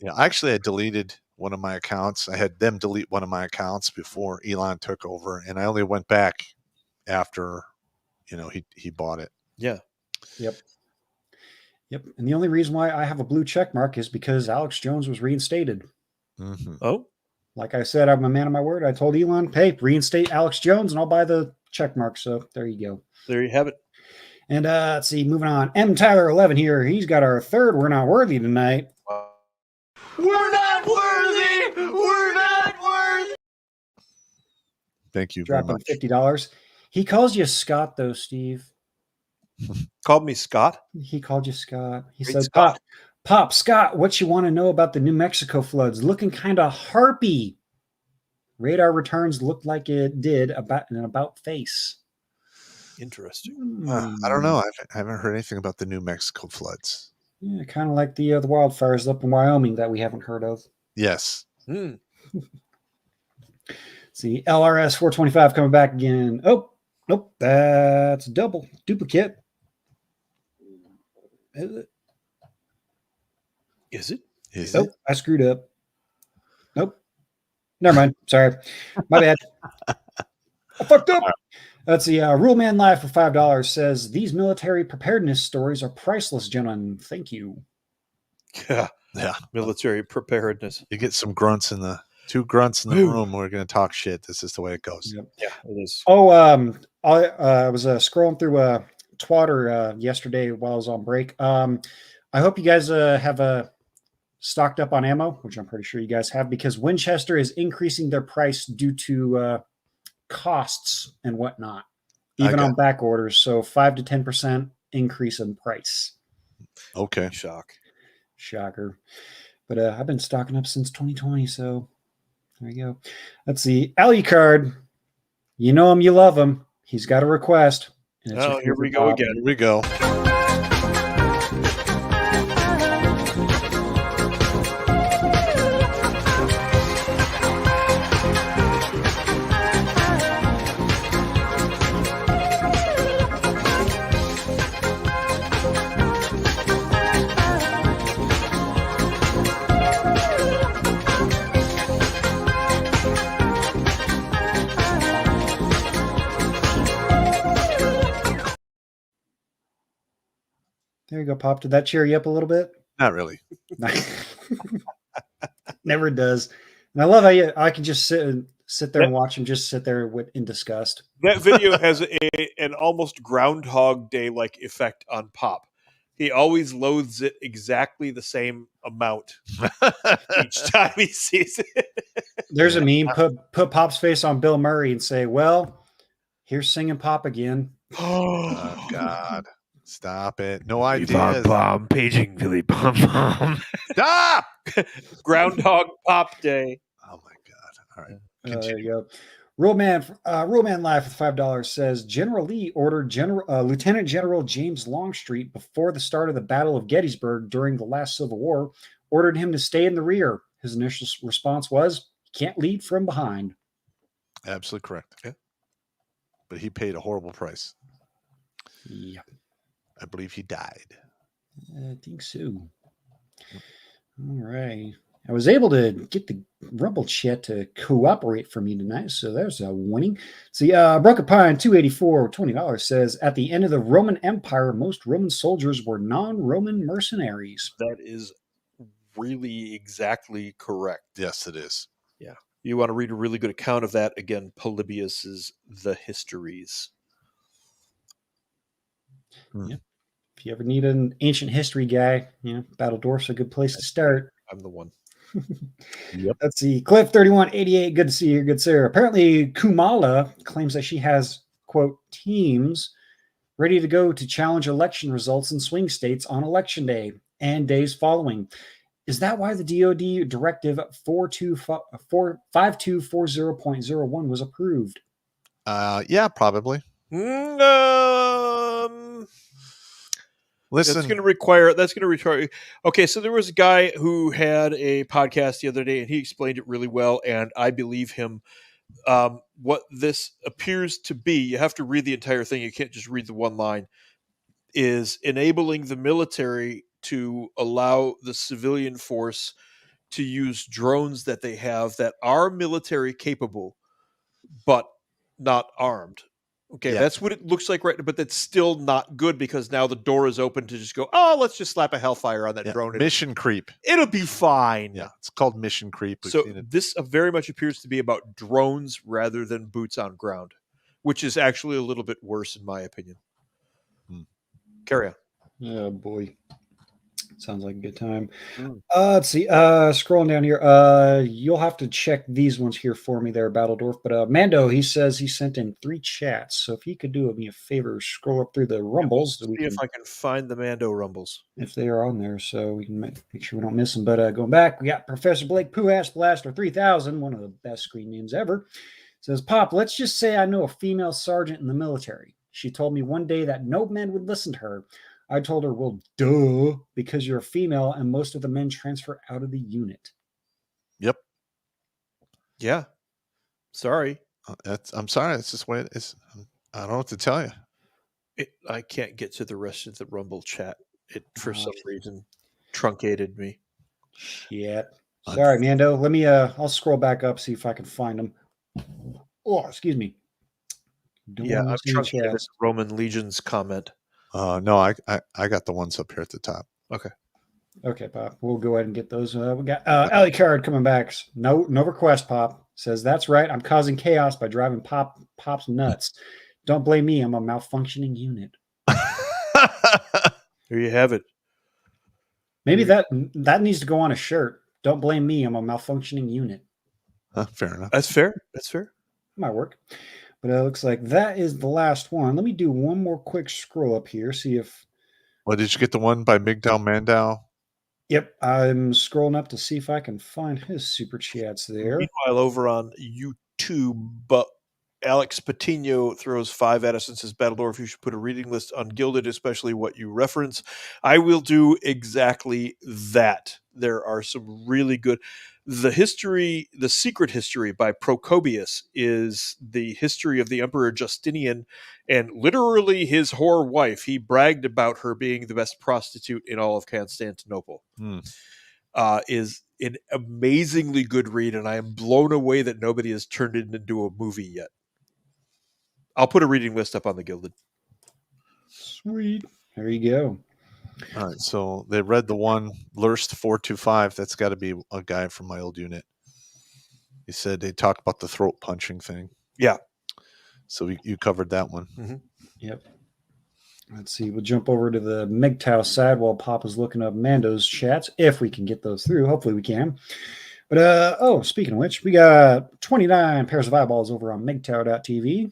S2: Yeah. Actually, I deleted one of my accounts. I had them delete one of my accounts before Elon took over, and I only went back after, he bought it.
S5: Yeah.
S9: Yep. And the only reason why I have a blue check mark is because Alex Jones was reinstated.
S2: Mm-hmm.
S5: Oh,
S9: like I said, I'm a man of my word. I told Elon, hey, reinstate Alex Jones and I'll buy the check mark. So there you go.
S5: There you have it.
S9: And let's see, moving on. M. Tyler 11 here. He's got our third We're Not Worthy tonight.
S13: We're not worthy. We're not worthy.
S2: Thank you very
S9: Dropping
S2: much.
S9: $50. He calls you Scott, though, Steve.
S5: Called me Scott?
S9: He called you Scott. He
S5: Great
S9: said,
S5: Scott.
S9: Pop, Scott, what you want to know about the New Mexico floods? Looking kind of harpy. Radar returns looked like it did about an about face.
S5: Interesting.
S2: I don't know. I haven't heard anything about the New Mexico floods.
S9: Yeah, kind of like the wildfires up in Wyoming that we haven't heard of.
S2: Yes.
S9: See, LRS 425 coming back again. Oh, nope, that's duplicate.
S5: Is it?
S9: Nope, I screwed up. Nope. Never mind. Sorry. My bad. I fucked up. Let's see. Rule Man Live for $5 says, these military preparedness stories are priceless, gentlemen. Thank you.
S5: Yeah.
S2: Yeah.
S5: Military preparedness.
S2: You get some grunts in the two grunts in the room. We're going to talk shit. This is the way it goes.
S9: Yep.
S5: Yeah, it is.
S9: Oh, I was scrolling through Twitter yesterday while I was on break. I hope you guys have stocked up on ammo, which I'm pretty sure you guys have, because Winchester is increasing their price due to costs and whatnot, even on back orders. So 5 to 10% increase in price.
S2: Okay.
S9: Shocker. But I've been stocking up since 2020. So there you go. Let's see. Alucard, you know him, you love him. He's got a request. And it's
S5: here we go again.
S2: Here we go.
S9: There you go, Pop. Did that cheer you up a little bit?
S2: Not really.
S9: Never does. And I love how I can just sit there and watch him just sit there in disgust.
S5: That video has an almost Groundhog Day like effect on Pop. He always loathes it exactly the same amount each time he sees it.
S9: There's a meme. Put Pop's face on Bill Murray and say, "Well, here's singing Pop again."
S2: Oh God. Stop it. No ideas.
S6: Bomb, paging Billy Bomb Bomb.
S2: Stop!
S5: Groundhog Pop Day.
S2: Oh my God. All right.
S9: There you go. Rule Man Live for $5 says General Lee ordered Lieutenant General James Longstreet before the start of the Battle of Gettysburg during the last Civil War, ordered him to stay in the rear. His initial response was, "Can't lead from behind."
S2: Absolutely correct.
S5: Yeah.
S2: But he paid a horrible price.
S9: Yeah.
S2: I believe he died.
S9: I think so. All right. I was able to get the Rumble chat to cooperate for me tonight, so there's a winning. See, Broken Pine 284 $20 says, at the end of the Roman Empire, most Roman soldiers were non-Roman mercenaries.
S5: That is really exactly correct.
S2: Yes, it is.
S5: Yeah. You want to read a really good account of that, again, Polybius's The Histories.
S9: Yeah. If you ever need an ancient history guy, Battledorf's a good place to start.
S5: I'm the one.
S2: Yep.
S9: Let's see. Cliff 3188. Good to see you, good sir. Apparently, Kumala claims that she has, quote, teams ready to go to challenge election results in swing states on election day and days following. Is that why the DoD Directive 5240.01 was approved?
S2: Yeah, probably. Listen,
S5: that's going to require. Okay, so there was a guy who had a podcast the other day, and he explained it really well, and I believe him. What this appears to be, you have to read the entire thing. You can't just read the one line. Is enabling the military to allow the civilian force to use drones that they have that are military capable, but not armed. Okay, that's what it looks like right now, but that's still not good because now the door is open to just go, oh, let's just slap a Hellfire on that drone.
S2: Mission creep.
S5: It'll be fine.
S2: Yeah, it's called mission creep.
S5: So this very much appears to be about drones rather than boots on ground, which is actually a little bit worse in my opinion. Carry on.
S9: Oh, boy. Sounds like a good time. Let's see. Scrolling down here. You'll have to check these ones here for me there, Battledorf. But Mando, he says he sent in 3 chats. So if he could do me a favor, scroll up through the Rumbles.
S5: See if I can find the Mando Rumbles.
S9: If they are on there, so we can make sure we don't miss them. But going back, we got Professor Blake Pooh-Ass Blaster 3000, one of the best screen names ever. Says, Pop, let's just say I know a female sergeant in the military. She told me one day that no men would listen to her. I told her, well, duh, because you're a female and most of the men transfer out of the unit.
S2: Yep.
S5: Yeah. Sorry.
S2: I'm sorry. That's just the way it is. I don't know what to tell you.
S5: I can't get to the rest of the Rumble chat. It, for some reason, truncated me.
S9: Shit. Sorry, Mando. Let me, I'll scroll back up, see if I can find them. Oh, excuse me.
S5: I'm truncated this Roman Legion's comment.
S2: No, I got the ones up here at the top.
S9: Okay, Pop. We'll go ahead and get those. We got Alley Card coming back. No request, Pop. Says, that's right. I'm causing chaos by driving Pop's nuts. Don't blame me. I'm a malfunctioning unit.
S5: There you have it.
S9: Maybe that needs to go on a shirt. Don't blame me. I'm a malfunctioning unit.
S2: Fair enough.
S5: That's fair.
S9: Might work. But it looks like that is the last one. Let me do one more quick scroll up here. See if.
S2: Well, did you get the one by Migdal Mandau?
S9: Yep, I'm scrolling up to see if I can find his super chats there.
S5: Meanwhile, over on YouTube, but Alex Patino throws 5 at us and says, Battledorf, you should put a reading list on Gilded, especially what you reference. I will do exactly that. There are some really good. The Secret History by Procopius is the history of the Emperor Justinian and literally his whore wife. He bragged about her being the best prostitute in all of Constantinople. Is an amazingly good read, and I am blown away that nobody has turned it into a movie yet. I'll put a reading list up on the Gilded.
S9: Sweet. There you go.
S2: All right, so they read the one, Lurst 425. That's got to be a guy from my old unit. He said they talked about the throat punching thing.
S5: Yeah.
S2: So you covered that one.
S5: Mm-hmm.
S9: Yep. Let's see. We'll jump over to the MGTOW side while Pop is looking up Mando's chats, if we can get those through. Hopefully we can. But, speaking of which, we got 29 pairs of eyeballs over on MGTOW.tv.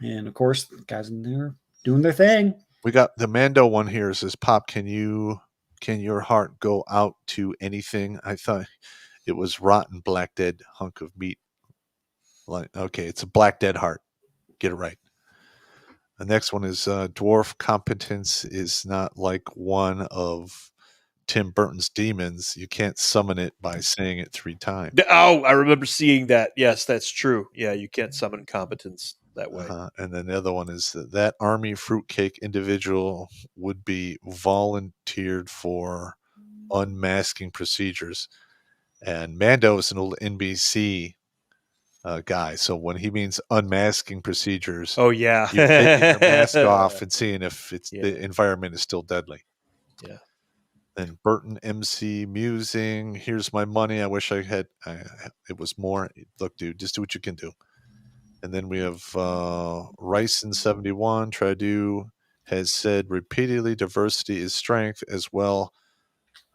S9: And, of course, the guys in there doing their thing.
S2: We got the Mando one here. Says, Pop, can your heart go out to anything? I thought it was rotten black dead hunk of meat. Like, okay, it's a black dead heart. Get it right. The next one is dwarf competence is not like one of Tim Burton's Demons, you can't summon it by saying it 3 times.
S5: Oh, I remember seeing that. Yes, that's true. Yeah, you can't summon competence that way.
S2: And then the other one is that army fruitcake individual would be volunteered for unmasking procedures. And Mando is an old NBC guy, so when he means unmasking procedures,
S5: oh yeah,
S2: you're taking your mask off and seeing if the environment is still deadly.
S5: Yeah.
S2: Then Burton MC musing. Here's my money. I wish I had. It was more. Look, dude, just do what you can do. And then we have Rice in 71. Tradu has said repeatedly, diversity is strength as well.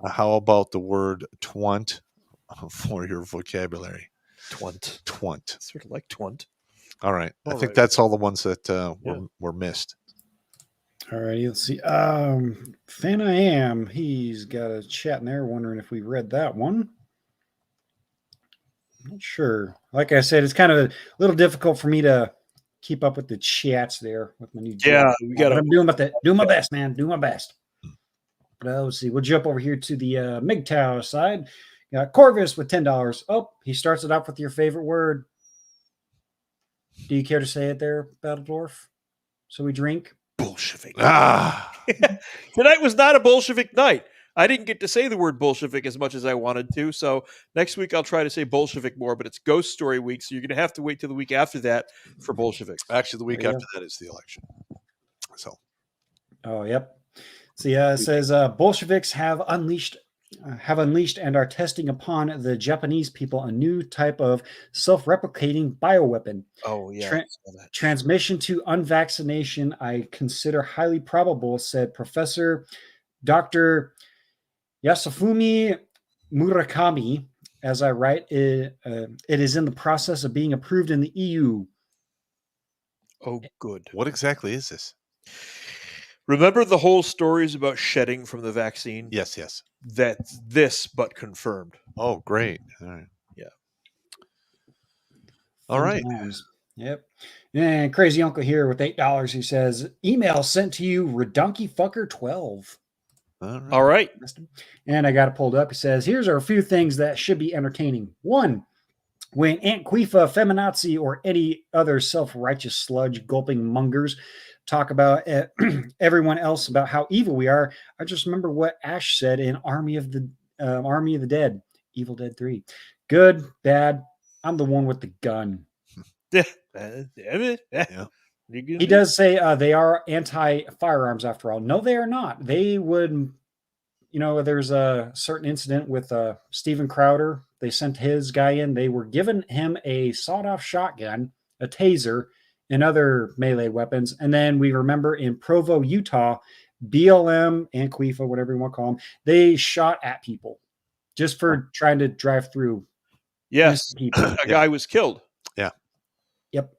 S2: How about the word twant for your vocabulary?
S5: Twant. Sort of like twant.
S2: All right. I
S5: All
S2: think
S5: right.
S2: that's all the ones that were missed.
S9: All righty, let's see. Fan I Am, he's got a chat in there wondering if we read that one. Not sure. Like I said, it's kind of a little difficult for me to keep up with the chats there with my new job.
S5: we got.
S9: I'm doing my best, man. Do my best. But let's see. We'll jump over here to the MGTOW side. Got Corvus with $10. Oh, he starts it off with your favorite word. Do you care to say it there, Battledorf? So we drink.
S5: Bolshevik. Tonight was not a Bolshevik night. I didn't get to say the word Bolshevik as much as I wanted to. So next week I'll try to say Bolshevik more, but it's Ghost Story week. So you're going to have to wait till the week after that for Bolsheviks.
S2: Actually, the week after that is the election. So.
S9: Oh, yep. So yeah, it says Bolsheviks have unleashed and are testing upon the Japanese people a new type of self-replicating bioweapon.
S5: Oh, yeah.
S9: Transmission to unvaccination, I consider highly probable, said Professor Dr. Yasufumi Murakami. As I write, it is in the process of being approved in the EU.
S5: Oh, good.
S2: What exactly is this?
S5: Remember the whole stories about shedding from the vaccine?
S2: Yes, yes.
S5: That's this, but confirmed.
S2: Oh, great. All right.
S5: Yeah.
S2: All right.
S9: Yep. And Crazy Uncle here with $8 who says, email sent to you, Redonkufucker12.
S5: All right.
S9: And I got it pulled up. He says, here's a few things that should be entertaining. 1, when Aunt Quifa, feminazi, or any other self-righteous sludge gulping mongers talk about everyone else about how evil we are, I just remember what Ash said in Army of the Dead, Evil Dead 3. Good, bad, I'm the one with the gun.
S5: Yeah.
S9: He does say they are anti-firearms after all. No, they are not. They would, there's a certain incident with Steven Crowder. They sent his guy in. They were giving him a sawed-off shotgun, a taser, and other melee weapons. And then we remember in Provo, Utah, BLM and Quifa, whatever you want to call them, they shot at people just for trying to drive through.
S5: Yes,
S9: people.
S5: A guy was killed.
S2: Yeah.
S9: Yep.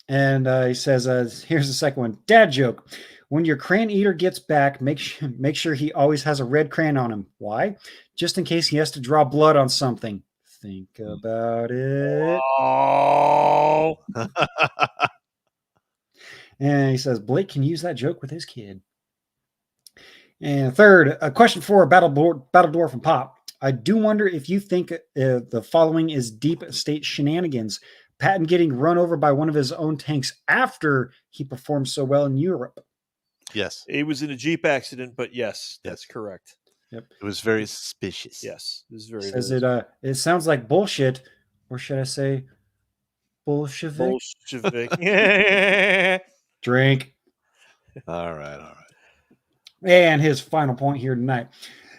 S9: And he says, here's the second one. Dad joke. When your crayon eater gets back, make sure he always has a red crayon on him. Why? Just in case he has to draw blood on something. Think about it.
S5: Oh.
S9: And he says, Blake can use that joke with his kid. And third, a question for Battledorf and Popp. I do wonder if you think the following is deep state shenanigans. Patton getting run over by one of his own tanks after he performed so well in Europe.
S2: Yes.
S5: He was in a Jeep accident, but yes, that's correct.
S9: Yep.
S2: It was very suspicious.
S5: Yes. This is very
S9: Says it sounds like bullshit, or should I say Bolshevik?
S5: Bolshevik.
S9: Drink.
S2: All right.
S9: And his final point here tonight.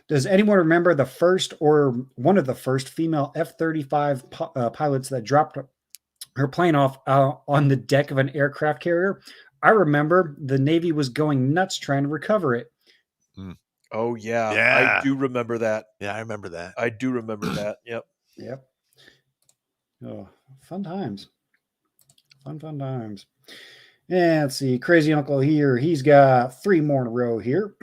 S9: Does anyone remember the first or one of the first female F-35 pilots that dropped her plane off on the deck of an aircraft carrier? I remember the Navy was going nuts trying to recover it.
S5: Oh, yeah. I do remember that.
S2: Yeah, I remember that.
S5: I do remember that. Yep.
S9: Oh, fun times. Fun times. And let's see. Crazy Uncle here. He's got 3 more in a row here.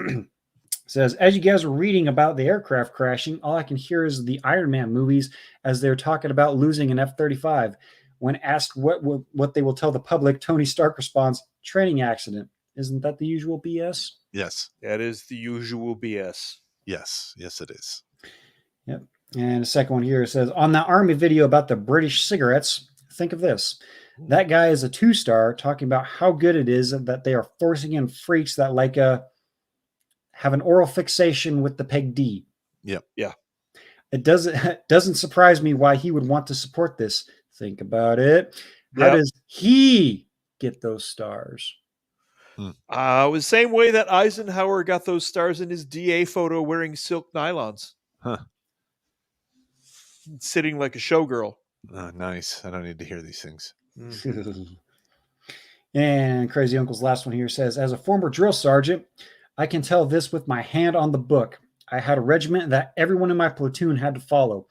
S9: Says, as you guys were reading about the aircraft crashing, all I can hear is the Iron Man movies as they're talking about losing an F-35. When asked what they will tell the public, Tony Stark responds, training accident. Isn't that the usual BS?
S2: Yes.
S5: That is the usual BS.
S2: Yes, it is.
S9: Yep. And the second one here says, on that Army video about the British cigarettes, think of this. That guy is a 2-star talking about how good it is that they are forcing in freaks that have an oral fixation with the peg D.
S2: Yep.
S5: Yeah.
S9: It doesn't surprise me why he would want to support this. Think about it. How does he get those stars?
S5: It was the same way that Eisenhower got those stars in his DA photo wearing silk nylons.
S2: Huh.
S5: Sitting like a showgirl.
S2: Oh, nice. I don't need to hear these things.
S9: And Crazy Uncle's last one here says, as a former drill sergeant, I can tell this with my hand on the book. I had a regiment that everyone in my platoon had to follow,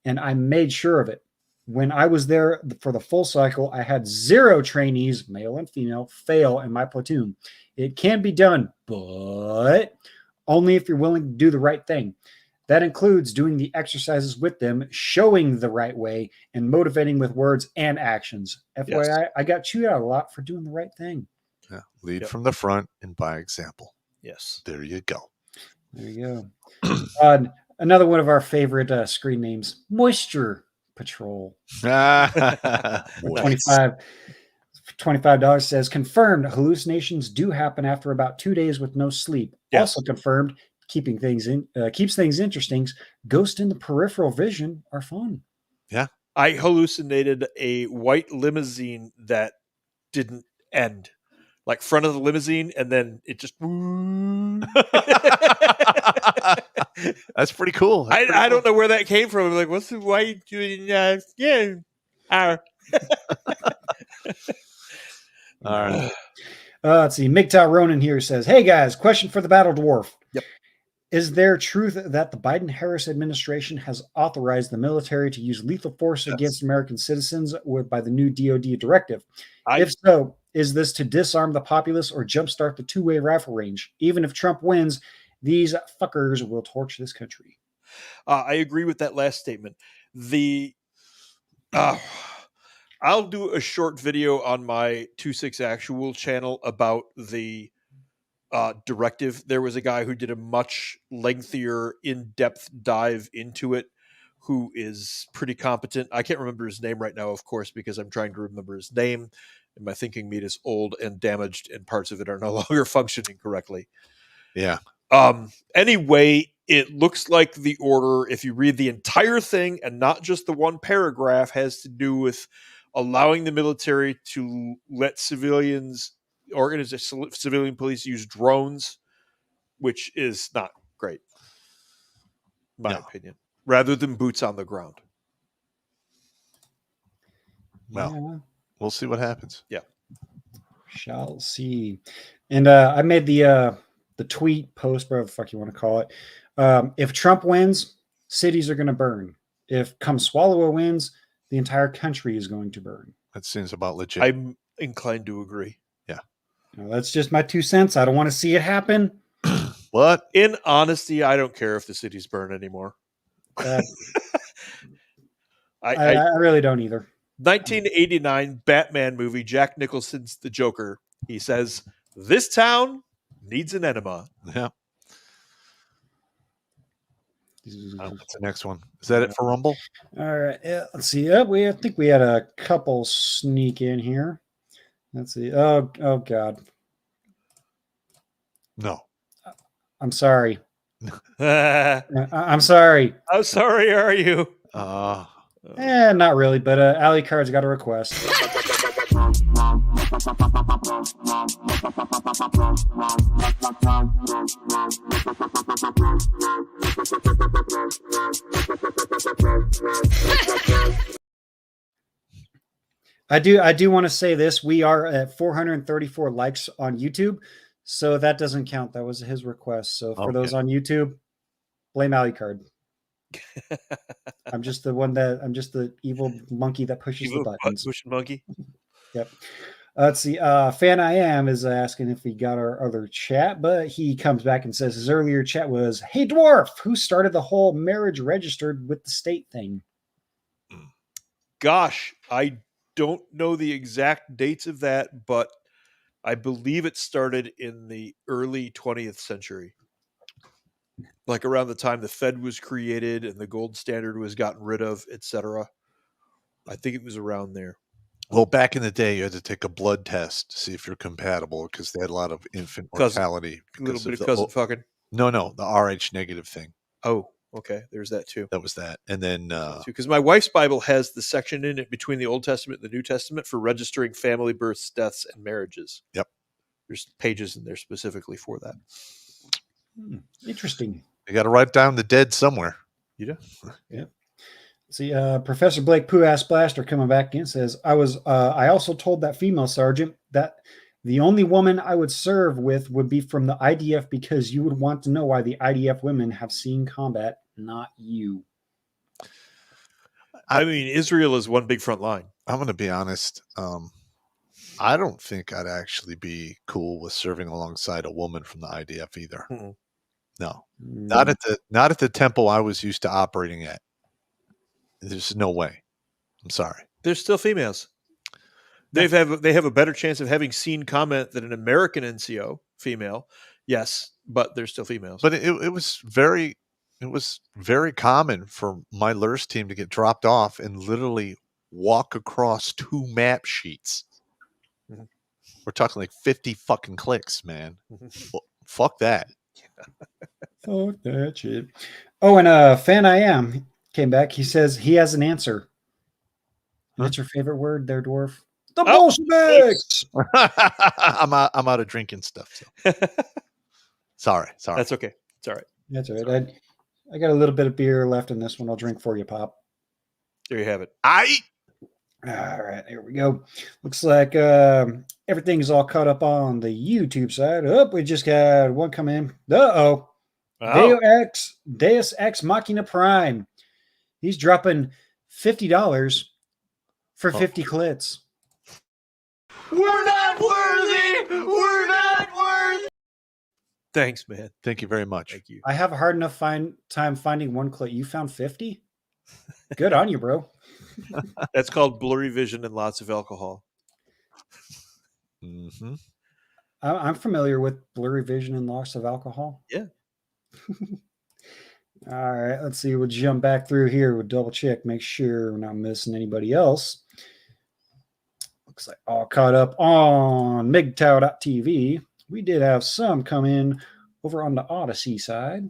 S9: and I made sure of it. When I was there for the full cycle, I had 0 trainees, male and female, fail in my platoon. It can be done, but only if you're willing to do the right thing. That includes doing the exercises with them, showing the right way, and motivating with words and actions. FYI, I got chewed out a lot for doing the right thing.
S2: Yeah. Lead from the front and by example.
S5: Yes.
S2: There you go.
S9: There you go. Another one of our screen names, Moisture Patrol. $25 says, confirmed hallucinations do happen after about 2 days with no sleep.
S5: Yes.
S9: Also confirmed, keeps things interesting. Ghost in the peripheral vision are fun.
S2: Yeah.
S5: I hallucinated a white limousine that didn't end. Like front of the limousine, and then it just...
S2: That's pretty cool.
S5: I don't know where that came from. I'm like, why are you doing
S2: All right.
S9: Let's see. MGTOW Ronan here says, hey guys, question for the Battle Dwarf.
S5: Yep.
S9: Is there truth that the Biden-Harris administration has authorized the military to use lethal force against American citizens by the new DoD directive? If so, is this to disarm the populace or jumpstart the two-way rifle range? Even if Trump wins, these fuckers will torch this country.
S5: I agree with that last statement. I'll do a short video on my 26 Actual channel about the directive. There was a guy who did a much lengthier, in-depth dive into it, who is pretty competent. I can't remember his name right now, of course, because I'm trying to remember his name, and my thinking meat is old and damaged, and parts of it are no longer functioning correctly.
S2: Yeah.
S5: Anyway, it looks like the order, if you read the entire thing and not just the one paragraph, has to do with allowing the military to let civilian police use drones, which is not great, in my opinion, rather than boots on the ground.
S2: Well, we'll see what happens.
S5: Yeah.
S9: Shall see. And I made the tweet post, whatever the fuck you want to call it. If Trump wins, cities are going to burn. If Come Swallow wins, the entire country is going to burn.
S2: That seems about legit.
S5: I'm inclined to agree.
S2: Yeah.
S9: Now, that's just my 2 cents. I don't want to see it happen.
S2: What?
S5: In honesty, I don't care if the cities burn anymore.
S9: I really don't either.
S5: 1989 Batman movie, Jack Nicholson's The Joker. He says, this town needs an enema.
S2: Yeah. What's the next one? Is that it for Rumble?
S9: All right. Let's see. I think we had a couple sneak in here. Let's see. Oh God.
S2: No.
S9: I'm sorry. I'm sorry.
S5: How sorry are you?
S9: Not really, but Alley Card's got a request. I do want to say this. We are at 434 likes on YouTube, so that doesn't count. That was his request. So for those on YouTube, blame Alley Card. I'm just the evil monkey that pushes the buttons.
S5: Pushing monkey.
S9: Yep. Let's see. Fan I Am is asking if we got our other chat, but he comes back and says his earlier chat was, "Hey Dwarf, who started the whole marriage registered with the state thing?"
S5: Gosh, I don't know the exact dates of that, but I believe it started in the early 20th century. like around the time the Fed was created and the gold standard was gotten rid of, etc. I think it was around there.
S2: Well, back in the day, you had to take a blood test to see if you're compatible because they had a lot of infant mortality.
S5: A little bit of cousin fucking.
S2: No, the RH negative thing.
S5: Oh, okay. There's that too.
S2: That was that. And then
S5: because my wife's Bible has the section in it between the Old Testament and the New Testament for registering family births, deaths, and marriages.
S2: Yep.
S5: There's pages in there specifically for that.
S9: Interesting.
S2: You got to write down the dead somewhere.
S5: You do?
S9: Yeah. See, Professor Blake Pooh Ass Blaster coming back in says, I also told that female sergeant that the only woman I would serve with would be from the IDF because you would want to know why the IDF women have seen combat, not you.
S5: I mean, Israel is one big front line.
S2: I'm going to be honest. I don't think I'd actually be cool with serving alongside a woman from the IDF either.
S5: Mm-mm.
S2: No, not at the tempo I was used to operating at. There's no way. I'm sorry.
S5: There's still females. They have a better chance of having seen combat than an American NCO female. Yes, but they're still females.
S2: But it was very common for my LERS team to get dropped off and literally walk across 2 map sheets.
S5: Mm-hmm.
S2: We're talking like 50 fucking clicks, man. Well, fuck that.
S9: Fuck that shit. Oh, and Fan I Am came back. He says he has an answer. What's your favorite word there, dwarf? The Bolsheviks!
S2: I'm out of drinking stuff. So. Sorry.
S5: That's okay. It's all right.
S9: That's all right. I got a little bit of beer left in this one. I'll drink for you, Pop.
S5: There you have it.
S9: All right, here we go. Looks like everything's all caught up on the YouTube side. Oh, we just got one come in. Uh-oh. Deus Ex Machina Prime. He's dropping $50 for 50 clits.
S13: We're not worthy! We're not worthy!
S5: Thanks, man.
S2: Thank you very much.
S5: Thank you.
S9: I have a hard enough time finding one clit. You found 50? Good on you, bro.
S5: That's called blurry vision and lots of alcohol.
S2: Mm-hmm.
S9: I'm familiar with blurry vision and loss of alcohol.
S5: Yeah.
S9: All right, let's see. We'll jump back through here. We'll double check, make sure we're not missing anybody else. Looks like all caught up on MGTOW.tv. We did have some come in over on the Odyssey side.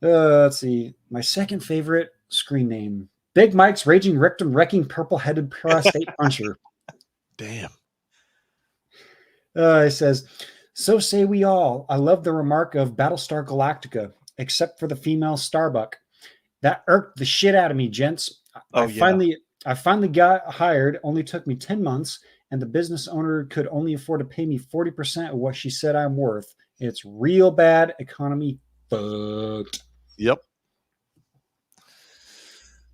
S9: Let's see. My second favorite screen name. Big Mike's Raging Rectum Wrecking Purple-Headed Prostate Puncher.
S2: Damn.
S9: It says, so say we all. I love the remark of Battlestar Galactica, except for the female Starbuck. That irked the shit out of me, gents. I finally got hired. Only took me 10 months, and the business owner could only afford to pay me 40% of what she said I'm worth. It's real bad. Economy fucked.
S2: Yep.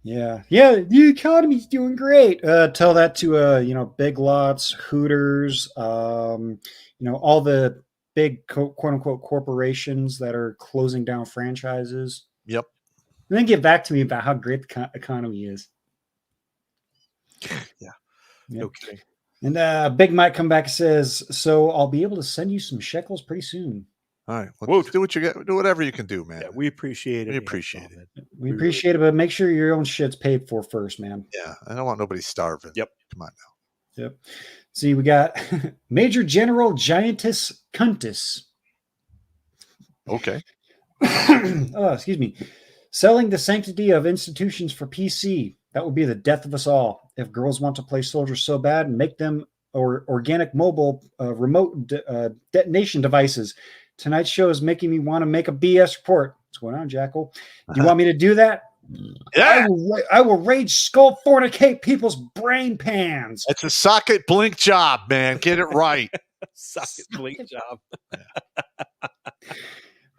S9: Yeah, the economy's doing great. Tell that to Big Lots, Hooters, all the big quote unquote corporations that are closing down franchises.
S2: Yep.
S9: And then get back to me about how great the economy is.
S5: Yeah. No kidding.
S9: And Big Mike come back and says, so I'll be able to send you some shekels pretty soon.
S2: All right. Well, do what you get. Do whatever you can do, man.
S5: Yeah, we appreciate it.
S2: We appreciate it.
S9: We appreciate it, but make sure your own shit's paid for first, man.
S2: Yeah. I don't want nobody starving.
S5: Yep.
S2: Come on now.
S9: Yep. See, we got Major General Giantus Cuntus.
S2: Okay.
S9: Excuse me. Selling the sanctity of institutions for PC. That would be the death of us all. If girls want to play soldiers so bad, make them organic mobile remote detonation devices. Tonight's show is making me want to make a BS report. What's going on, Jackal? Do you want me to do that?
S2: Yeah.
S9: I will rage skull fornicate people's brain pans.
S2: It's a socket blink job, man. Get it right.
S5: Socket blink job.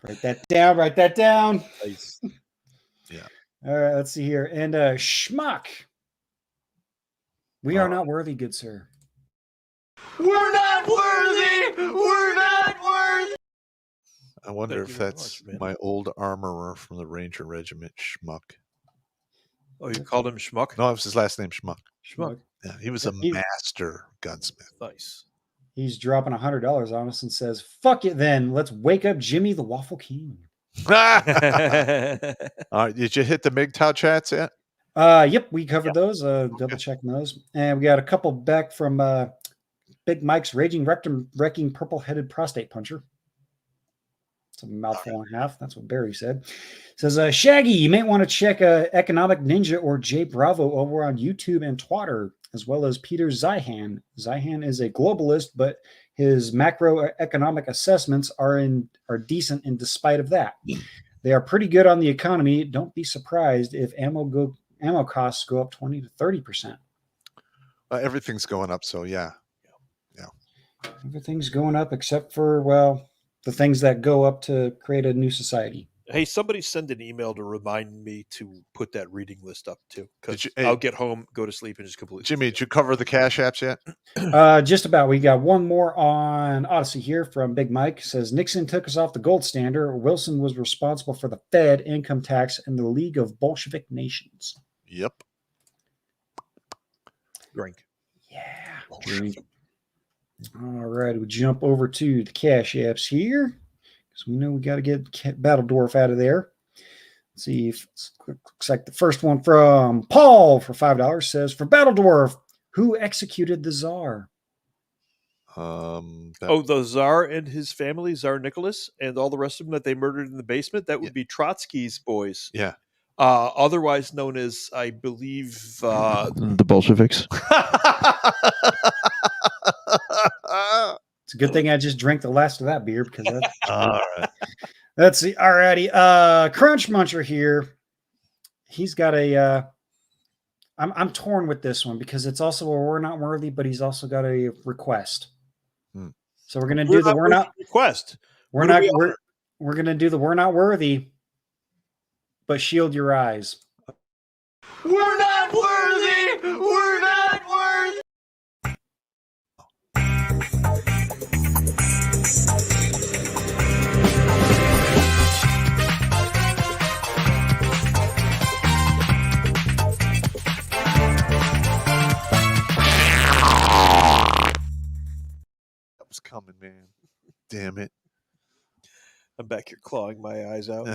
S9: Write that down.
S5: Nice.
S2: Yeah.
S9: All right, let's see here. And Schmuck. We are not worthy, good sir.
S13: We're not worthy! We're not worthy!
S2: I wonder if that's my old armorer from the Ranger Regiment, Schmuck.
S5: Oh, you called him Schmuck?
S2: No, it was his last name, Schmuck.
S5: Schmuck.
S2: Yeah, he was a master gunsmith.
S5: Nice.
S9: He's dropping $100 on us and says, fuck it then. Let's wake up Jimmy the Waffle King.
S2: All right. Did you hit the MGTOW chats yet?
S9: Yep, we covered those. Double checking those. And we got a couple back from Big Mike's Raging Rectum Wrecking Purple-Headed Prostate Puncher. It's a mouthful and a half. That's what Barry said. Says, Shaggy, you may want to check Economic Ninja or Jay Bravo over on YouTube and Twitter, as well as Peter Zihan. Zihan is a globalist, but his macroeconomic assessments are decent in despite of that. They are pretty good on the economy. Don't be surprised if ammo costs go up 20 to 30%.
S2: Everything's going up, so yeah.
S9: Everything's going up except for, well, the things that go up to create a new society.
S5: Hey, somebody send an email to remind me to put that reading list up too, because I'll get home, go to sleep, and just completely.
S2: Jimmy, did you cover the Cash Apps yet?
S9: Just about. We got one more on Odyssey here from Big Mike. Says Nixon took us off the gold standard. Wilson was responsible for the Fed, income tax, and the League of Bolshevik Nations.
S2: Yep.
S5: Drink.
S9: Yeah. Drink. All right, we jump over to the Cash Apps here because we know we got to get Battle Dwarf out of there. Let's see if looks like the first one from Paul for $5 says, for Battle Dwarf, who executed the Tsar?
S5: The Tsar and his family, Tsar Nicholas, and all the rest of them that they murdered in the basement. That would be Trotsky's boys.
S2: Yeah.
S5: Otherwise known as, I believe,
S6: the Bolsheviks.
S9: It's a good thing I just drank the last of that beer because that's
S2: all right.
S9: Let's see. All righty. Crunch Muncher here. He's got a I'm torn with this one because it's also a we're not worthy, but he's also got a request. So we're gonna do the we're not
S5: request.
S9: We're gonna do the we're not worthy, but shield your eyes.
S13: We're not worthy. We're not worthy.
S2: That was coming, man. Damn it.
S5: I'm back here clawing my eyes out.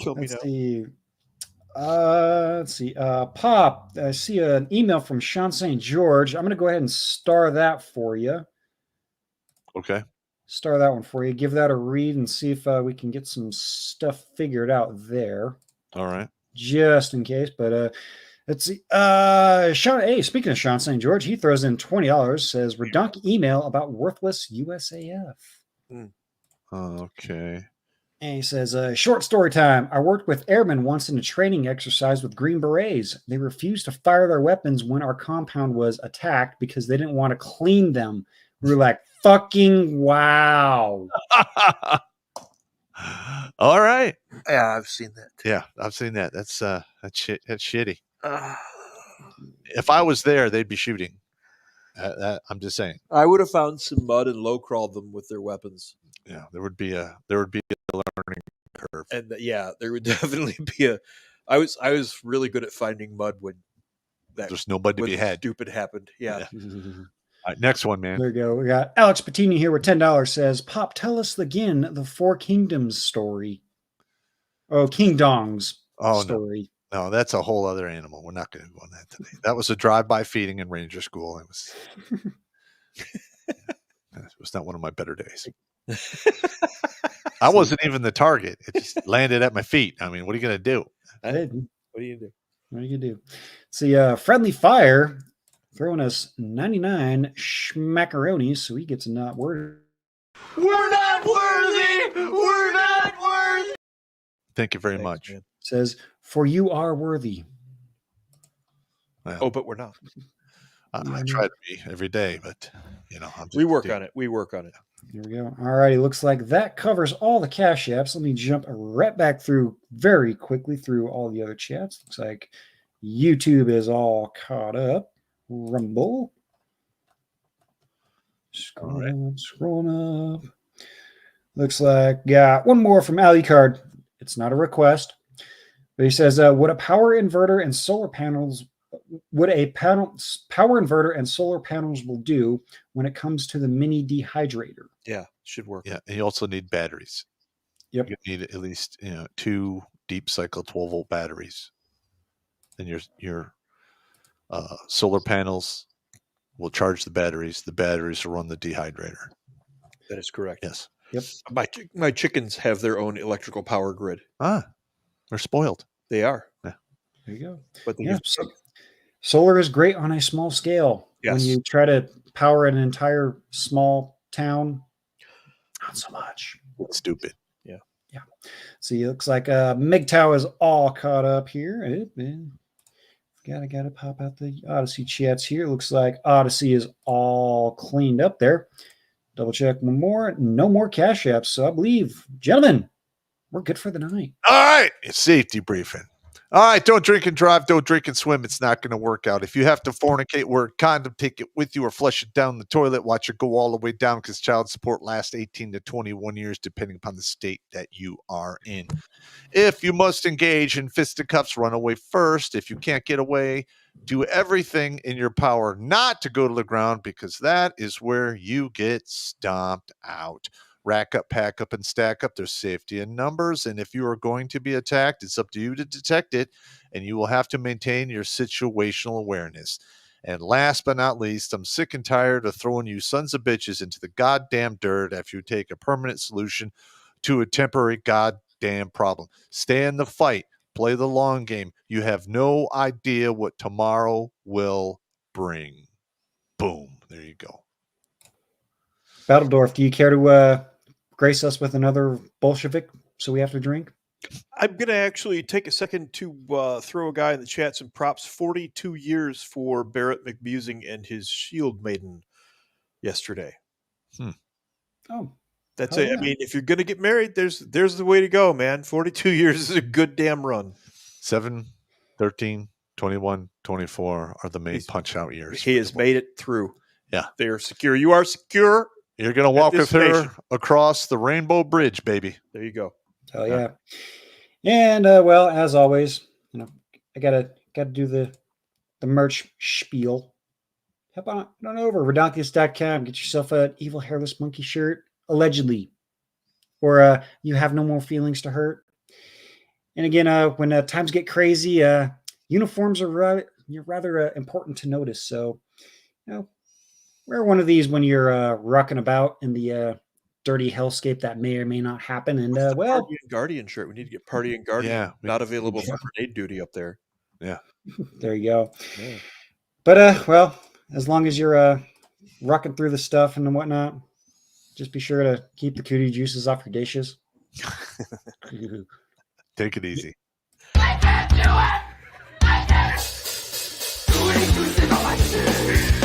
S5: Kill me
S9: Let's
S5: now.
S9: see. Let's see. Popp, I see an email from Sean St. George. I'm going to go ahead and star that for you.
S2: Okay.
S9: Star that one for you. Give that a read and see if we can get some stuff figured out there.
S2: All right.
S9: Just in case. But let's see. Sean, hey, speaking of Sean St. George, he throws in $20, says Redonk email about worthless USAF.
S2: Okay.
S9: And he says, short story time. I worked with airmen once in a training exercise with Green Berets. They refused to fire their weapons when our compound was attacked because they didn't want to clean them. We were like, fucking wow.
S2: All right.
S5: Yeah, I've seen that.
S2: Yeah, I've seen that. That's shitty. If I was there, they'd be shooting. I'm just saying.
S5: I would have found some mud and low crawled them with their weapons.
S2: Yeah, there would be a learning curve.
S5: And yeah, there would definitely be a. I was really good at finding mud when
S2: there's no mud to be had.
S5: Stupid happened. Yeah.
S2: All right, next one, man.
S9: There we go. We got Alex Patini here with $10 says, Pop, tell us again the Four Kingdoms story. Oh, King Dong's story.
S2: No, that's a whole other animal. We're not going to go on that today. That was a drive-by feeding in Ranger School. It was not one of my better days. I wasn't even the target. It just landed at my feet. I mean, what are you going to do?
S5: What are you going to do?
S9: What are you going to do? See, Friendly Fire throwing us 99 schmackaronis, so he gets a not worthy.
S13: We're not worthy. We're not worthy.
S2: Thank you very much.
S5: Man.
S9: Says, for you are worthy.
S2: Well,
S5: but we're not.
S2: I try to be every day, but
S5: we work on it. We work on it.
S9: Here we go. All righty. Looks like that covers all the Cash Apps. Let me jump right back through very quickly through all the other chats. Looks like YouTube is all caught up. Rumble. Scrolling up. Looks like got one more from Ali Card. It's not a request, but he says, would a power inverter and solar panels will do when it comes to the mini dehydrator?
S5: Yeah, should work.
S2: Yeah, and you also need batteries.
S9: Yep.
S2: You need at least 2 deep cycle 12-volt batteries. Then your solar panels will charge the batteries. The batteries will run the dehydrator.
S5: That is correct.
S2: Yes.
S9: Yep.
S5: My chickens have their own electrical power grid.
S2: They're spoiled.
S5: They are.
S2: Yeah.
S9: There you go.
S5: But they
S9: Yeah,
S5: use
S9: solar is great on a small scale. When
S5: Yes.
S9: you try to power an entire small town, not so much.
S2: It's stupid.
S5: Yeah.
S9: Yeah. See, it looks like MGTOW is all caught up here. Gotta pop out the Odyssey chats here. Looks like Odyssey is all cleaned up there. Double check one more. No more cash apps. So I believe, gentlemen, we're good for the night.
S2: All right. It's safety briefing. All right. Don't drink and drive. Don't drink and swim. It's not going to work out. If you have to fornicate, wear a condom, take it with you, or flush it down the toilet. Watch it go all the way down because child support lasts 18 to 21 years, depending upon the state that you are in. If you must engage in fisticuffs, run away first. If you can't get away, do everything in your power not to go to the ground because that is where you get stomped out. Rack up, pack up, and stack up. There's safety in numbers. And if you are going to be attacked, it's up to you to detect it. And you will have to maintain your situational awareness. And last but not least, I'm sick and tired of throwing you sons of bitches into the goddamn dirt after you take a permanent solution to a temporary goddamn problem. Stay in the fight. Play the long game. You have no idea what tomorrow will bring. Boom. There you go.
S9: Battledorf, do you care to grace us with another Bolshevik so we have to drink?
S5: I'm going to actually take a second to throw a guy in the chat some props. 42 years for Barrett McBusing and his Shield Maiden yesterday.
S9: Oh,
S5: that's
S9: oh,
S5: it.
S9: yeah.
S5: I mean, if you're going to get married, there's the way to go, man. 42 years is a good damn run.
S2: 7, 13, 21, 24 are the main punch-out years.
S5: He has made it through.
S2: Yeah.
S5: They are secure. You are secure.
S2: You're going to walk with her across the Rainbow Bridge, baby.
S5: There you go.
S9: Oh yeah. And well, as always, I gotta do the merch spiel. Hop on over redonkulas.com. Get yourself an evil hairless monkey shirt, allegedly, or you have no more feelings to hurt. And again, when times get crazy, uniforms are rather important to notice. So, wear one of these when you're rocking about in the dirty hellscape that may or may not happen. And well,
S5: Party and Guardian shirt. We need to get Party and Guardian.
S2: Yeah,
S5: not available for grenade duty up there.
S2: Yeah,
S9: there you go.
S5: Yeah.
S9: But well, as long as you're rocking through the stuff and whatnot, just be sure to keep the cootie juices off your dishes.
S2: Take it easy.
S13: I can't do it. I can't do it.